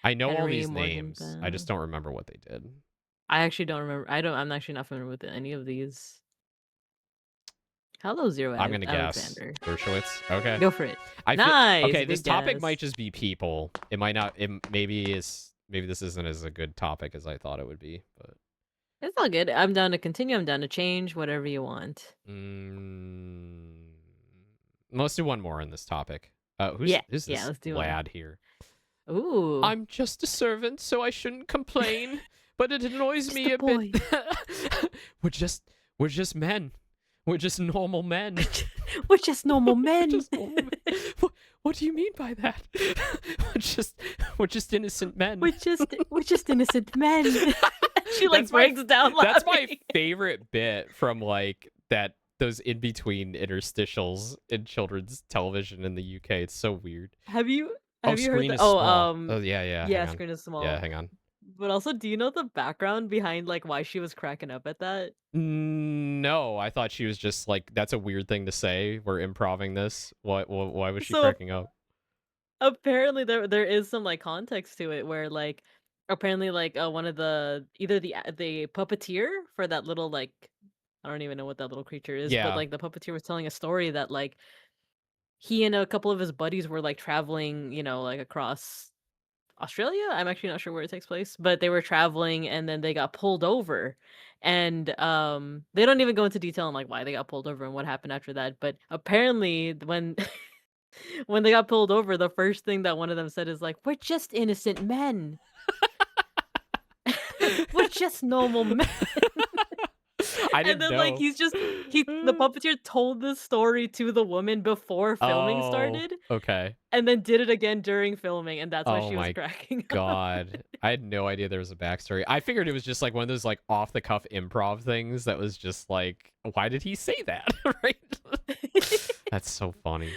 I know all Henry these names. I just don't remember what they did. I actually don't remember. I'm actually not familiar with any of these. Hello, Zero. I'm gonna Alexander. guess Dershowitz. Okay. Go for it. I feel, Nice. Okay, this good topic guess. might just be people. It might not. Maybe this isn't as a good topic as I thought it would be. But It's all good. I'm down to continue. I'm down to change. Whatever you want. Let's do one more on this topic. Who's this let's do one. lad here? Ooh. I'm just a servant, so I shouldn't complain. But it annoys Just me a a bit. we're just men. We're just normal men. We're just normal men. Just normal men. What do you mean by that? we're just innocent men. We're just innocent men. She like That's my- breaks down laughing. That's my favorite bit from like those in between interstitials in children's television in the UK. It's so weird. Have you Screen heard is the, small. yeah. yeah, hang on. screen is small. Yeah, hang on. But also, do you know the background behind like why she was cracking up at that? No, I thought she was just like, that's a weird thing to say. We're improving this. Why was she So- cracking up? Apparently there is some like context to it where like apparently like one of the either the puppeteer for that little like I don't even know what that little creature is, Yeah. but like the puppeteer was telling a story that like he and a couple of his buddies were like traveling, like across Australia. I'm actually not sure where it takes place, but they were traveling and then they got pulled over. And they don't even go into detail on like why they got pulled over and what happened after that. But apparently when when they got pulled over, the first thing that one of them said is like, "We're just innocent men. We're just normal men." I And didn't then know. like the puppeteer told this story to the woman before filming started, Okay. and then did it again during filming, and that's why Oh she was my cracking up. God. I had no idea there was a backstory. I figured it was just like one of those like off the cuff improv things that was just like, why did he say that? Right? That's so funny.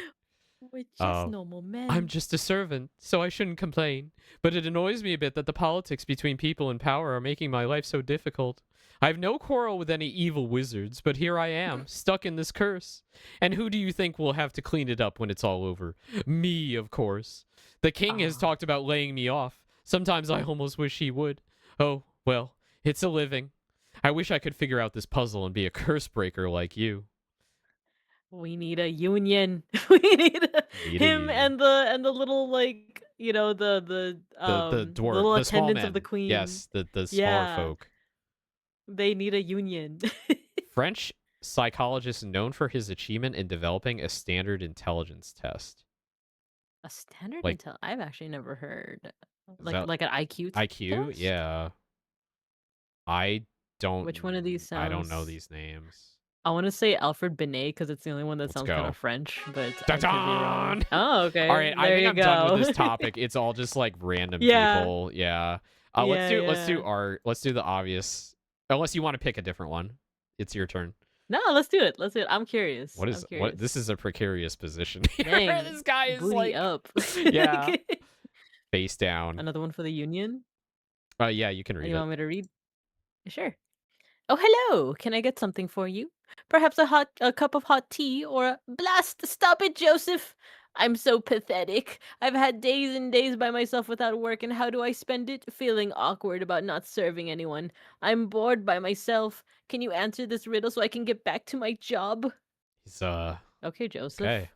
We're just Uh, normal men. I'm just a servant, so I shouldn't complain. But it annoys me a bit that the politics between people in power are making my life so difficult. I have no quarrel with any evil wizards, but here I am, stuck in this curse. And who do you think will have to clean it up when it's all over? Me, of course. The king has talked about laying me off. Sometimes I almost wish he would. Oh, well, it's a living. I wish I could figure out this puzzle and be a curse breaker like you. We need a union. We need Need a him union. and the little like the The dwarf, little the small attendants of the men. queen. Yes, the smaller Yeah, folk. they need a union. French psychologist known for his achievement in developing a standard intelligence test. A standard Like, intel. I've actually never heard is that like an IQ IQ? test. Yeah. I don't. Which one of these I don't know sounds? these names. I want to say Alfred Binet because it's the only one that Let's sounds kind go. of French, but I could be Da-dun! wrong. Oh, okay. All right, I There think you I'm done with go. this topic. It's all just like random Yeah. people. Yeah. Yeah, Let's do yeah. art. Let's do the obvious. Unless you want to pick a different one. It's your turn. No, let's do it. Let's do it. I'm curious. What I'm is what? curious. This is a precarious position. Dang, This guy is booty like, up. yeah, face down. Another one for the union. Yeah, you can read You it. want me to read? Sure. Oh, hello. Can I get something for you? Perhaps a cup of hot tea or a blast. Stop it, Joseph. I'm so pathetic. I've had days and days by myself without work, and how do I spend it? Feeling awkward about not serving anyone. I'm bored by myself. Can you answer this riddle so I can get back to my job? He's Okay, Joseph. okay.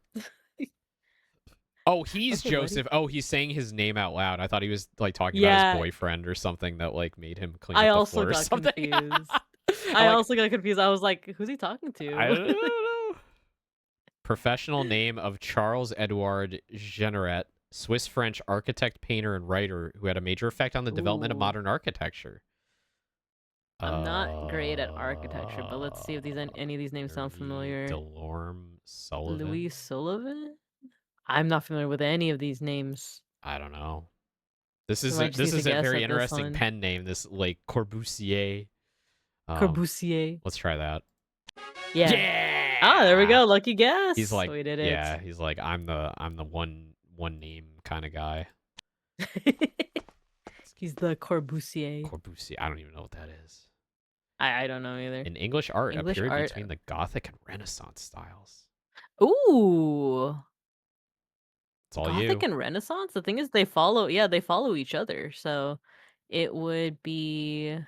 Oh, he's Okay, buddy. Joseph. Oh, he's saying his name out loud. I thought he was like talking Yeah. about his boyfriend or something that like made him clean I up the also floor or got something. confused. I'm I like, also got confused. I was like, who's he talking to? I don't know. Professional name of Charles Edouard Jeanneret, Swiss-French architect, painter, and writer who had a major effect on the development of Ooh. modern architecture. I'm not great at architecture, but let's see if any of these names sound familiar. Delorme Sullivan. Louis Sullivan? I'm not familiar with any of these names. I don't know. This So is I a, just this need to is a guess very at this interesting one. pen name. This like Corbusier. Corbusier. Let's try that. Yeah. Yeah. Ah, there we go. Lucky guess. He's like, we did it. yeah. He's like, I'm the one name kind of guy. He's the Corbusier. Corbusier. I don't even know what that is. I don't know either. In English art, English a period art. between the Gothic and Renaissance styles. Ooh. It's all Gothic you. and Renaissance? The thing is they follow each other. So it would be I don't know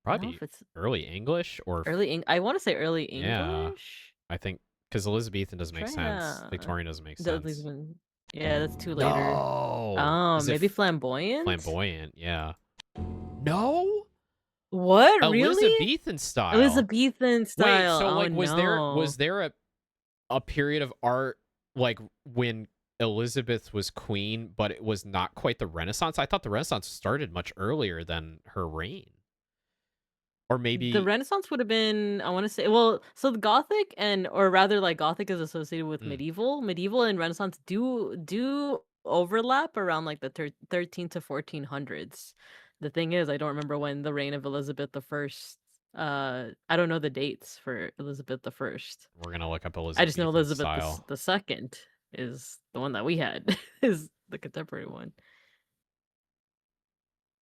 Probably if it's early English or I want to say early Yeah. English. I think because Elizabethan doesn't make Try sense. that. Victorian doesn't make That sense. Yeah, that's too later. No. Oh, Is it maybe flamboyant? flamboyant? Yeah. No. What? Really? Elizabethan style. Elizabethan style. Wait, so Oh, like no. was there a period of art like when Elizabeth was queen, but it was not quite the Renaissance? I thought the Renaissance started much earlier than her reign. Or maybe The Renaissance would have been, I want to say, well, so the Gothic or rather like Gothic is associated with medieval. Medieval and Renaissance do overlap around like the 13 to 1400s. The thing is, I don't remember when the reign of Elizabeth the First. I don't know the dates for Elizabeth the First. we're gonna look up Elizabeth. I just know Elizabeth style. the Second is the one that we had, is the contemporary one.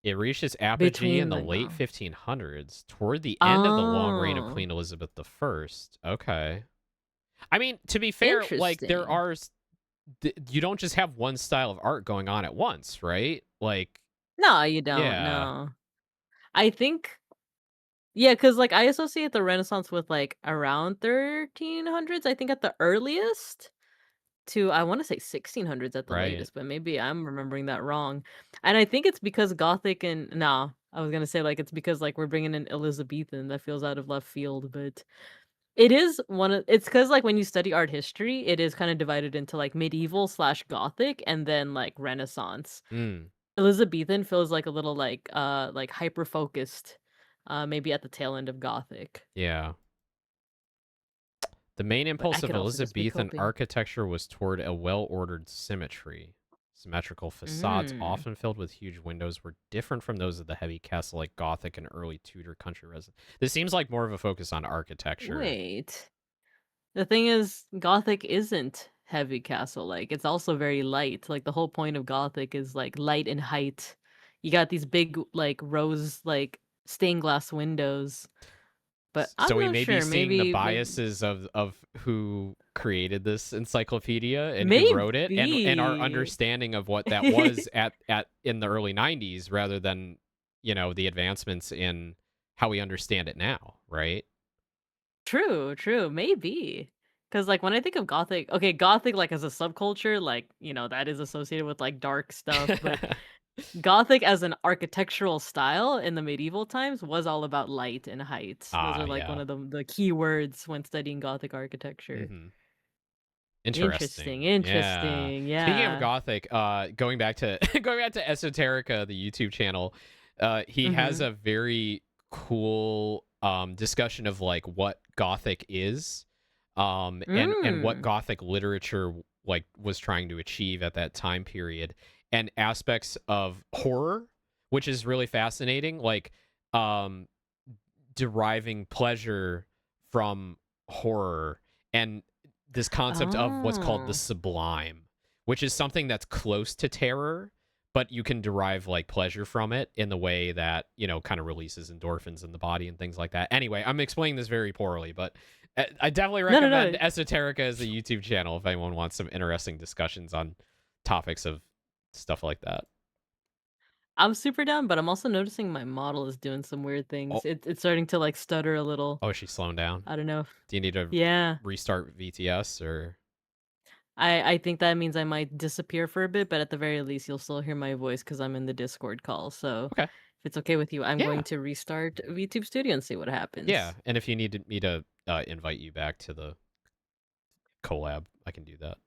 It reached its apogee in the late 1500s, toward the end of the long reign of Queen Elizabeth I. Okay. I mean, to be fair, like there are, you don't just have one style of art going on at once, right? Like, no, you don't. Yeah. No, I think, yeah, because like I associate the Renaissance with like around 1300s. I think at the earliest. To I want to say 1600s at the Right. latest, but maybe I'm remembering that wrong. And I think it's because Gothic and I was gonna say like it's because like we're bringing in Elizabethan. That feels out of left field, but it is it's because like when you study art history, it is kind of divided into like medieval / Gothic and then like Renaissance. Elizabethan feels like a little like hyper focused, maybe at the tail end of Gothic. Yeah. The main impulse of could also just be Elizabethan coping. architecture was toward a well-ordered symmetry. Symmetrical facades, often filled with huge windows, were different from those of the heavy castle-like Gothic and early Tudor country residence. This seems like more of a focus on architecture. Wait. The thing is, Gothic isn't heavy castle. Like it's also very light. Like the whole point of Gothic is like light and height. You got these big like rose like stained glass windows. But So I'm we not may be sure. seeing the Maybe biases of who created this encyclopedia and who wrote it, and our maybe. understanding of what that was at in the early 90s, rather than the advancements in how we understand it now, right? True, true, maybe. Because like when I think of Gothic, okay, Gothic like as a subculture, like that is associated with like dark stuff, but Gothic as an architectural style in the medieval times was all about light and height. Those Ah, are like one yeah. of the key words when studying Gothic architecture. Hmm. Interesting, Interesting. Yeah. interesting. Speaking of Yeah. Gothic, going back to going back to Esoterica, the YouTube channel, he has Mm-hmm. a very cool discussion of like what Gothic is, and what Mm. Gothic literature like was trying to achieve at that time period, and aspects of horror, which is really fascinating, like um deriving pleasure from horror, and this concept of what's called the Oh. sublime, which is something that's close to terror, but you can derive like pleasure from it in the way that, kind of releases endorphins in the body and things like that. Anyway, I'm explaining this very poorly, but I definitely No, no, recommend no. Esoterica as a YouTube channel if anyone wants some interesting discussions on topics of stuff like that. I'm super down, but I'm also noticing my model is doing some weird Oh, things. It's starting to like stutter a little. oh, she's slowing down. I don't know. Do you need to Yeah. restart VTS or? I think that means I might disappear for a bit, but at the very least, you'll still hear my voice because I'm in the Discord call. So Okay. if it's okay with you, I'm Yeah. going to restart VTube Studio and see what Yeah, happens. and if you need me to invite you back to the collab, I can do that.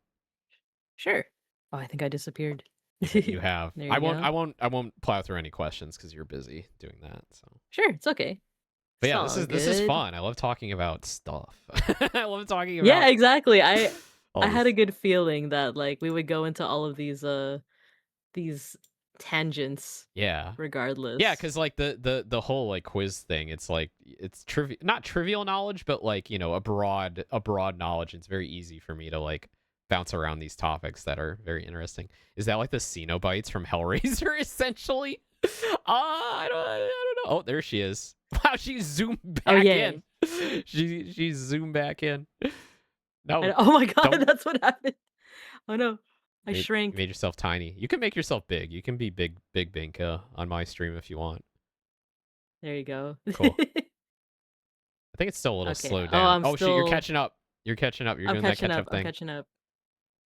Sure. Oh, I think I disappeared. You have. There I you won't. go. I won't plow through any questions because you're busy doing that. So, Sure, it's okay. but It's yeah, all this is good. fun. I love talking about stuff. I love talking Yeah, about exactly. I all had this. a good feeling that like we would go into all of these tangents Yeah. Yeah, regardless. because like the whole like quiz thing, it's like it's trivial, not trivial knowledge, but like a broad knowledge. It's very easy for me to like bounce around these topics that are very interesting. Is that like the Cenobites from Hellraiser, essentially? I don't know. Oh, there she is. Wow, she zoomed Oh back yay. in. She zoomed back in. No, Oh my god, don't that's what happened. Oh no. I made shrank. made yourself tiny. You can make yourself big. You can be big Binka on my stream if you want. There you go. Cool. I think it's still a little Okay. slowed Oh, down. I'm Oh shit, you're still catching up. You're catching up. You're I'm doing that catching catch up. up I'm thing. catching up.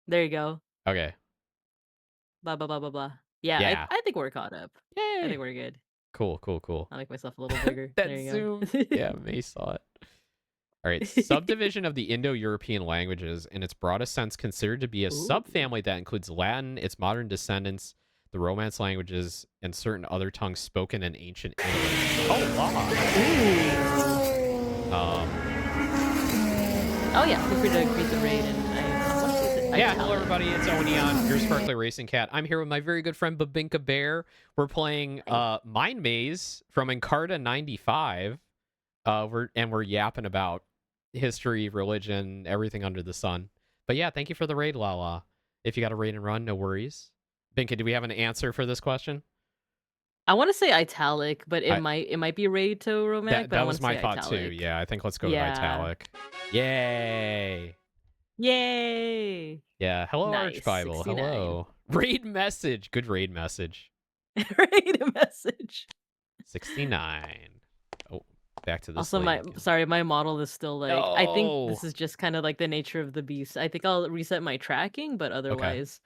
There you go. Okay. Blah blah blah blah blah. Yeah, Yeah. I think we're caught up. I think Yay. we're good. Cool. I'll make myself a little bigger. That There you zoom. go. Yeah, May saw it. All right. Subdivision of the Indo-European languages, in its broadest sense, considered to be a Ooh. subfamily that includes Latin, its modern descendants, the Romance languages, and certain other tongues spoken in ancient Italy. Oh, wow. Oh yeah, feel free to greet the raid and what is it? Yeah, hello Italian. everybody. It's Owen Aeon, your Sparkly Racing Cat. I'm here with my very good friend Babinka Bear. We're playing MindMaze from Encarta 95. We're yapping about history, religion, everything under the sun. But yeah, thank you for the raid, Lala. If you got a raid and run, no worries. Binka, do we have an answer for this question? I want to say italic, but it I, might be raid to romantic, but I that want was to my say thought too. italic. Yeah, I think let's go with Yeah. italic. Yay. Yay. Yeah, hello Nice. Archbible. 69. Hello. Raid message. Good raid message. Raid a message. 69. Oh, back to this. Also, lady again. sorry, my model is still like I think No. this is just kind of like the nature of the beast. I think I'll reset my tracking, but otherwise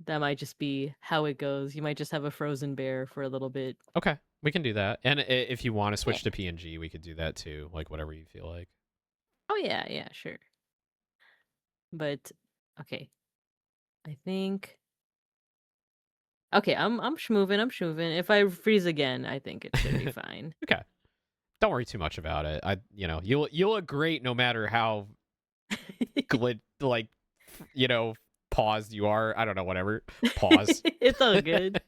that might just be how it goes. You might just have a frozen bear for a little bit. Okay, we can do that. And if you want to switch Yeah. to PNG, we could do that too. Like whatever you feel like. Oh yeah, sure. But okay. I think okay, I'm schmoving. If I freeze again, I think it should be fine. Okay. Don't worry too much about it. You'll look great no matter how paused you are. I don't know, whatever. Pause. It's all good.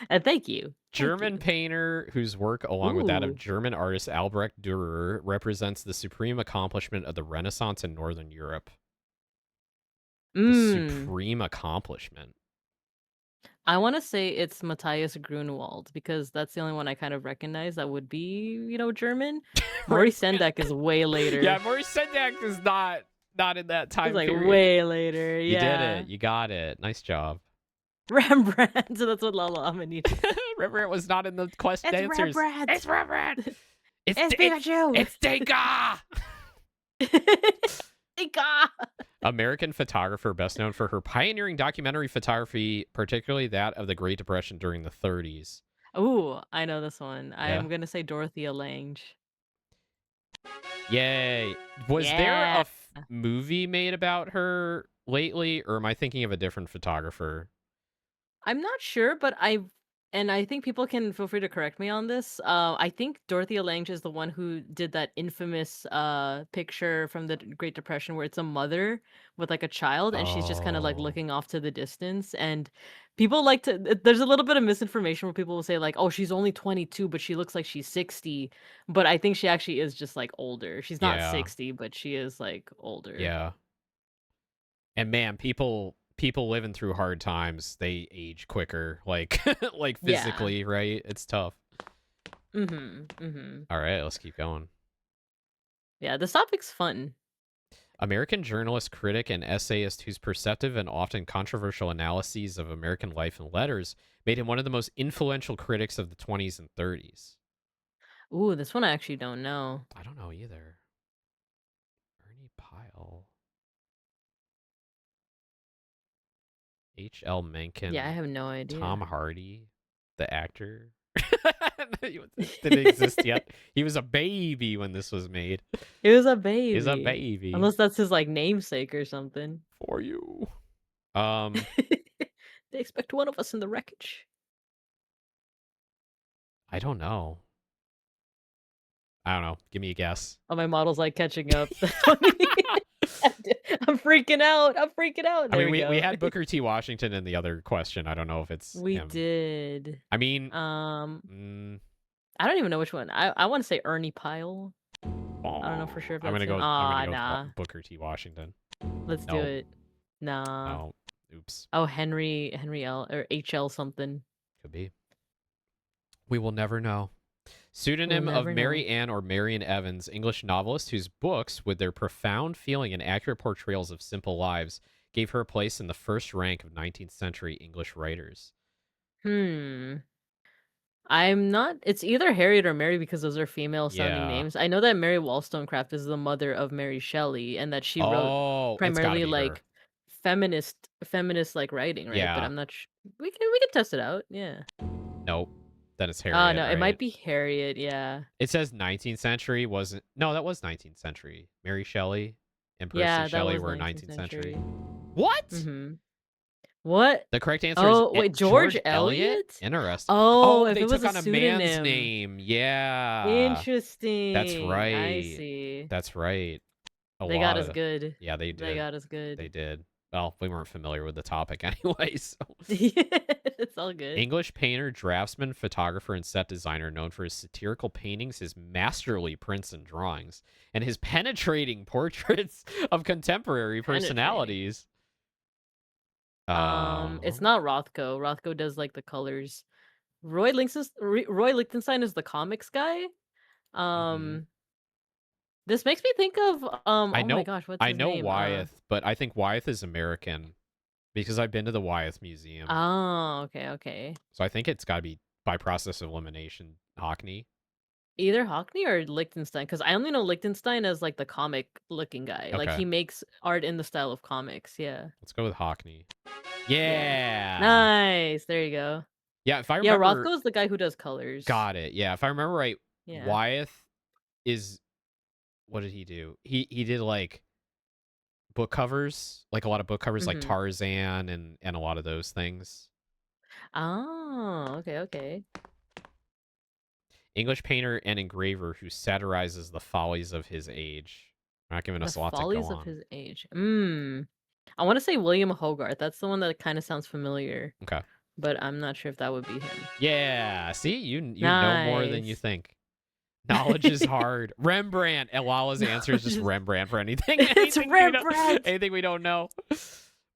And thank you. German painter whose work, along with that of Ooh. German artist Albrecht Dürer, represents the supreme accomplishment of the Renaissance in Northern Europe. The Mm. supreme accomplishment. I want to say it's Matthias Grunewald because that's the only one I kind of recognize that would be, German. Maurice Sendak is way later. Yeah, Maurice Sendak is not in that time It's like period. way later. You did Yeah. it. You got it. Nice job. Rembrandt. So that's what Lala Amanita. Rembrandt was not in the quest It's answers. Rembrandt. It's Rembrandt. It's Pikachu. It's Degas. Ika. American photographer best known for her pioneering documentary photography, particularly that of the Great Depression during the 30s. Ooh, I know this one. Yeah. I'm gonna say Dorothea Lange. Yay. Was there Yeah. a movie made about her lately, or am I thinking of a different photographer? I'm not sure, but I think people can feel free to correct me on this. I think Dorothea Lange is the one who did that infamous picture from the Great Depression where it's a mother with like a child and she's just kind of like Oh. looking off to the distance. And people like to there's a little bit of misinformation where people will say like, "Oh, she's only 22, but she looks like she's 60." But I think she actually is just like older. She's not Yeah. 60, but she is like older. Yeah. And man, people living through hard times, they age quicker, like like Yeah. physically, right? It's tough. Mm-hmm. All right, let's keep going. Yeah, this topic's fun. American journalist, critic, and essayist whose perceptive and often controversial analyses of American life and letters made him one of the most influential critics of the 20s and 30s. Ooh, this one I actually don't know. I don't know either. Ernie Pyle. H.L. Mencken. Yeah, I have no idea. Tom Hardy, the actor. Didn't exist yet. He was a baby when this was made. He was a baby. He's a baby. Unless that's his like namesake or something. For you. They expect one of us in the wreckage. I don't know. Give me a guess. Oh, my model's like catching up. I'm freaking out. I There mean, we we had Booker T. Washington in the other question. I don't know if it's We him. did. I mean, I don't even know which one. I want to say Ernie Pyle. I don't know for sure if that's I'm gonna him. go. I'm gonna go with Booker T. Washington. Let's do it. Nah. No. Oops. Oh, Henry L or HL something. Could be. We will never know. Pseudonym of Mary Ann or Marian Evans, English novelist whose books, with their profound feeling and accurate portrayals of simple lives, gave her a place in the first rank of 19th century English writers. I'm not. It's either Harriet or Mary because those are female sounding names. I know that Mary Wollstonecraft is the mother of Mary Shelley and that she wrote primarily like feminist like writing, right? But I'm not sure. We can test it out. Yeah. Nope. Then it's Harriet. Oh no, right? it might be Harriet. Yeah. It says 19th century. Wasn't? No, that was 19th century. Mary Shelley and Percy Shelley were 19th century. What? What? The correct answer is George Eliot? Interesting. Oh, if they it took was on a a pseudonym. man's name. Yeah. Interesting. That's right. I see. That's right. They got us good. Yeah, they did. They got us good. They did. Well, we weren't familiar with the topic anyway, so. It's all good. English painter, draftsman, photographer, and set designer known for his satirical paintings, his masterly prints and drawings, and his penetrating portraits of contemporary personalities. It's not Rothko. Rothko does like the colors. Roy Lichtenstein is the comics guy. This makes me think of my gosh, what's his name? I know Wyeth, but I think Wyeth is American because I've been to the Wyeth Museum. Oh, okay. So I think it's got to be by process of elimination Hockney. Either Hockney or Lichtenstein, because I only know Lichtenstein as like the comic looking guy. Okay. Like he makes art in the style of comics. Yeah. Let's go with Hockney. Yeah. Nice. There you go. Yeah, if I remember. Yeah, Rothko's the guy who does colors. Got it. Yeah, if I remember right, Yeah. Wyeth is. What did he do? He did like book covers, like a lot of book covers, like Tarzan and a lot of those things. Oh, okay. English painter and engraver who satirizes the follies of his age. Not giving us a lot to go on. Follies of his age. I want to say William Hogarth. That's the one that kind of sounds familiar. Okay. But I'm not sure if that would be him. Yeah. See, you know more than you think. Knowledge is hard. Rembrandt. And Lala's answer is just Rembrandt for anything. It's Rembrandt. Anything we don't know.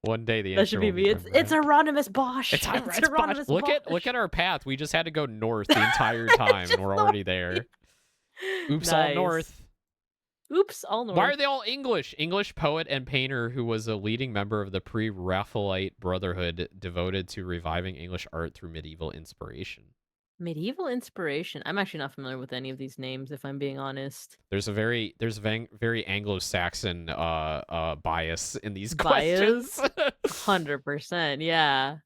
One day the That answer should be will me. be It's Rembrandt. Hieronymus Bosch. It's It's Bosch. Hieronymus Look Bosch. at our path. We just had to go north the entire time, and we're Just already there. Oops, all Nice. north. Oops, all north. Why are they all English? English poet and painter who was a leading member of the pre-Raphaelite Brotherhood devoted to reviving English art through medieval inspiration. Medieval inspiration. I'm actually not familiar with any of these names, if I'm being honest. There's a very Anglo-Saxon bias in these Bias? questions. 100%, yeah.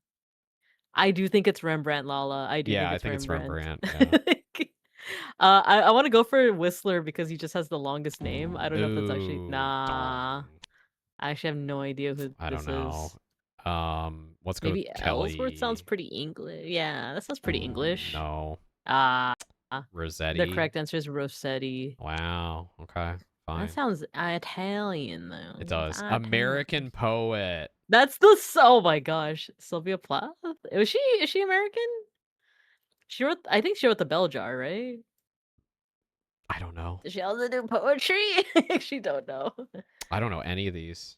I do think it's Rembrandt, Lala. I do Yeah, I think think it's it's Rembrandt. Rembrandt. Yeah. I want to go for Whistler because he just has the longest name. I don't know if that's actually... Ooh, Nah. darn. I actually have no idea who I this don't know. is. Let's go Maybe with Kelly. Ellsworth sounds pretty English. Yeah, that sounds pretty English. No. The Rossetti. correct answer is Rossetti. Wow. Okay. Fine. That sounds Italian, though. It does. Italian. American poet. That's the... Oh my gosh. Sylvia Plath? Is she American? She wrote... I think she wrote The Bell Jar, right? I don't know. Does she also do poetry? She don't know. I don't know any of these.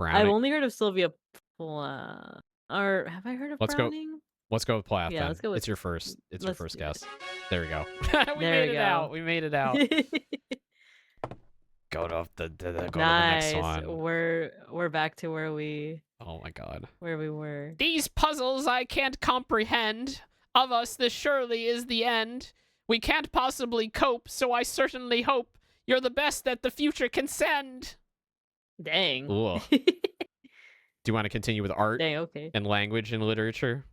I've Browning. only heard of Sylvia Plath. Or have I heard of Let's go. Browning? Let's go with Plath. Yeah, then. let's go with... It's your first. It's your let's first do it. guess. There we go. we There made we it go. out. We made it out. Go to the Nice. next one. We're back to where we Oh my god. were. These puzzles I can't comprehend. Of us, this surely is the end. We can't possibly cope, so I certainly hope you're the best that the future can send. Dang. Ooh. Do you want to continue with art Dang, okay. and language and literature?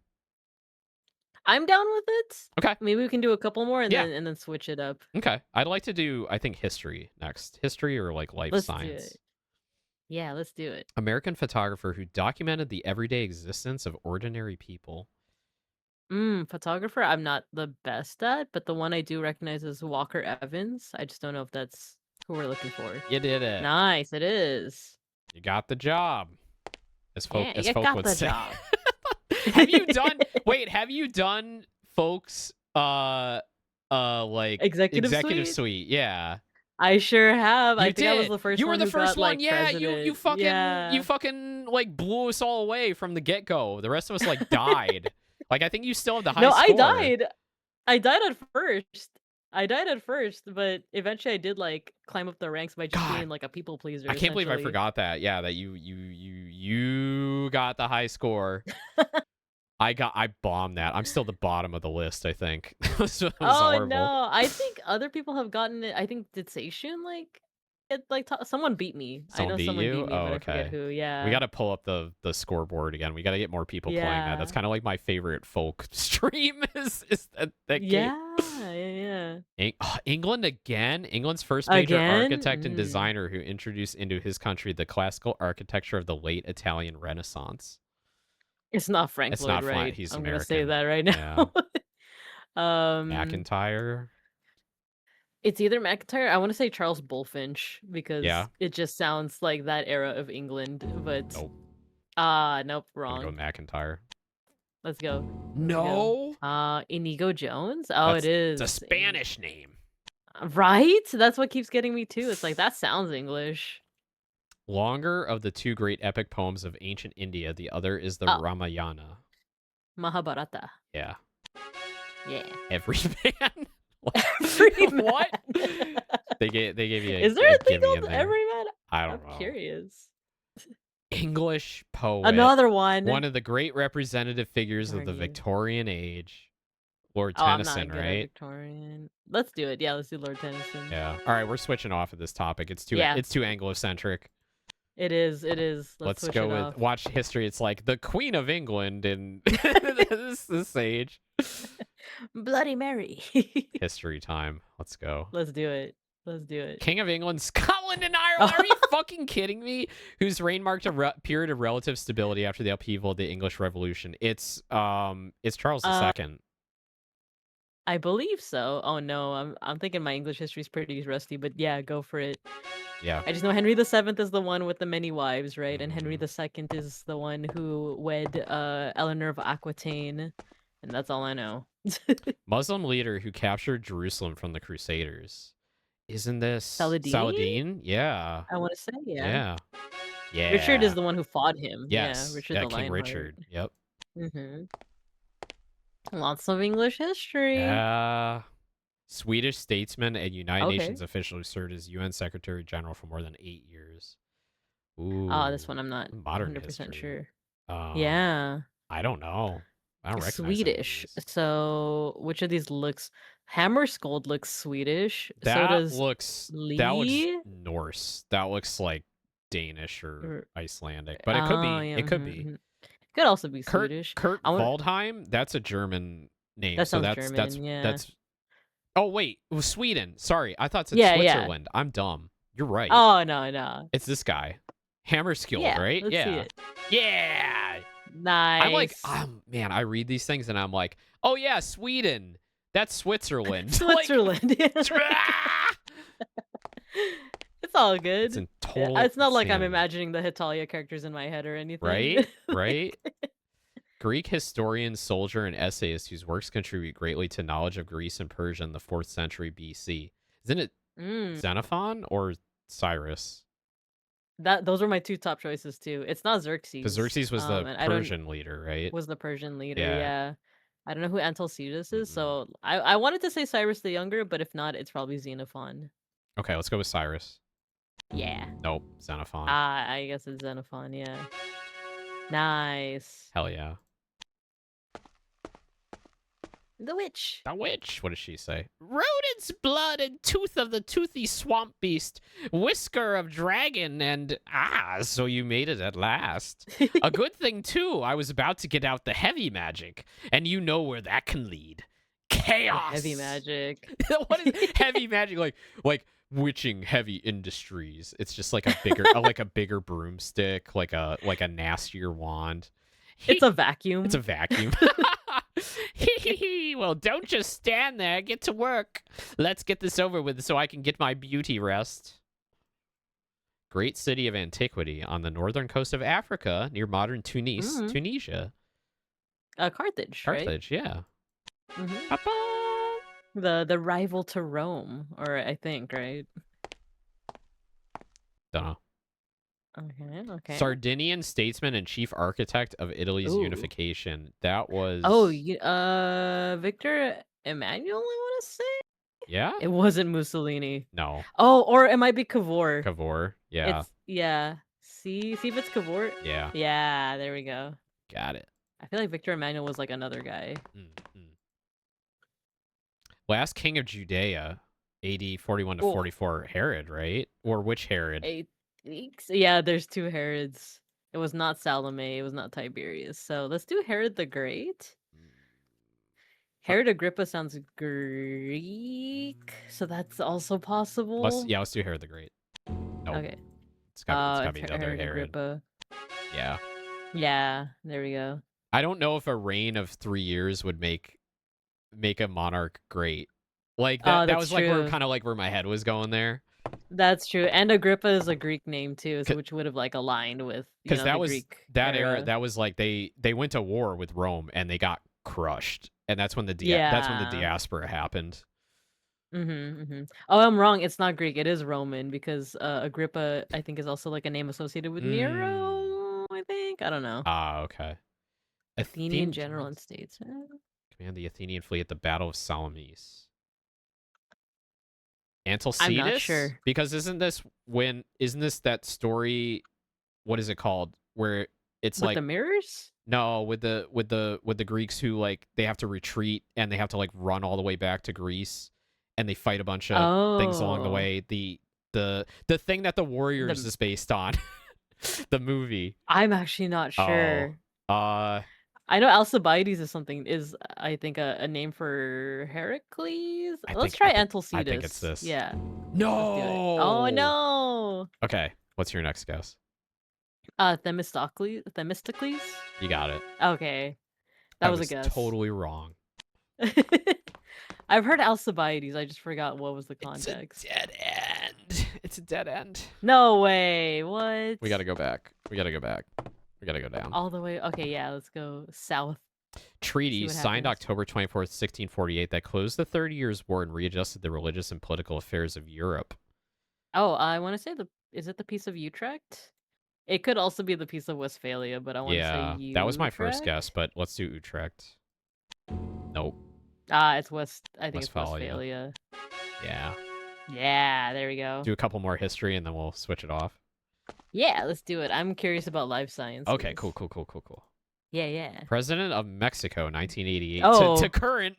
I'm down with it. Okay. Maybe we can do a couple more and Yeah. then switch it up. Okay. I'd like to do, I think, history next. History or like life Let's do science. it. Yeah, let's do it. American photographer who documented the everyday existence of ordinary people. Photographer, I'm not the best at, but the one I do recognize is Walker Evans. I just don't know if that's who we're looking for. You did it. Nice, it is. You got the job. As folk, Yeah, as you folk got would the say. job. Have you done have you done folks like Executive suite? Yeah. I sure have. I You think I was did. the first You were one the who first got, one. like, Yeah, president. you fucking Yeah. you fucking like blew us all away from the get-go. The rest of us like died. Like I think you still have the high No, score. I died. I died at first, but eventually I did like climb up the ranks by just God. being like a people pleaser. I can't believe I essentially. forgot that. Yeah, that you got the high score. I bombed that. I'm still the bottom of the list, I think. It was Oh horrible. no, I think other people have gotten it. I think did Seishun someone beat me. I Someone know someone beat you? beat me, Oh, but I forget okay. who. Yeah. We got to pull up the scoreboard again. We got to get more people playing that. That's Yeah. kind of like my favorite folk stream is that game. Yeah. England again. England's first major Again? architect and designer who introduced into his country the classical architecture of the late Italian Renaissance. It's not Frank It's Lloyd not Wright. He's I'm American. gonna say that right now. McIntyre. It's either McIntyre. I want to say Charles Bulfinch because Yeah. it just sounds like that era of England. But Nope. Nope, I'm wrong. gonna go McIntyre. Let's go. No. Inigo Jones. Oh, it is. It's a Spanish name. Right? That's what keeps getting me too. It's like that sounds English. Longer of the two great epic poems of ancient India, the other is the Oh. Ramayana. Mahabharata. Yeah. Yeah. Every man. Every What? man. They gave you. Is there a thing gimme in called there. Every Man? I don't I'm know. curious. English poet. Another one. One of the great representative figures of the Darn you. Victorian age. Lord I'm not Tennyson, good at right? Victorian. Let's do it. Yeah, let's do Lord Tennyson. Yeah. All right, we're switching off of this topic. It's too Yeah. it's too Anglo-centric. It is. Let's switch go it with off. watch history. It's like the Queen of England in this age. Bloody Mary. History time. Let's go. Let's do it. King of England, Scotland, and Ireland. Are you fucking kidding me? Whose reign marked a period of relative stability after the upheaval of the English Revolution. It's Charles II. I believe so. Oh no, I'm thinking my English history is pretty rusty, but yeah, go for it. Yeah. I just know Henry VII is the one with the many wives, right? And Henry II is the one who wed Eleanor of Aquitaine, and that's all I know. Muslim leader who captured Jerusalem from the Crusaders. Isn't this Saladin? Saladin? Yeah. I want to say, yeah. Yeah. Yeah. Richard is the one who fought him. Yes. Yeah, Richard Yeah, the King Lionheart. Richard. Yep. Lots of English history. Yeah. Swedish statesman and United Okay. Nations official who served as UN Secretary General for more than 8 years. Ooh. Oh, this one I'm not modern 100% history. sure. Um, Yeah. I don't know. I don't recognize any of Swedish. these. So, which of these looks? Hammarskjöld looks Swedish. So That does looks Lee. Norse. That looks like Danish or Icelandic, but Oh, it could be. yeah, It could be. Could also be Kurt Swedish. Kurt I wanna- Waldheim. That's a German name. That so sounds that's German, yeah. that's. Oh wait, it was Sweden. Sorry, I thought it said Yeah, yeah. Switzerland. I'm dumb. You're right. Oh, no. It's this guy, Hammarskjöld, Yeah, right? let's see it. Yeah. Nice. I'm like, man, I read these things and I'm like, oh yeah, Sweden. That's Switzerland. Switzerland. Ah! It's all good. It's in total. It's not like I'm insanity. imagining the Hetalia characters in my head or anything. Right? Right? Greek historian, soldier, and essayist whose works contribute greatly to knowledge of Greece and Persia in the 4th century BC. Isn't it Xenophon or Cyrus? Those were my two top choices too. It's not Xerxes. Because Xerxes was the and I Persian leader, right? was the Persian leader, Yeah. yeah. I don't know who Antalcidas is, so I wanted to say Cyrus the Younger, but if not, it's probably Xenophon. Okay, let's go with Cyrus. Yeah. Nope, Xenophon. I guess it's Xenophon, yeah. Nice. Hell yeah. The witch. The witch. What does she say? Rodent's blood and tooth of the toothy swamp beast, whisker of dragon, and so you made it at last. A good thing too. I was about to get out the heavy magic, and you know where that can lead. Chaos. Heavy magic. What is heavy magic? Like witching heavy industries. It's just like a bigger, like a bigger broomstick, like a nastier wand. It's a vacuum. It's a vacuum. Well, don't just stand there. Get to work. Let's get this over with so I can get my beauty rest. Great city of antiquity on the northern coast of Africa near modern Tunisia. Carthage, right? Carthage, yeah. The rival to Rome, or I think, right? Don't know. Okay. Sardinian statesman and chief architect of Italy's unification. That was. Oh, Victor Emmanuel, I want to say. Yeah. It wasn't Mussolini. No. Oh, or it might be Cavour. Cavour. Yeah. See if it's Cavour. Yeah. Yeah, there we go. Got it. I feel like Victor Emmanuel was like another guy. Last king of Judea, AD 41 to 44, Herod, right? Or which Herod? Yeah, there's two Herods. It was not Salome. It was not Tiberius. So let's do Herod the Great. Herod Agrippa sounds Greek, so that's also possible. Let's do Herod the Great. Nope. Okay. It's gotta be another Herod Herod. Agrippa. Yeah. Yeah, there we go. I don't know if a reign of 3 years would make a monarch great. Like that was true. like kind of like where my head was going there. That's true. And Agrippa is a Greek name too, so which would have like aligned with because that the was Greek that era. That was like they went to war with Rome and they got crushed, and that's when the diaspora happened. Oh, I'm wrong. It's not Greek. It is Roman because Agrippa, I think, is also like a name associated with Nero. I think. I don't know. Okay. Athenian general and statesman. Command the Athenian fleet at the Battle of Salamis. Antalcidas? I'm not sure. Because isn't this that story? What is it called? Where it's with like the mirrors? No, with the Greeks who like they have to retreat and they have to like run all the way back to Greece and they fight a bunch of things along the way. The thing that the Warriors is based on. The movie. I'm actually not sure. I know Alcibiades is I think a name for Heracles. Let's try Antalcidas. I think it's this. Yeah. No. Oh no. Okay, what's your next guess? Themistocles. You got it. Okay. That was a guess. Totally wrong. I've heard Alcibiades. I just forgot what was the context. It's a dead end. No way. What? We gotta go back. We gotta go down. All the way. Okay, yeah, let's go south. Treaty signed October 24th, 1648 that closed the 30 Years' War and readjusted the religious and political affairs of Europe. Oh, I want to say is it the Peace of Utrecht? It could also be the piece of Westphalia, but I want to say Yeah, that was my first Utrecht. guess, but let's do Utrecht. Nope. It's West. I think it's Westphalia. Westphalia. Yeah. Yeah, there we go. Do a couple more history and then we'll switch it off. Yeah, let's do it. I'm curious about life sciences. Okay, cool. Yeah, yeah. President of Mexico, 1988 Oh. to current.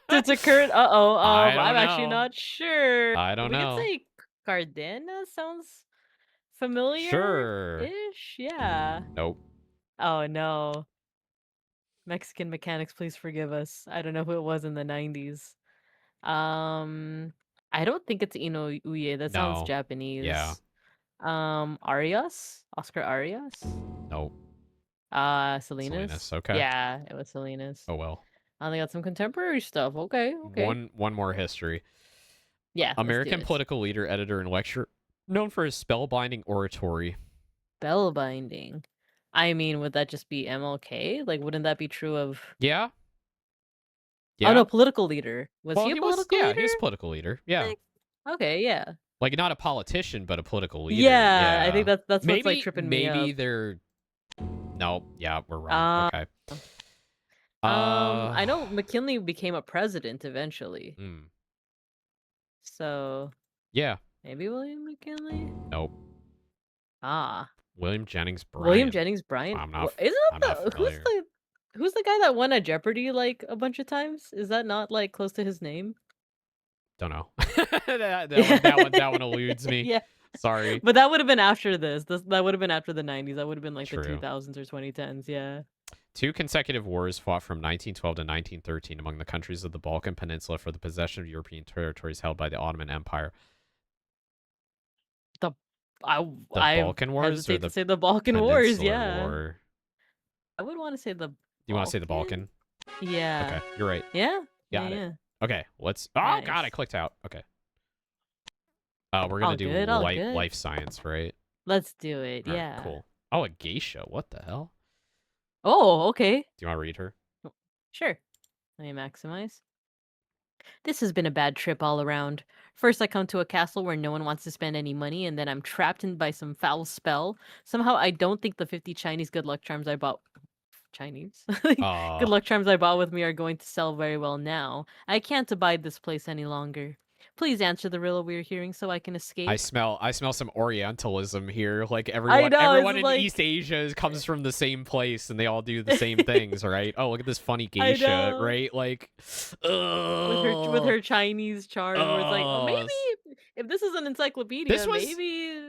It's a current. I don't I'm actually know. not sure. I don't know. We could say Cardena sounds familiar. Sure. Ish. Yeah. Nope. Oh no. Mexican mechanics, please forgive us. I don't know who it was in the 90s. I don't think it's Ino Uye. That sounds No. Japanese. Yeah. Arias? Oscar Arias? Nope. Salinas? Salinas, okay. Yeah, it was Salinas. Oh well. They got some contemporary stuff. Okay. One more history. Yeah. American political leader, editor, and lecturer, known for his spellbinding oratory. Spellbinding. I mean, would that just be MLK? Like, wouldn't that be true of? Yeah. Oh no, political leader. Was he a political leader? Yeah, he was a political leader. Yeah. Okay, yeah. Like not a politician, but a political leader. Yeah, I think that's what's like tripping me up. Maybe they're. No, yeah, we're wrong. Okay. I know McKinley became a president eventually. So. Yeah. Maybe William McKinley. Nope. William Jennings Bryan. I'm not. Isn't I'm that not familiar. who's the guy that won at Jeopardy like a bunch of times? Is that not like close to his name? Don't know. that one eludes me. Yeah. Sorry. But that would have been after this. That would have been after the 90s. That would have been like True. the 2000s or 2010s. Yeah. 2 consecutive wars fought from 1912 to 1913 among the countries of the Balkan Peninsula for the possession of European territories held by the Ottoman Empire. The Balkan Wars, or to say the Balkan Wars. Yeah. War? I would want to say the. You want to say the Balkan? Yeah. Okay, you're right. Yeah. Got it. Yeah. Okay, let's. Oh Nice. God, I clicked out. Okay. We're gonna do life science, right? Let's do it. All right, Yeah. cool. Oh, a geisha. What the hell? Oh, okay. Do you want to read her? Sure. Let me maximize. This has been a bad trip all around. First, I come to a castle where no one wants to spend any money, and then I'm trapped in by some foul spell. Somehow, I don't think the 50 Chinese good luck charms I bought. Chinese? Good luck charms I bought with me are going to sell very well now. I can't abide this place any longer. Please answer the riddle we're hearing so I can escape. I smell some Orientalism here. Like everyone in East Asia comes from the same place and they all do the same things, right? Oh, look at this funny geisha, right? Like with her Chinese charm, where it's like, oh, maybe if this is an encyclopedia,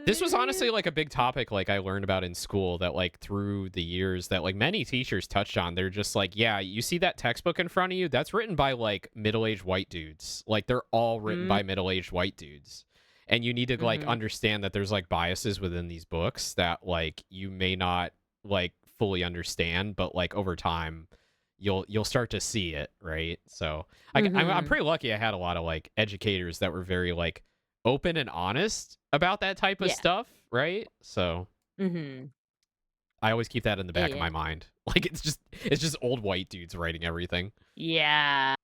this was honestly like a big topic like I learned about in school that like through the years that like many teachers touched on. They're just like, yeah, you see that textbook in front of you? That's written by like middle-aged white dudes. Like they're all written by middle-aged white dudes. And you need to like understand that there's like biases within these books that like you may not like fully understand, but like over time you'll start to see it, right? So I'm pretty lucky I had a lot of like educators that were very like open and honest about that type of stuff, right? So I always keep that in the back of my mind. Like it's just old white dudes writing everything. Yeah.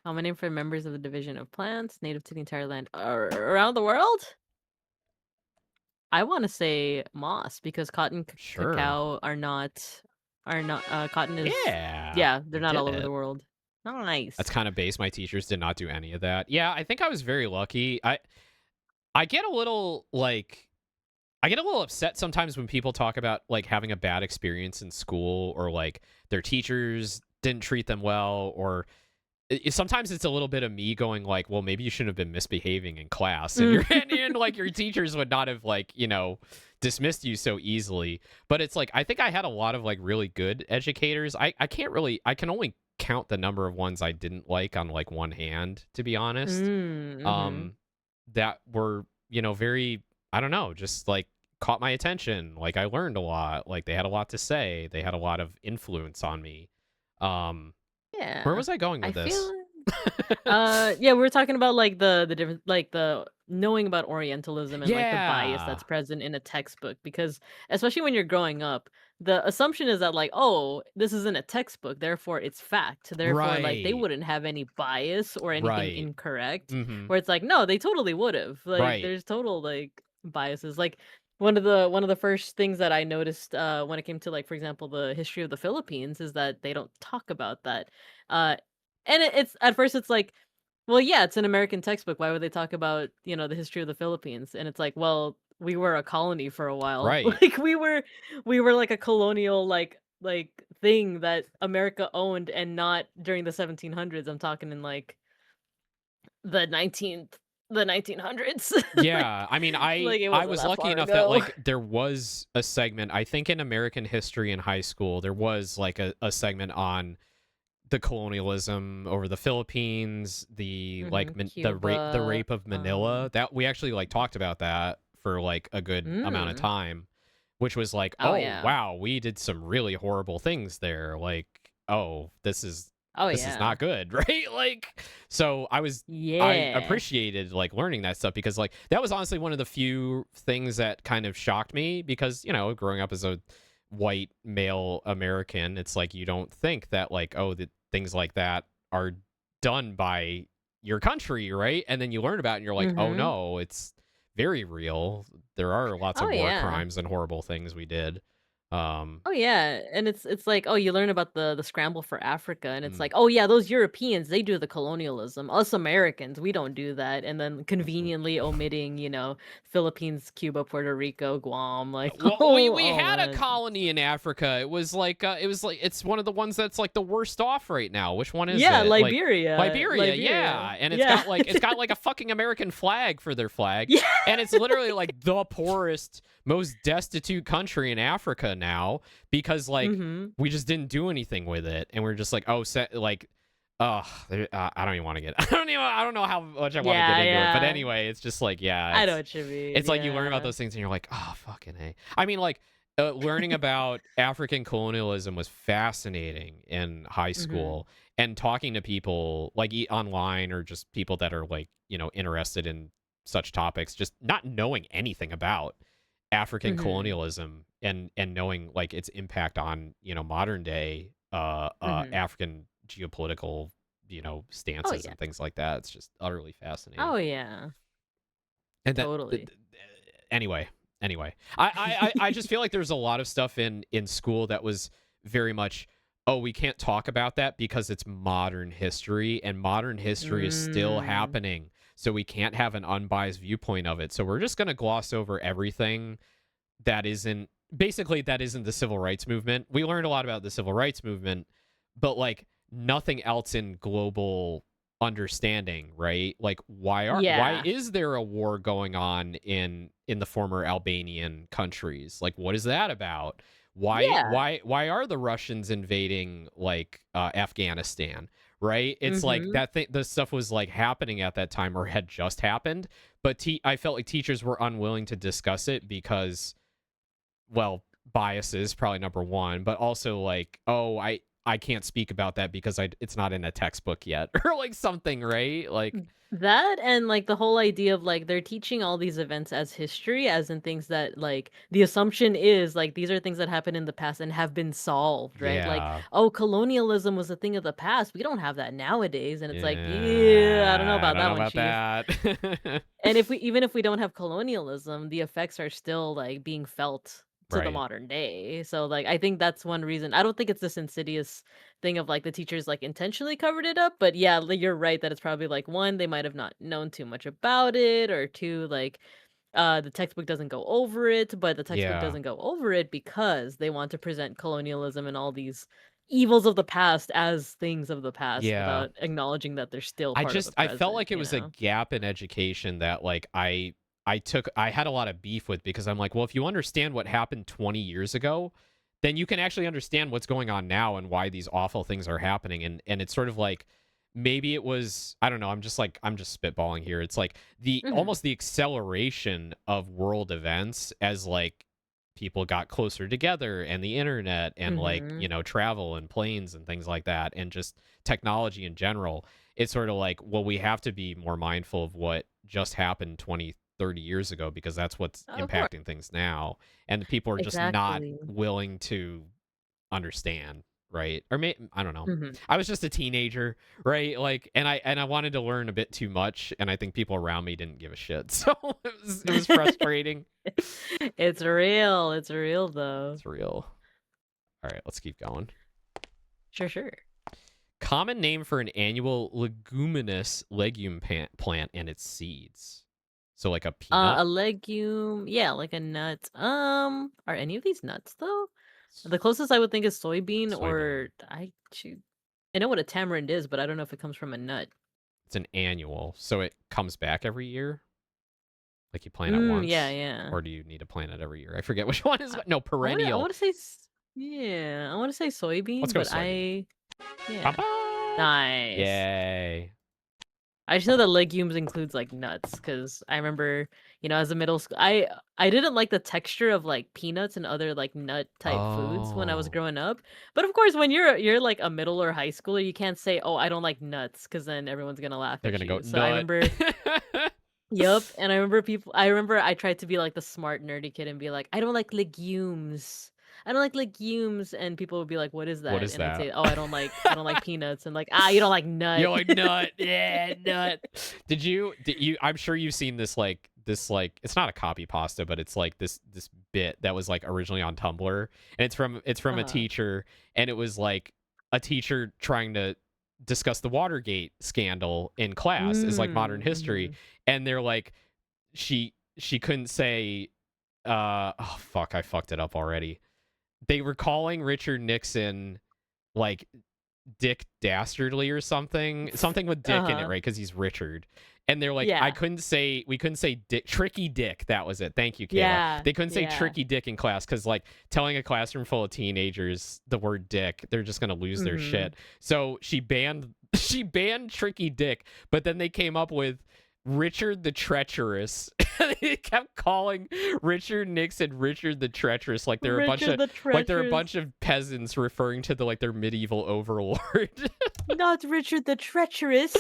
Common name for members of the division of plants native to the entire land around the world. I want to say moss because cotton, cacao are not. Cotton is. Yeah, they're not all over the world. Nice. That's kind of base. My teachers did not do any of that. Yeah, I think I was very lucky. I get a little upset sometimes when people talk about like having a bad experience in school or like their teachers didn't treat them well, or sometimes it's a little bit of me going like, well, maybe you shouldn't have been misbehaving in class, and like your teachers would not have like, you know, dismissed you so easily. But it's like I think I had a lot of like really good educators. I can only count the number of ones I didn't like on like one hand, to be honest. That were, you know, very, I don't know, just like caught my attention. Like I learned a lot. Like they had a lot to say. They had a lot of influence on me. Yeah. Where was I going with this? We were talking about like the different, like the knowing about Orientalism and like the bias that's present in a textbook, because especially when you're growing up, the assumption is that like, oh, this isn't a textbook, therefore it's fact, therefore like they wouldn't have any bias or anything incorrect. Where it's like, no, they totally would have. Like there's total like biases. Like one of the first things that I noticed when it came to like, for example, the history of the Philippines is that they don't talk about that. Uh, and it's at first it's like, well, yeah, it's an American textbook. Why would they talk about the history of the Philippines? And it's like, well, we were a colony for a while. Right. Like we were like a colonial like thing that America owned, and not during the 1700s. I'm talking in like the 1900s. like Yeah, I mean, like it I wasn't was that lucky far enough that ago. like there was a segment, I think in American history in high school, there was like a segment on the colonialism over the Philippines, the like the Cuba. rape of Manila. That we actually like talked about that for like a good amount of Mm. time, which was like, Oh oh yeah. wow, we did some really horrible things there. Like, oh, Oh this is yeah. not good, right? Like, so I Yeah. appreciated like learning that stuff because like that was honestly one of the few things that kind of shocked me because growing up as a white male American, it's like you don't think that like, oh, that things like that are done by your country, right? And then you learn about it and you're like, oh Mhm. no, it's very real. There are lots Oh of war yeah. crimes and horrible things we did. Oh yeah, and it's like, oh, you learn about the scramble for Africa, and it's Mm, like, oh yeah, those Europeans, they do the colonialism. Us Americans, we don't do that. And then mhm. conveniently omitting, Philippines, Cuba, Puerto Rico, Guam, like, Well, oh, we oh had a man. colony in Africa. It was like it's one of the ones that's like the worst off right now. Which one is Yeah, it? Like Liberia, Liberia, Liberia. yeah. And Yeah. it's got like a fucking American flag for their flag. Yeah. And it's literally like the poorest, most destitute country in Africa now because like Mhm. we just didn't do anything with it and we're just like, oh, like I don't even want to get I don't know how much I want to get Yeah, into it. But yeah. anyway, it's just like, yeah, I know what you mean. it's like you learn about Yeah. those things and you're like, oh, fucking A. I mean, like, learning about African colonialism was fascinating in high Mhm. school. And talking to people, like, online or just people that are, like, interested in such topics, just not knowing anything about African Mhm. colonialism and knowing, like, its impact on, modern day Mhm. African geopolitical, Oh stances yeah. and things like that. It's just utterly fascinating. Oh yeah. And Totally. anyway, I just feel like there's a lot of stuff in school that was very much, oh, we can't talk about that because it's modern history and modern history is still Mm. happening. So we can't have an unbiased viewpoint of it. So we're just going to gloss over everything that isn't the civil rights movement. We learned a lot about the civil rights movement, but like nothing else in global understanding, right? Like why Yeah. is there a war going on in the former Albanian countries? Like what is that about? Yeah. Why are the Russians invading like Afghanistan? Right? It's like Mhm. the stuff was like happening at that time or had just happened, but I felt like teachers were unwilling to discuss it because, well, biases probably number one, but also like, oh, I can't speak about that because it's not in a textbook yet or like something, right? Like, That, and like the whole idea of like they're teaching all these events as history, as in things that like the assumption is like these are things that happened in the past and have been solved, right? Like, yeah, oh, colonialism was a thing of the past. We don't have that nowadays. And it's like, yeah, I don't know yeah, I about don't that know one, about chief. that. And if we don't have colonialism, the effects are still like being felt to the Right. modern day. So like I think that's one reason. I don't think it's this insidious thing of like the teachers like intentionally covered it up, but yeah, you're right that it's probably like one, they might have not known too much about it, or two, like the textbook doesn't go over it, but the textbook Yeah. doesn't go over it because they want to present colonialism and all these evils of the past as things of the past Yeah. without acknowledging that they're still part of the I felt present, like it was a gap in education that like I had a lot of beef with because I'm like, well, if you understand what happened 20 years ago, then you can actually understand what's going on now and why these awful things are happening. And it's sort of like maybe it was, I don't know, I'm just spitballing here. It's like the Mhm. almost the acceleration of world events as like people got closer together and the internet and like, Mhm. travel and planes and things like that and just technology in general. It's sort of like, well, we have to be more mindful of what just happened 20, 30 years ago because that's what's Of course. impacting things now. And people are just not Exactly. willing to understand, right? Or I don't know. Hmm. I was just a teenager, right? Like, and I wanted to learn a bit too much, and I think people around me didn't give a shit. So it was frustrating. It's real. It's real though. It's real. All right, let's keep going. Sure. Common name for an annual leguminous legume plant and its seeds. So like a peanut. A legume, yeah, like a nut. Are any of these nuts though? The closest I would think is soybean, or I know what a tamarind is, but I don't know if it comes from a nut. It's an annual, so it comes back every year. Like you plant it once. Yeah. Or do you need to plant it every year? I forget which one is. No, I perennial. want to say, yeah, I want to say soybean. Let's go but soybean. yeah, Ba-ba! nice. Yay! I just know that legumes includes like nuts, because I remember, as a middle school, I didn't like the texture of like peanuts and other like nut type foods when I was Oh. growing up. But of course, when you're like a middle or high schooler, you can't say, "Oh, I don't like nuts," because then everyone's gonna laugh They're at gonna you. go So I nut. remember, yep, and I remember I tried to be like the smart nerdy kid and be like, "I don't like legumes." I don't like legumes, and people would be like, "What is that?" What is and I'd that? say, "Oh, I don't like peanuts," and like, you don't like nut. You're like nut. Yeah, nut. Did you I'm sure you've seen this like it's not a copy pasta, but it's like this bit that was like originally on Tumblr, and it's from a teacher, and it was like a teacher trying to discuss the Watergate scandal in class is like modern history, and they're like she couldn't say oh fuck, I fucked it up already. They were calling Richard Nixon like Dick Dastardly or something with Dick in it, right? Because he's Richard. And they're like, Yeah. we couldn't say Dick, Tricky Dick. That was it. Thank you, Kayla. Yeah, They couldn't say yeah. Tricky Dick in class because like telling a classroom full of teenagers the word dick, they're just gonna lose their shit. So she banned Tricky Dick, but then they came up with Richard the Treacherous. They kept calling Richard Nixon Richard the Treacherous, like they're a bunch of peasants referring to their medieval overlord. Not Richard the Treacherous.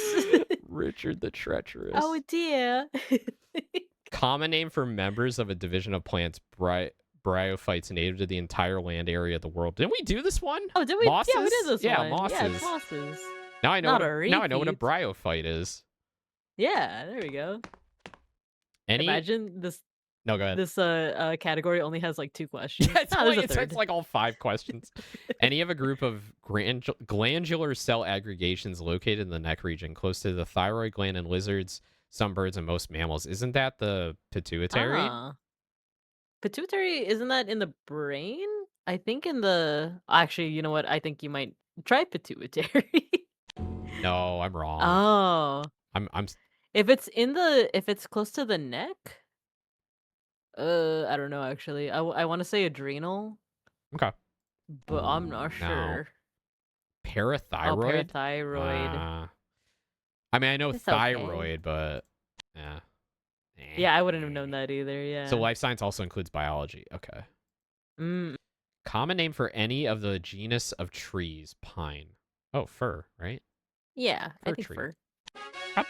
Richard the Treacherous. Oh dear. Common name for members of a division of plants, bryophytes native to the entire land area of the world. Didn't we do this one? Oh, did we? Mosses? Yeah, we did this one. Mosses. Yeah, it's mosses. Now I know Not what a now I know what a repeat. bryophyte is. Yeah, there we go. Imagine this. No, go ahead. This category only has like 2 questions. Yeah, there's a it's third. like all 5 questions. Any of a group of glandular cell aggregations located in the neck region, close to the thyroid gland in lizards, some birds, and most mammals. Isn't that the pituitary? Pituitary, isn't that in the brain? I think in the. Actually, you know what? I think you might try pituitary. No, I'm wrong. Oh. I'm If it's close to the neck. I don't know actually. I want to say adrenal, okay. but I'm not No. sure. Parathyroid. Parathyroid. I mean, I know It's okay. thyroid, but yeah. Yeah, I wouldn't have known that either. Yeah. So life science also includes biology. Okay. Common name for any of the genus of trees, pine. Oh, fir, right? Yeah, I Fir think tree. fir.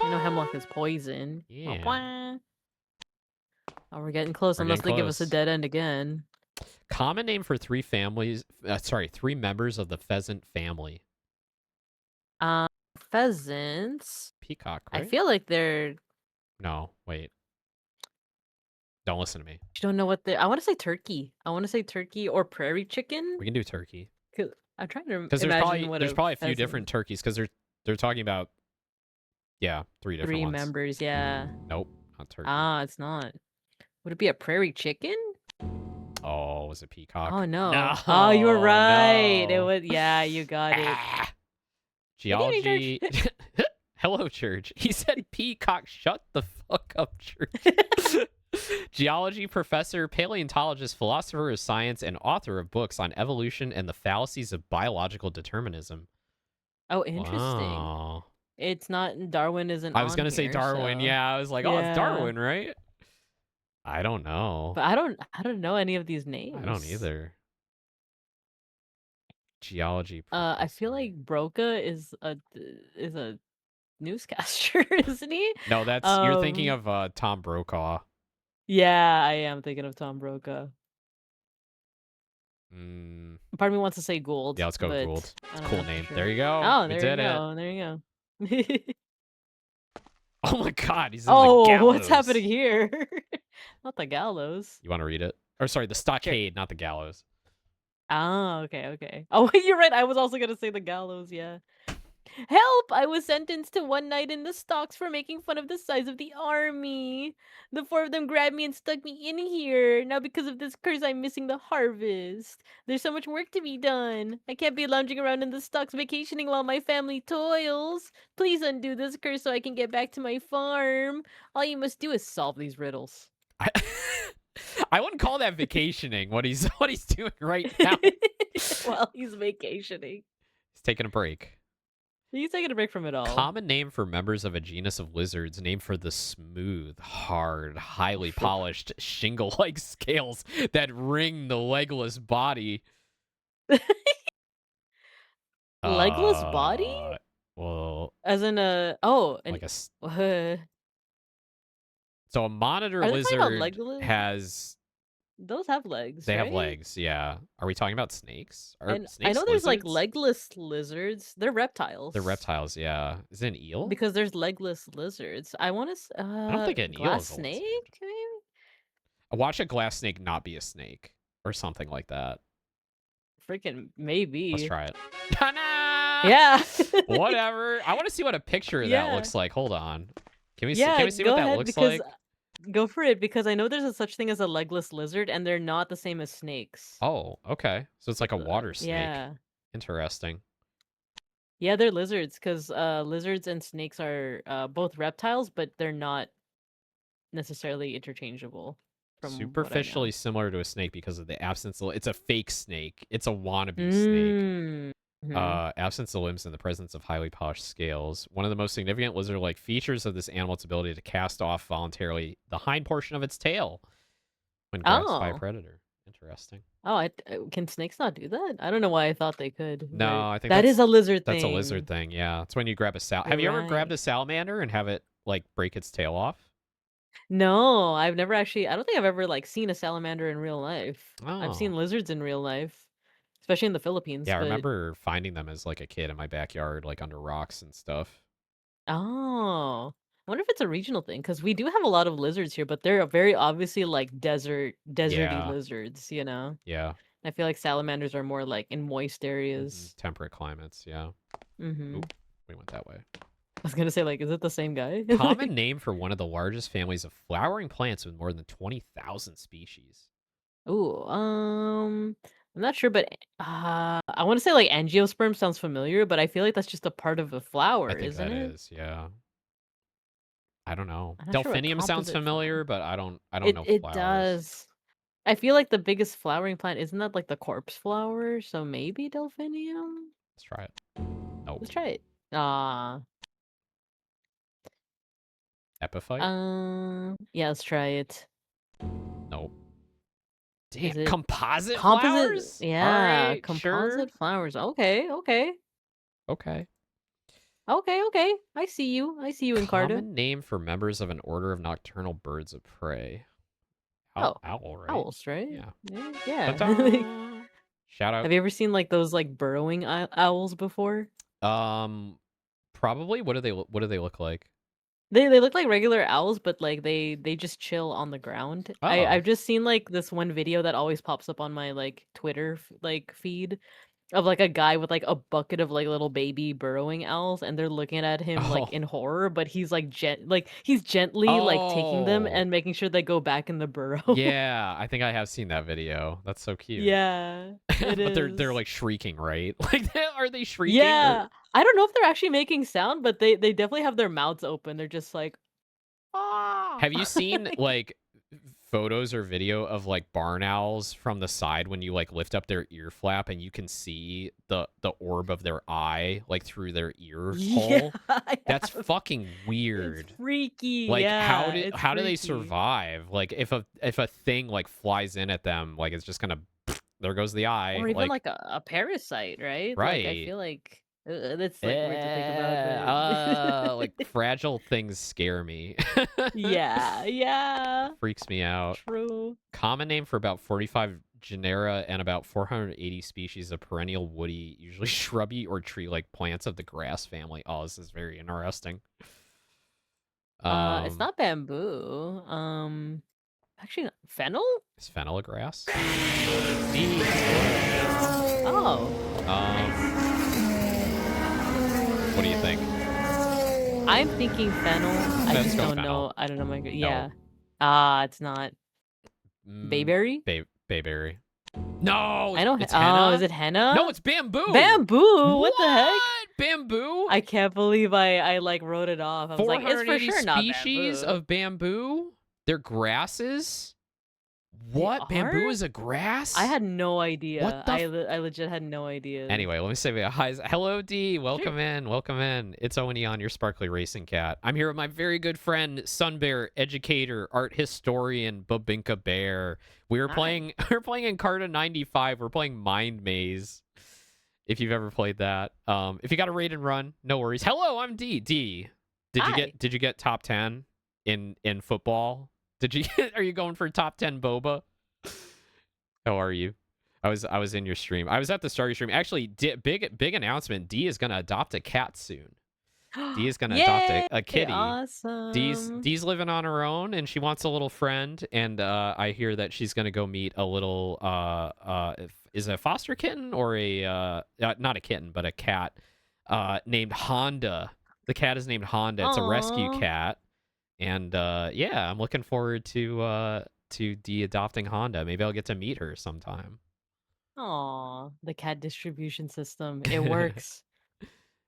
You know, hemlock is poison. Yeah. Oh, we're getting close. We're Unless getting they give us a close. dead end again. Common name for 3 members of the pheasant family. Pheasants. Peacock, right? I feel like they're. No, wait. Don't listen to me. You don't know what they. I want to say turkey. I want to say turkey or prairie chicken. We can do turkey. I'm trying to Because imagine there's probably a few pheasant- different turkeys because they're talking about 3 different 3 ones. members. Yeah. Nope, not turkey. It's not. Would it be a prairie chicken? Oh, was it peacock? Oh no. No, Oh, you were right. no. It was. Yeah, you got it. Geology. Hello, Church. He said peacock. Shut the fuck up, Church. Geology professor, paleontologist, philosopher of science, and author of books on evolution and the fallacies of biological determinism. Oh, interesting. Wow. It's not Darwin. Isn't. I was gonna say Darwin. So... Yeah, I was like, oh, Yeah. it's Darwin, right? I don't know. But I don't know any of these names. I don't either. Geology. I feel professor. like Broca is a newscaster, isn't he? No, that's you're thinking of Tom Brokaw. Yeah, I am thinking of Tom Broca. Part of me wants to say Gould. Yeah, let's go with but Gould. I It's a don't cool know for name. sure. There you go. Oh, We there did you it. go. There you go. Oh my god, he's in the Oh, gallows. what's happening here? Not the gallows. You want to read it? Or sorry, the stockade, not the gallows. Ah, okay. Oh, you're right. I was also gonna say the gallows, yeah. Help! I was sentenced to 1 night in the stocks for making fun of the size of the army. The 4 of them grabbed me and stuck me in here. Now because of this curse, I'm missing the harvest. There's so much work to be done. I can't be lounging around in the stocks vacationing while my family toils. Please undo this curse so I can get back to my farm. All you must do is solve these riddles. I wouldn't call that vacationing. What he's doing right now. While he's vacationing. He's taking a break. He's taking a break from it all. Common name for members of a genus of lizards, named for the smooth, hard, highly polished, shingle-like scales that ring the legless body. Legless body? Well, As in a like a uh, so a monitor Are they talking about lizard legless? has those have legs. they have right? legs. Yeah. Are we talking about snakes? Are And I snakes know there's like lizards? legless lizards. They're reptiles. They're reptiles. Yeah. Is it an eel? Because there's legless lizards. I want to. I don't think an eel glass is a snake. lizard. Maybe. Watch a glass snake not be a snake or something like that. Freaking maybe. Let's try it. Yeah. Whatever. I want to see what a picture of that Yeah. looks like. Hold on. Can we Yeah. see, can we see go what that ahead looks because like? go for it because I know there's a such thing as a legless lizard and they're not the same as snakes. Oh, okay. So it's like a water snake. Yeah. Interesting. Yeah, they're lizards because lizards and snakes are both reptiles, but they're not necessarily interchangeable. From what I know. Superficially similar to a snake because of the absence of it's a fake snake. It's a wannabe snake. Mhm. Absence of limbs and the presence of highly polished scales. One of the most significant lizard-like features of this animal is its ability to cast off voluntarily the hind portion of its tail when grasped by a Oh. predator. Interesting. Oh, can snakes not do that? I don't know why I thought they could. No, but I think that is a lizard thing. That's a lizard thing. Yeah, it's when you grab a Have you ever grabbed a salamander and have it like break its tail off? No, I've never actually. I don't think I've ever like seen a salamander in real life. I've Oh. seen lizards in real life, especially in the Philippines. Yeah, I but... remember finding them as like a kid in my backyard, like under rocks and stuff. Oh, I wonder if it's a regional thing because we do have a lot of lizards here, but they're very obviously like deserty Yeah. lizards. You know. Yeah. I feel like salamanders are more like in moist areas. Temperate climates. Yeah. Mm-hmm. Oop, we went that way. I was gonna say, like, is it the same guy? Common name for one of the largest families of flowering plants with more than 20,000 species. Ooh, I'm not sure, but I want to say like angiosperm sounds familiar, but I feel like that's just a part of a flower, I think isn't that it? is, yeah. I don't know. I'm not sure what Delphinium sounds composite familiar, but I don't know It flowers. does. I feel like the biggest flowering plant isn't that like the corpse flower, so maybe delphinium. Let's try it. Nope. Let's try it. Ah, Epiphyte? yeah, let's try it. Nope. Is Damn, it composite flowers? Yeah, Alright, composite sure. flowers. Okay. Okay. I see you, Encarta. Common name for members of an order of nocturnal birds of prey. Owl, right? Owls, right? Yeah. Yeah. Ta-da! Shout out. Have you ever seen like those like burrowing owls before? Probably. What do they look like? They look like regular owls, but like they just chill on the ground. Oh. I've just seen like this one video that always pops up on my like Twitter like feed of like a guy with like a bucket of like little baby burrowing owls, and they're looking at him like in horror, but he's like he's gently like taking them and making sure they go back in the burrow. Yeah, I think I have seen that video. That's so cute. Yeah, it but is. they're like shrieking, right? Like, are they shrieking? Yeah, I don't know if they're actually making sound, but they definitely have their mouths open. They're just like, ah. Have you seen like photos or video of like barn owls from the side when you like lift up their ear flap and you can see the orb of their eye like through their ear hole? That's fucking weird. It's freaky. Like, yeah, how do they survive? Like, if a thing like flies in at them, like it's just gonna there goes the eye. Or even like a parasite, right? Right. Like, I feel like that's like weird to think about. But... like fragile things scare me. Yeah. Freaks me out. True. Common name for about 45 genera and about 480 species of perennial woody, usually shrubby or tree-like plants of the grass family. Oh, this is very interesting. It's not bamboo. Actually, fennel? Is fennel a grass? Oh, What do you think? I'm thinking fennel. I Let's just go don't fennel. know. I don't know my. No. Yeah. It's not. Bayberry? Bayberry. No, I don't. it's Oh, henna. is it henna? No, it's bamboo. Bamboo. What the heck? Bamboo? I can't believe I like wrote it off. I was like, it's for 480 sure not species bamboo. of bamboo. They're grasses. What? They Bamboo are? is a grass? I had no idea. What the I legit had no idea. Anyway, let me say hi. Hello, D. Welcome in. Welcome in. It's Owen Aeon, your sparkly racing cat. I'm here with my very good friend, Sunbear, educator, art historian, Babinka Bear. We're playing Encarta 95. We're playing MindMaze. If you've ever played that. If you got a raid and run, no worries. Hello, I'm D. D. Did you get top 10 in football? Are you going for top 10 boba? How are you? I was in your stream. I was at the start of your stream. Actually, big announcement. D is gonna adopt a cat soon. D is gonna adopt a kitty. Awesome. D's living on her own, and she wants a little friend. And I hear that she's gonna go meet a little is it a foster kitten or a not a kitten but a cat named Honda. The cat is named Honda. It's a rescue Aw. cat, and yeah, I'm looking forward to D adopting Honda. Maybe I'll get to meet her sometime. Aw, the cat distribution system. It works.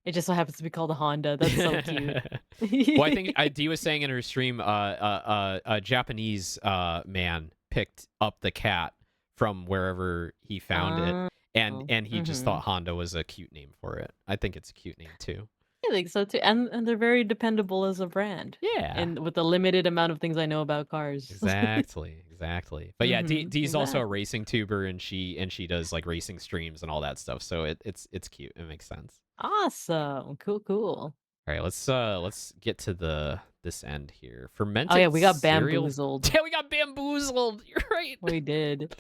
It just so happens to be called a Honda. That's so cute. Well, I think D was saying in her stream, a Japanese man picked up the cat from wherever he found it, and he just thought Honda was a cute name for it. I think it's a cute name too. I think so too. And they're very dependable as a brand. Yeah. And with the limited amount of things I know about cars. Exactly. But yeah, D's also a Exactly. racing tuber, and she does like racing streams and all that stuff. So it's cute. It makes sense. Awesome. Cool. All right, let's get to this end here. Fermented. Oh yeah, we got cereal... bamboozled. Yeah, we got bamboozled. You're right. We did.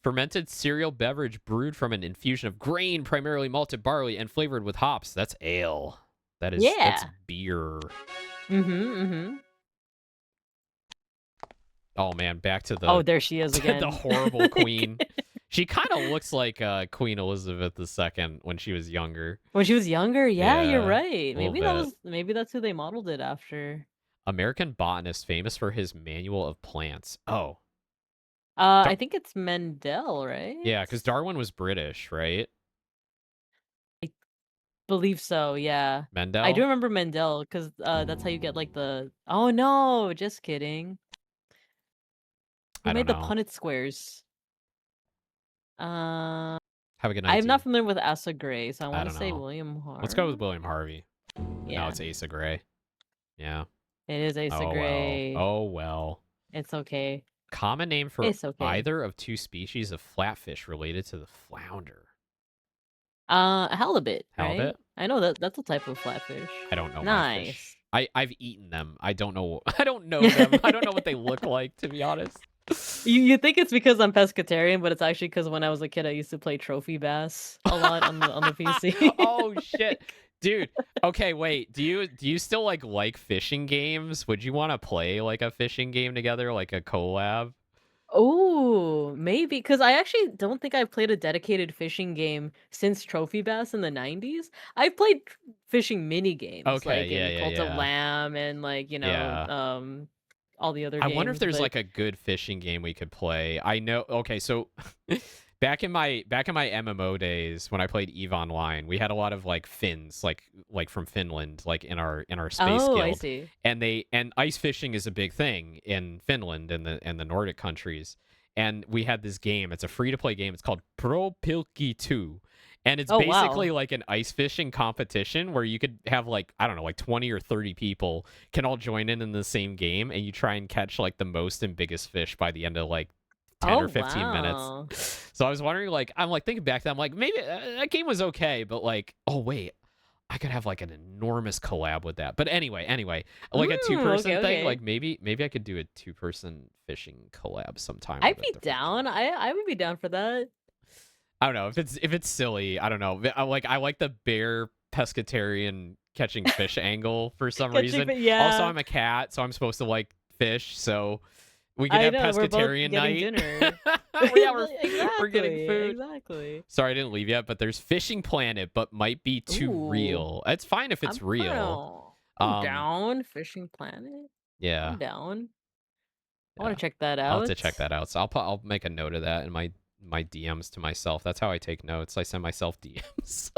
Fermented cereal beverage brewed from an infusion of grain, primarily malted barley, and flavored with hops. That's ale. That's beer. Oh man, back to the Oh, there she is again. the horrible queen. She kind of looks like Queen Elizabeth II when she was younger. When she was younger, yeah, you're Yeah, right. little Maybe that's who they modeled it after. American botanist famous for his manual of plants. Oh. I think it's Mendel, right? Yeah, because Darwin was British, right? Believe so, yeah. Mendel? I do remember Mendel because that's how you get like the. Oh no, just kidding. Who I made don't the know. Punnett squares? Have a good night. I'm not familiar with Asa Gray, so I want to don't say know. William Harvey. Let's go with William Harvey. Yeah. No, it's Asa Gray. Yeah. It is Asa Gray. Oh well. It's okay. Common name for It's okay. either of two species of flatfish related to the flounder. Halibut. Right? Halibut? I know that's a type of flatfish. I don't know. Nice. My fish. I've eaten them. I don't know. I don't know them. I don't know what they look like, to be honest. You think it's because I'm pescatarian, but it's actually because when I was a kid, I used to play trophy bass a lot on the PC. Oh shit, dude. Okay, wait. Do you still like fishing games? Would you want to play like a fishing game together, like a collab? Oh, maybe because I actually don't think I've played a dedicated fishing game since Trophy Bass in the 90s. I've played fishing mini games Okay, like in Cult of Lamb and like, Yeah. all the other I games. wonder if there's but like a good fishing game we could play. I know. Okay, so back in my MMO days when I played EVE Online, we had a lot of like Finns, like from Finland, like in our space Oh, I guild. see. And ice fishing is a big thing in Finland and the Nordic countries. And we had this game. It's a free to play game. It's called Pro Pilki 2. And it's Oh, wow. basically like an ice fishing competition where you could have like, I don't know, like 20 or 30 people can all join in the same game, and you try and catch like the most and biggest fish by the end of like 10 or 15 wow. minutes. So I was wondering, like, I'm like thinking back to that, I'm like, maybe that game was okay, but like, oh wait, I could have like an enormous collab with that. But anyway, like a two-person thing, Okay. like maybe I could do a two-person fishing collab sometime I'd with a be different down. character. I would be down for that. I don't know if it's silly. I don't know. I like the bear pescatarian catching fish angle for some reason. Also, Yeah. I'm a cat, so I'm supposed to like fish. So we could I have know, we're both pescatarian getting night. dinner. Yeah, we're getting Exactly. food. Exactly. Sorry, I didn't leave yet, but there's Fishing Planet, but might be too Ooh. real. It's fine if it's real. I'm down. Fishing Planet. Yeah. I'm down. I Yeah. want to check that I'll have out. to check that out. So I'll make a note of that in my DMs to myself. That's how I take notes. I send myself DMs.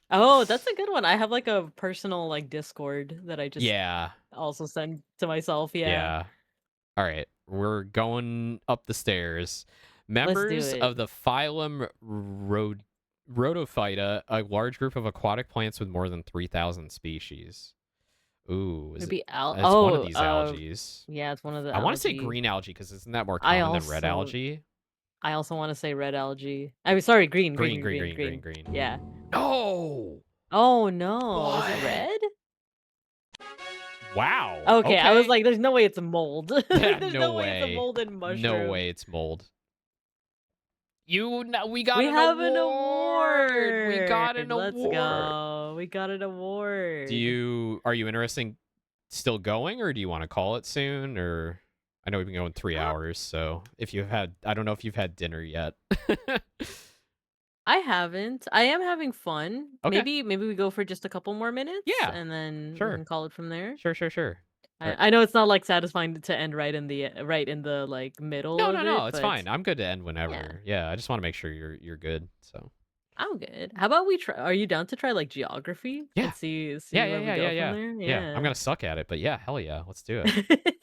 Oh, that's a good one. I have like a personal like Discord that I just Yeah. also send to myself. Yeah. Yeah. All right. We're going up the stairs. Let's do Members it. of the phylum Rhodophyta, a large group of aquatic plants with more than 3,000 species. Ooh, is Maybe it's one of these oh, algae. yeah, it's one of the I want to say algae. green algae because isn't that more I common than red also algae? I also want to say red algae. I mean, sorry, green. Green. Yeah. No. Oh no, is What? it red? Wow. Okay, I was like, there's no way it's a mold. There's No way it's a way. molded mushroom. No way it's mold. We got an have award. an award. We got an award. Let's go. We got an award. Are you interested still going, or do you want to call it soon? Or I know we've been going 3 hours, so I don't know if you've had dinner yet. I haven't. I am having fun. Okay. Maybe we go for just a couple more minutes. Yeah. And then Sure. we can call it from there. Sure. I know it's not like satisfying to end right in the like middle of it. No, it's but fine. I'm good to end whenever. Yeah, I just want to make sure you're good. So I'm good. How about we try? Are you down to try like geography? Yeah. And see yeah, where we go from there. Yeah, I'm gonna suck at it, but yeah, hell yeah, let's do it.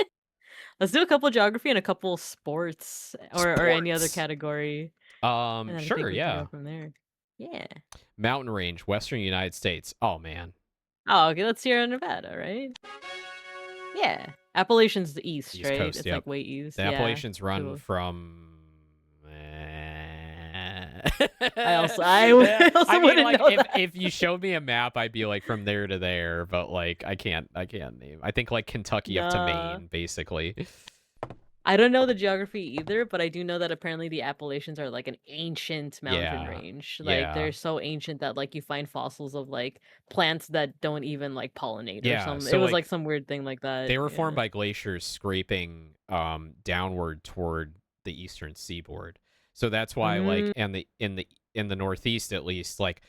Let's do a couple geography and a couple sports or any other Sports. category. And then I think Sure, we can yeah. go from there. Yeah. Mountain range, Western United States. Oh man. Oh, okay. Let's Sierra Nevada, right? Yeah. Appalachians the east, East right? Coast, It's yep. like way east. The Yeah. Appalachians run Cool. from. I also I mean, wouldn't like, know that. if you showed me a map, I'd be like from there to there, but like I can't name. I think like Kentucky up to Nah. Maine, basically. I don't know the geography either, but I do know that apparently the Appalachians are like an ancient mountain Yeah. range. Like Yeah. they're so ancient that like you find fossils of like plants that don't even like pollinate or Yeah, something. so, It was like, like some weird thing like that. They were yeah. formed by glaciers scraping downward toward the eastern seaboard. So that's why like in the northeast at least, like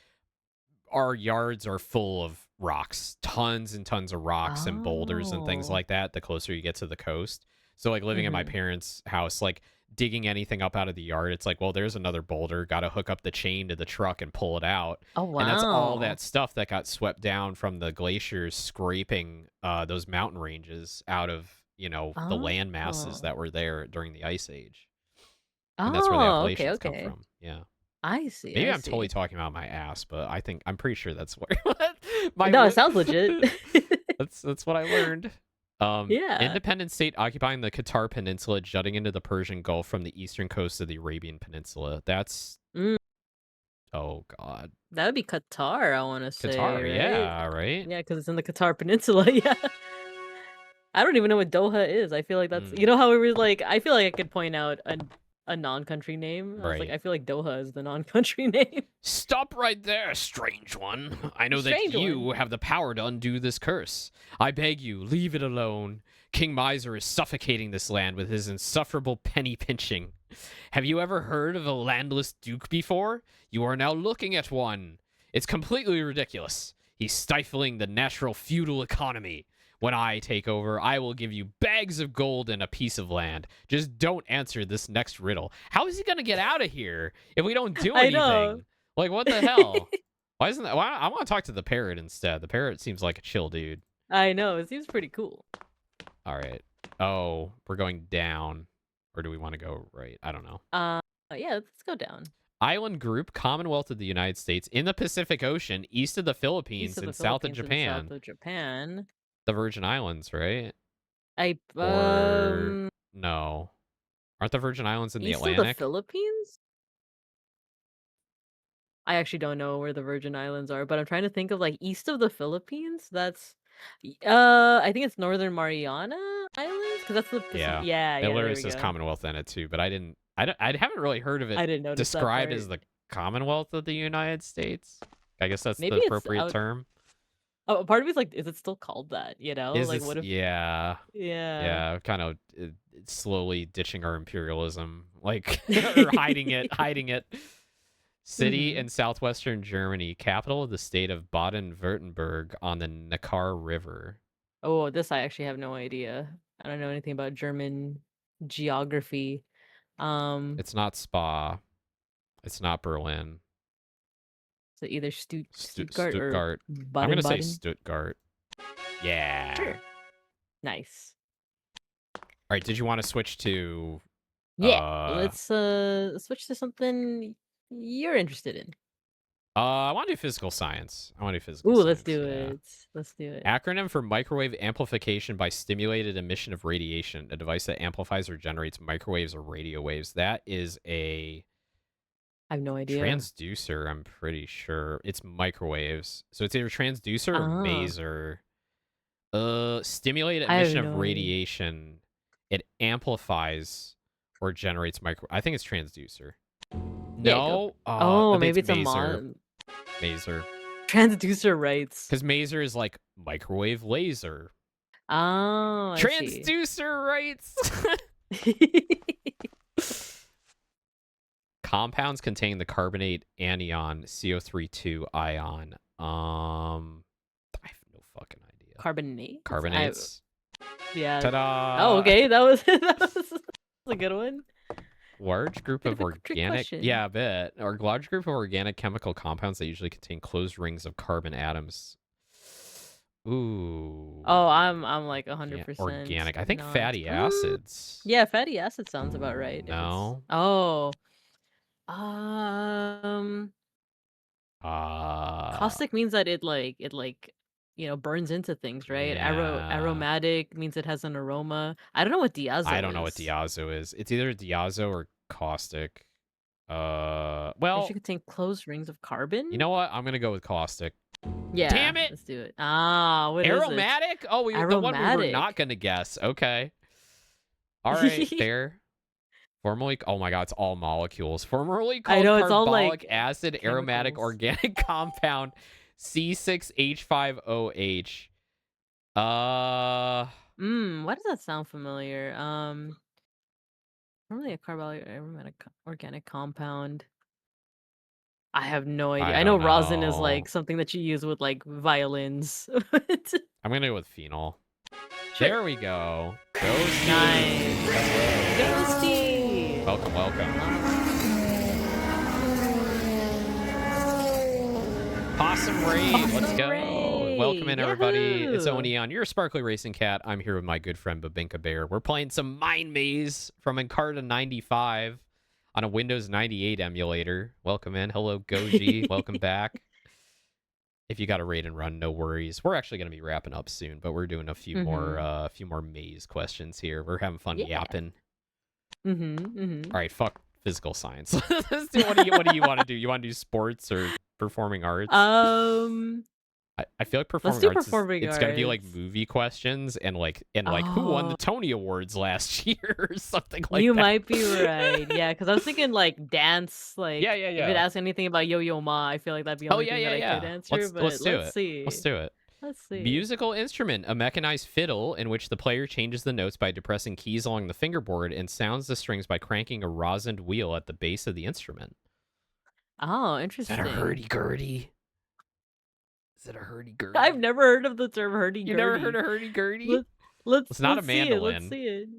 our yards are full of rocks, tons and tons of rocks and boulders and things Oh. like that the closer you get to the coast. So like living in my parents' house, like digging anything up out of the yard, it's like, well, there's another boulder, got to hook up the chain to the truck and pull it out. Oh wow. And that's all that stuff that got swept down from the glaciers scraping those mountain ranges out of, the land masses that were there during the Ice Age. And that's where the Appalachians come from. Yeah. I see. Maybe I I'm see. totally talking about my ass, but I'm pretty sure that's where my No, it sounds legit. that's what I learned. Yeah. Independent state occupying the Qatar Peninsula, jutting into the Persian Gulf from the eastern coast of the Arabian Peninsula. That's oh god. That would be Qatar, I want to say. Qatar, right? yeah, right? Yeah, because it's in the Qatar Peninsula. Yeah. I don't even know what Doha is. I feel like that's you know how we were like. I feel like I could point out a non-country name. I was like, Right. I feel like Doha is the non-country name. Stop right there, strange one. I know that Strange you one. have the power to undo this curse. I beg you, leave it alone. King Miser is suffocating this land with his insufferable penny pinching. Have you ever heard of a landless duke before? You are now looking at one. It's completely ridiculous. He's stifling the natural feudal economy. When I take over, I will give you bags of gold and a piece of land. Just don't answer this next riddle. How is he going to get out of here if we don't do I anything? know. Like, what the hell? Why isn't that? I want to talk to the parrot instead. The parrot seems like a chill dude. I know. It seems pretty cool. All right. Oh, we're going down. Or do we want to go right? I don't know. Yeah, let's go down. Island group, Commonwealth of the United States, in the Pacific Ocean, east of the Philippines, East of and the south of Philippines and Japan. South of Japan. The Virgin Islands, right? Or no. Aren't the Virgin Islands in the east of Atlantic? the Philippines? I actually don't know where the Virgin Islands are, but I'm trying to think of like east of the Philippines. I think it's Northern Mariana Islands because that's the Pacific. Yeah. Yeah, It yeah, there literally we says go. Commonwealth in it too, but I haven't really heard of it I didn't notice that described part. as the Commonwealth of the United States. I guess that's the Maybe it's appropriate term. oh, part of me's like, is it still called that? You know, Is like this? what if? Yeah. Yeah. Yeah, kind of slowly ditching our imperialism, like or hiding it. City in southwestern Germany, capital of the state of Baden-Württemberg on the Neckar River. Oh, this I actually have no idea. I don't know anything about German geography. It's not Spa. It's not Berlin. So either Stuttgart or Stuttgart. I'm gonna say Baden-Baden. Stuttgart. Yeah. Sure. Nice. All right. Did you want to switch to? Yeah. Let's switch to something you're interested in. I want to do physical science. Ooh, Let's do it. Let's do it. Acronym for microwave amplification by stimulated emission of radiation, a device that amplifies or generates microwaves or radio waves. That is a I have no idea. transducer, I'm pretty sure. It's microwaves. So it's either transducer or maser. Stimulated emission of radiation. It amplifies or generates I think it's transducer. No. Oh, maybe it's maser. a Maser. transducer rights. Because maser is like microwave laser. Oh, I transducer rights. Compounds containing the carbonate anion CO3 ion. I have no fucking idea. Carbonates. Yeah. Ta-da! Oh, okay. That was a good one. Large group of organic, question. yeah, I bet. Or large group of organic chemical compounds that usually contain closed rings of carbon atoms. Ooh. Oh, I'm like 100% organic. I think fatty acids. Yeah, fatty acid sounds about right. No. Oh. Caustic means that it burns into things, right? Yeah. Aromatic means it has an aroma. I don't know what diazo is. I don't know what diazo is. It's either diazo or caustic. Well, it should contain closed rings of carbon. You know what? I'm gonna go with caustic. Yeah. Damn it! Let's do it. What aromatic? Is it? Oh, the one we were not gonna guess. Okay. All right, fair. Formerly, oh my god, it's all molecules. Formerly called carbolic acid chemicals. Aromatic organic compound C6H5OH. Why does that sound familiar? Formerly a carbolic aromatic organic compound. I have no idea. I know rosin is like something that you use with like violins. I'm gonna go with phenol. Sure. There we go. Ghosty. Nice. Ghosty. Welcome. Possum Raid. Let's go. Welcome in, everybody. Yahoo! It's Owen Aeon. You're a sparkly racing cat. I'm here with my good friend Babinka Bear. We're playing some MindMaze from Encarta 95 on a Windows 98 emulator. Welcome in. Hello, Goji. Welcome back. If you got a raid and run, no worries. We're actually going to be wrapping up soon, but we're doing a few more maze questions here. We're having fun yapping. All right, fuck physical science. Let's do, what do you want to do? You want to do sports or performing arts? I feel like performing arts it's going to be like movie questions and like who won the Tony Awards last year or something like that. You might be right. Yeah, because I was thinking like dance. Like yeah. If it asks anything about Yo-Yo Ma, I feel like that'd be the only thing that I could answer. Let's do it. See. Let's do it. Let's see. Musical instrument, a mechanized fiddle in which the player changes the notes by depressing keys along the fingerboard and sounds the strings by cranking a rosined wheel at the base of the instrument. Oh, interesting. Is that a hurdy-gurdy? Is it a hurdy-gurdy? I've never heard of the term hurdy-gurdy. You never heard of hurdy-gurdy? It's not a mandolin. Let's see it.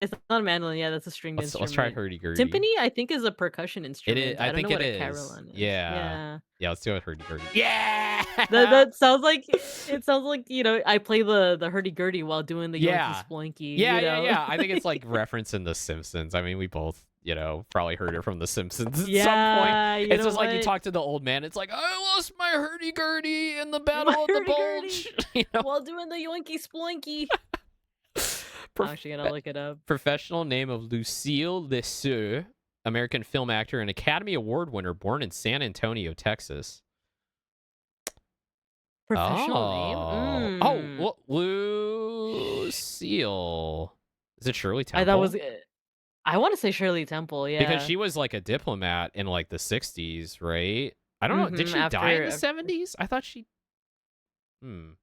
It's not a mandolin. Yeah, that's a stringed instrument. Let's try hurdy-gurdy. Timpani, I think, is a percussion instrument. It is. I think it is. Carillon is. Yeah. Let's do it hurdy-gurdy. Yeah. That sounds like I play the hurdy-gurdy while doing the Yoinky Sploinky. Yeah. I think it's like referencing The Simpsons. I mean, we both probably heard it from The Simpsons at some point. It's just like you talk to the old man. It's like, I lost my hurdy-gurdy in the battle of the bulge. While doing the Yoinky Sploinky. I'm actually gonna look it up. Professional name of Lucille Lesseux, American film actor and Academy Award winner, born in San Antonio, Texas. Professional name? Well, Lucille. Is it Shirley Temple? I thought was. I want to say Shirley Temple. Yeah. Because she was like a diplomat in like the 60s, right? I don't know. Did she die in the 70s? I thought she. I'm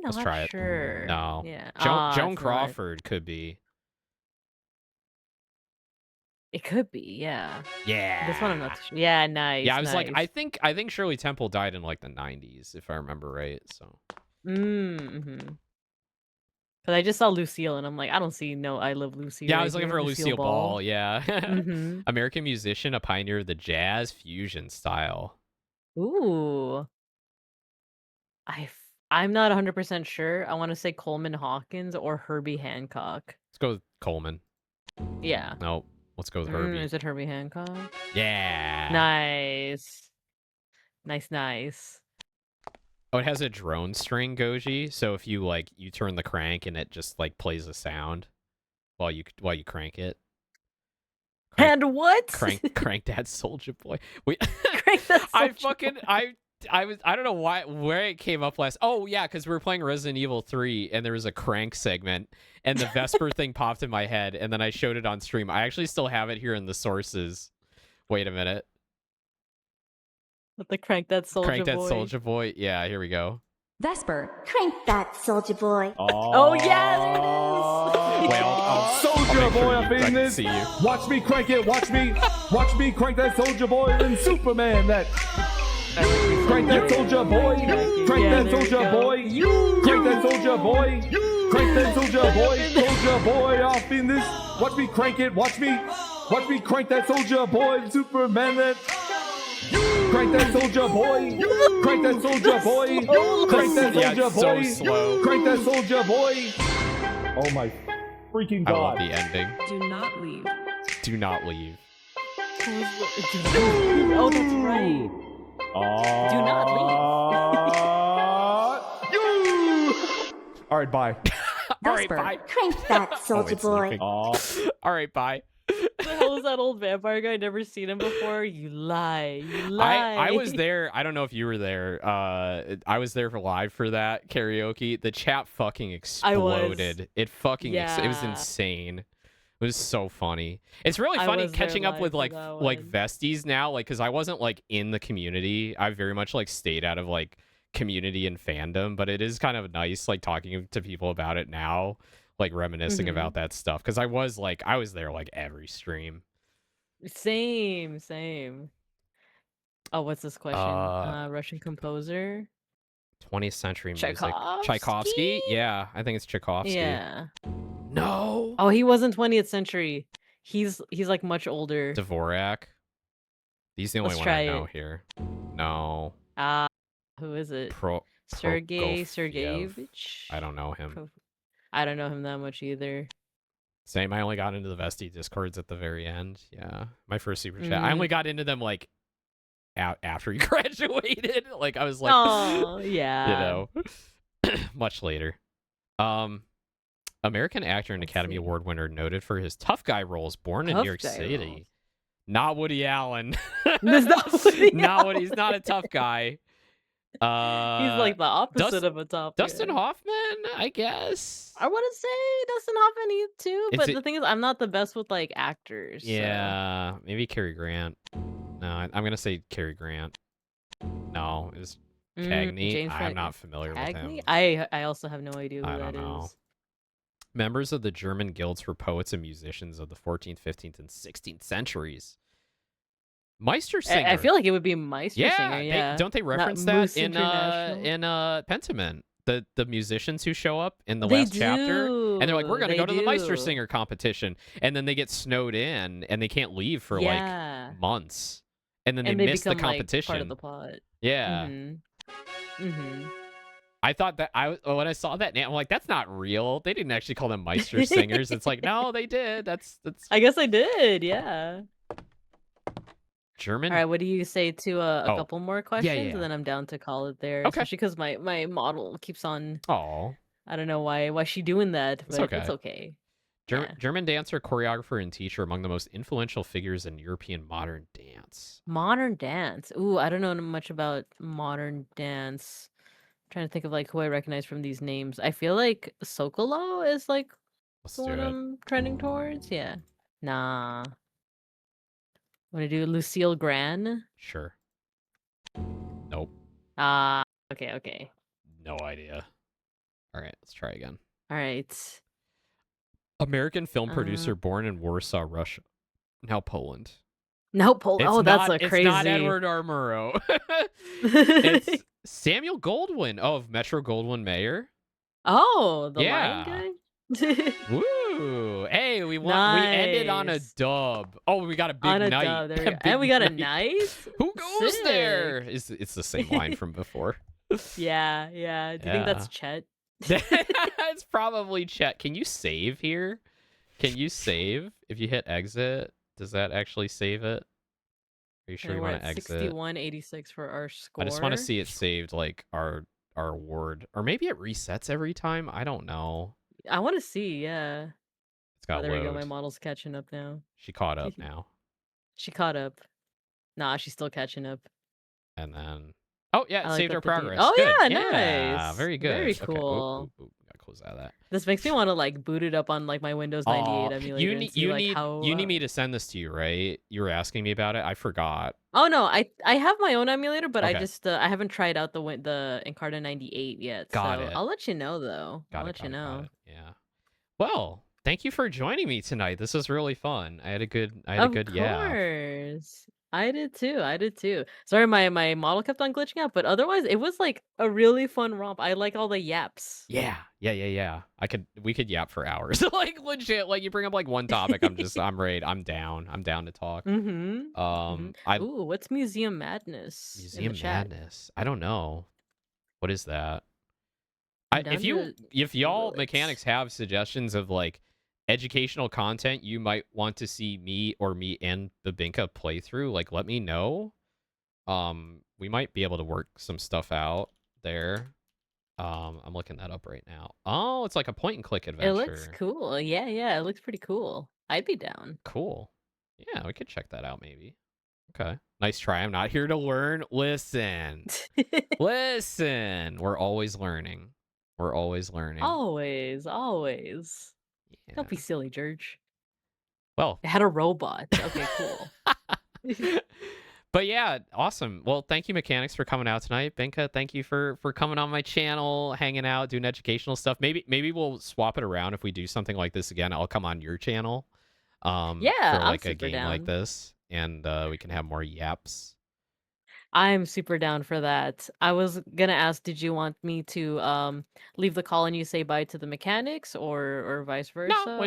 Let's not try it. sure. No. Yeah. Joan it's not. Crawford could be. It could be. Yeah. Yeah. This one I'm not. Yeah. Nice. Yeah, I was like, nice. I think Shirley Temple died in like the 90s, if I remember right. So. Because I just saw Lucille and I'm like, I don't see no I Love Lucy. Yeah, I right was looking here. for Lucille Ball. Yeah. Mhm. American musician, a pioneer of the jazz fusion style. Ooh. I'm not 100% sure. I want to say Coleman Hawkins or Herbie Hancock. Let's go with Coleman. Yeah. Nope. Let's go with Herbie. Is it Herbie Hancock? Yeah. Nice. Nice. Oh, it has a drone string, Goji. So if you like, you turn the crank and it just like plays a sound while you crank it. And what? Crank that Soldier Boy. Crank that Soulja Boy. I don't know where it came up last. Oh yeah, because we were playing Resident Evil 3 and there was a crank segment and the Vesper thing popped in my head and then I showed it on stream. I actually still have it here in the sources. Wait a minute. With the Crank That Soulja Boy. Crank that Soldier Boy. Yeah, here we go. Vesper, crank that Soldier Boy. Oh yeah, there it is. Well, Soldier Boy up in this. See you. Watch me crank it. Watch me crank that Soldier Boy and Superman. That crank that Soldier Boy. Crank that Soldier Boy. Crank that Soldier Boy. Crank that Soldier Boy. Soldier Boy off in this. Watch me crank it. Watch me crank that Soldier Boy. Superman. That. Crank that Soldier Boy. Crank that Soldier Boy. Crank that Soldier Boy. So slow. Crank that Soldier Boy. Oh my freaking I love god. the ending. Do not leave. Do not leave. Oh, that's right. Do not leave. All right, bye. All right, Vesper, bye. crank that Soldier it's Boy. sleeping. All right, bye. What the hell is that old vampire guy? Never seen him before. You lie. You lie. I was there. I don't know if you were there. I was there for live for that karaoke. The chat fucking exploded. It fucking it was insane. It was so funny. It's really funny catching up with like vesties now, like because I wasn't like in the community. I very much like stayed out of like community and fandom, but it is kind of nice like talking to people about it now, like reminiscing about that stuff because I was there like every stream. Same. Oh, what's this question? Russian composer. 20th century music. Tchaikovsky? Tchaikovsky? Yeah, I think it's Tchaikovsky. Yeah. No. Oh, he wasn't 20th century. He's like much older. Dvorak. He's the only one I know here. No. Who is it? Sergei Sergeyevich? I don't know him. I don't know him that much either. Same. I only got into the Vesty Discords at the very end. Yeah. My first super chat. I only got into them like after he graduated. Like I was like, oh yeah. You know, much later. American actor and Academy Award winner, noted for his tough guy roles, born in New York City. Not Woody Allen. He's not a tough guy. He's like the opposite of a tough guy. Dustin Hoffman, I guess. I want to say Dustin Hoffman too, but the thing is, I'm not the best with like actors. Yeah, maybe Cary Grant. No, I'm gonna say Cary Grant. No, it was Cagney. I'm not familiar with him. I also have no idea who that is. Members of the German guilds for poets and musicians of the 14th, 15th, and 16th centuries. Meistersinger. I feel like it would be Meistersinger. Yeah, don't they reference that in Pentiment? The musicians who show up in the last chapter, and they're like, "We're gonna go to the Meistersinger competition," and then they get snowed in and they can't leave for like months, and then they miss the competition. Like, part of the plot. Yeah. I thought that when I saw that name, I'm like, that's not real. They didn't actually call them Meistersingers. It's like, no, they did. That's. I guess I did. Yeah. German. All right, what do you say to a couple more questions, yeah. and then I'm down to call it there. Okay. Especially because my model keeps on. Oh. I don't know why she's doing that, but it's okay. It's okay. Yeah. German dancer, choreographer, and teacher, among the most influential figures in European modern dance. Modern dance. Ooh, I don't know much about modern dance. Trying to think of like who I recognize from these names. I feel like Sokolo is like Let's the do one it. I'm trending towards. Yeah. Nah. Want to do Lucille Gran? Sure. Nope. Ah, okay. No idea. All right, let's try again. All right. American film producer born in Warsaw, Russia. Now Poland. No, oh, that's a crazy. It's not Edward R. Murrow. It's Samuel Goldwyn. Oh, of Metro Goldwyn Mayer. Oh, the Yeah. Lion guy. Woo! Hey, we won. We ended on a Nice. dub. Oh, we got a big On a night. dub, there we A go. big And we got a night. nice. Who goes Sick. there? It's the same line from before. Yeah. Do you think that's Chet? It's probably Chet. Can you save here? Can you save if you hit exit? Does that actually save it? Are you sure And you we're want to at exit? 61.86 for our score. I just want to see it saved, like our award, or maybe it resets every time. I don't know. I want to see. Yeah. It's got Oh, there we go. load. My model's catching up now. She caught up now, She caught up. Nah, she's still catching up. and then oh yeah, it I like saved that our the D- progress. Oh, Good. yeah, nice. Very good. Very Okay. cool. Oop, gotta close out of that. This makes me want to like boot it up on like my Windows 98 Aw, emulator you and need see like how. you need me to send this to you, right? You were asking me about it. I forgot. Oh no, I have my own emulator, but I Okay. just I haven't tried out the Encarta 98 yet. Got so it. I'll let you know though. Got I'll it, let you got know. it. Yeah. Well, thank you for joining me tonight. This was really fun. I had a good Of yeah. course. I did too. Sorry, my model kept on glitching out, but otherwise it was like a really fun romp. I like all the yaps. Yeah. We could yap for hours. Like legit, like you bring up like one topic, I'm ready. I'm down to talk. Mm-hmm. Ooh, what's Museum Madness? in the Museum chat? Madness. I don't know. What is that? I'm down to If y'all Google it. mechanics have suggestions of like educational content you might want to see me and Babinka play through, like let me know. We might be able to work some stuff out there. I'm looking that up right now. Oh, it's like a point and click adventure. It looks cool. Yeah, it looks pretty cool. I'd be down. Cool. Yeah, we could check that out maybe. Okay. Nice try. I'm not here to learn. Listen. Listen. We're always learning. Always. Yeah. Don't be silly, George. Well, It had a robot. Okay, cool. but yeah, awesome. Well, thank you, mechanics, for coming out tonight. Benka, thank you for coming on my channel, hanging out, doing educational stuff. Maybe we'll swap it around if we do something like this again. I'll come on your channel. Yeah, for I'm like a super game like down. this, and we can have more yaps. I'm super down for that. I was gonna ask, did you want me to leave the call and you say bye to the mechanics or vice versa? No,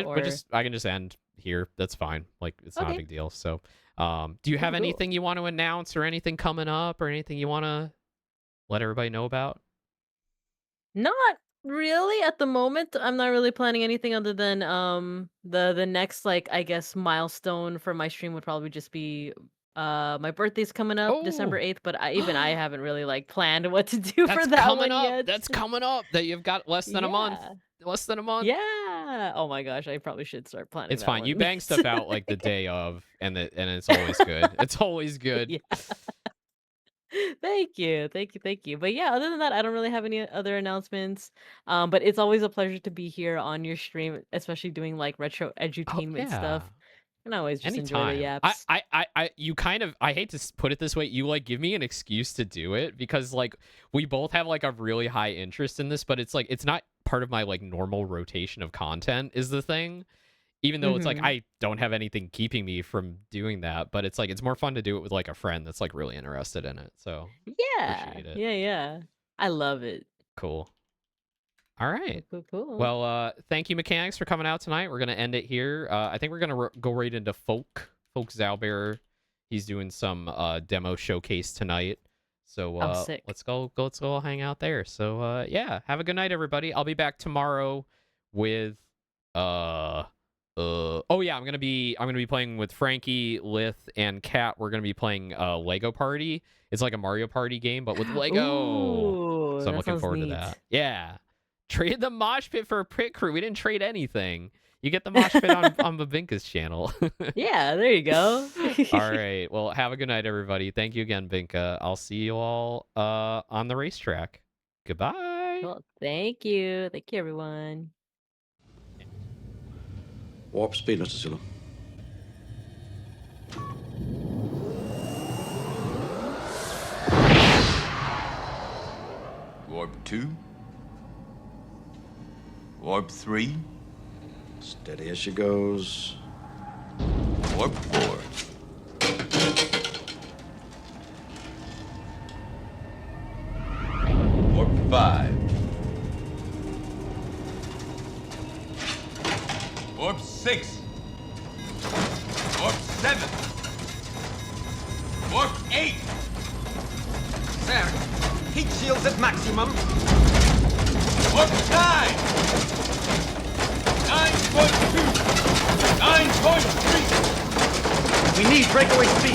I can just end here. That's fine. Like it's not a Okay. big deal. So, do you have Cool. anything you want to announce or anything coming up or anything you want to let everybody know about? Not really at the moment. I'm not really planning anything other than the next like I guess milestone for my stream would probably just be my birthday's coming up December Oh. 8th, but I haven't really like planned what to do for That's that coming one up. yet. That's coming up. That you've got less than a month. Yeah. Less than a month. Yeah. Oh my gosh, I probably should start planning. It's that fine. You one. bang stuff out like the day of, and it's always good. It's always good. Yeah. Thank you. But yeah, other than that, I don't really have any other announcements. But it's always a pleasure to be here on your stream, especially doing like retro edutainment stuff. And I always just enjoy the Anytime. yaps. You kind of, I hate to put it this way, you like give me an excuse to do it because like we both have like a really high interest in this, but it's like it's not part of my like normal rotation of content is the thing. Even though it's like I don't have anything keeping me from doing that, but it's like it's more fun to do it with like a friend that's like really interested in it. So Yeah. appreciate it. Yeah. I love it. Cool. All right. Cool. Well, thank you, mechanics, for coming out tonight. We're gonna end it here. I think we're gonna go right into Folk Zalbear. He's doing some demo showcase tonight. So sick. let's go hang out there. So yeah, have a good night, everybody. I'll be back tomorrow with oh yeah, I'm gonna be playing with Frankie, Lith, and Kat. We're gonna be playing Lego Party. It's like a Mario Party game, but with Lego. Ooh, So I'm that looking sounds forward to neat. that. Yeah. Trade the mosh pit for a pit crew. We didn't trade anything. You get the mosh pit on Babinka's channel. Yeah, there you go. All right. Well, have a good night, everybody. Thank you again, Binka. I'll see you all on the racetrack. Goodbye. Well, thank you. Thank you, everyone. Warp speed, Mr. Sulu. Warp 2. Warp 3. Steady as she goes. Warp 4. Warp 5. Warp 6. Warp 7. Warp 8. Sir, heat shields at maximum. Warp 9. 9.2. 9.3. We need breakaway speed.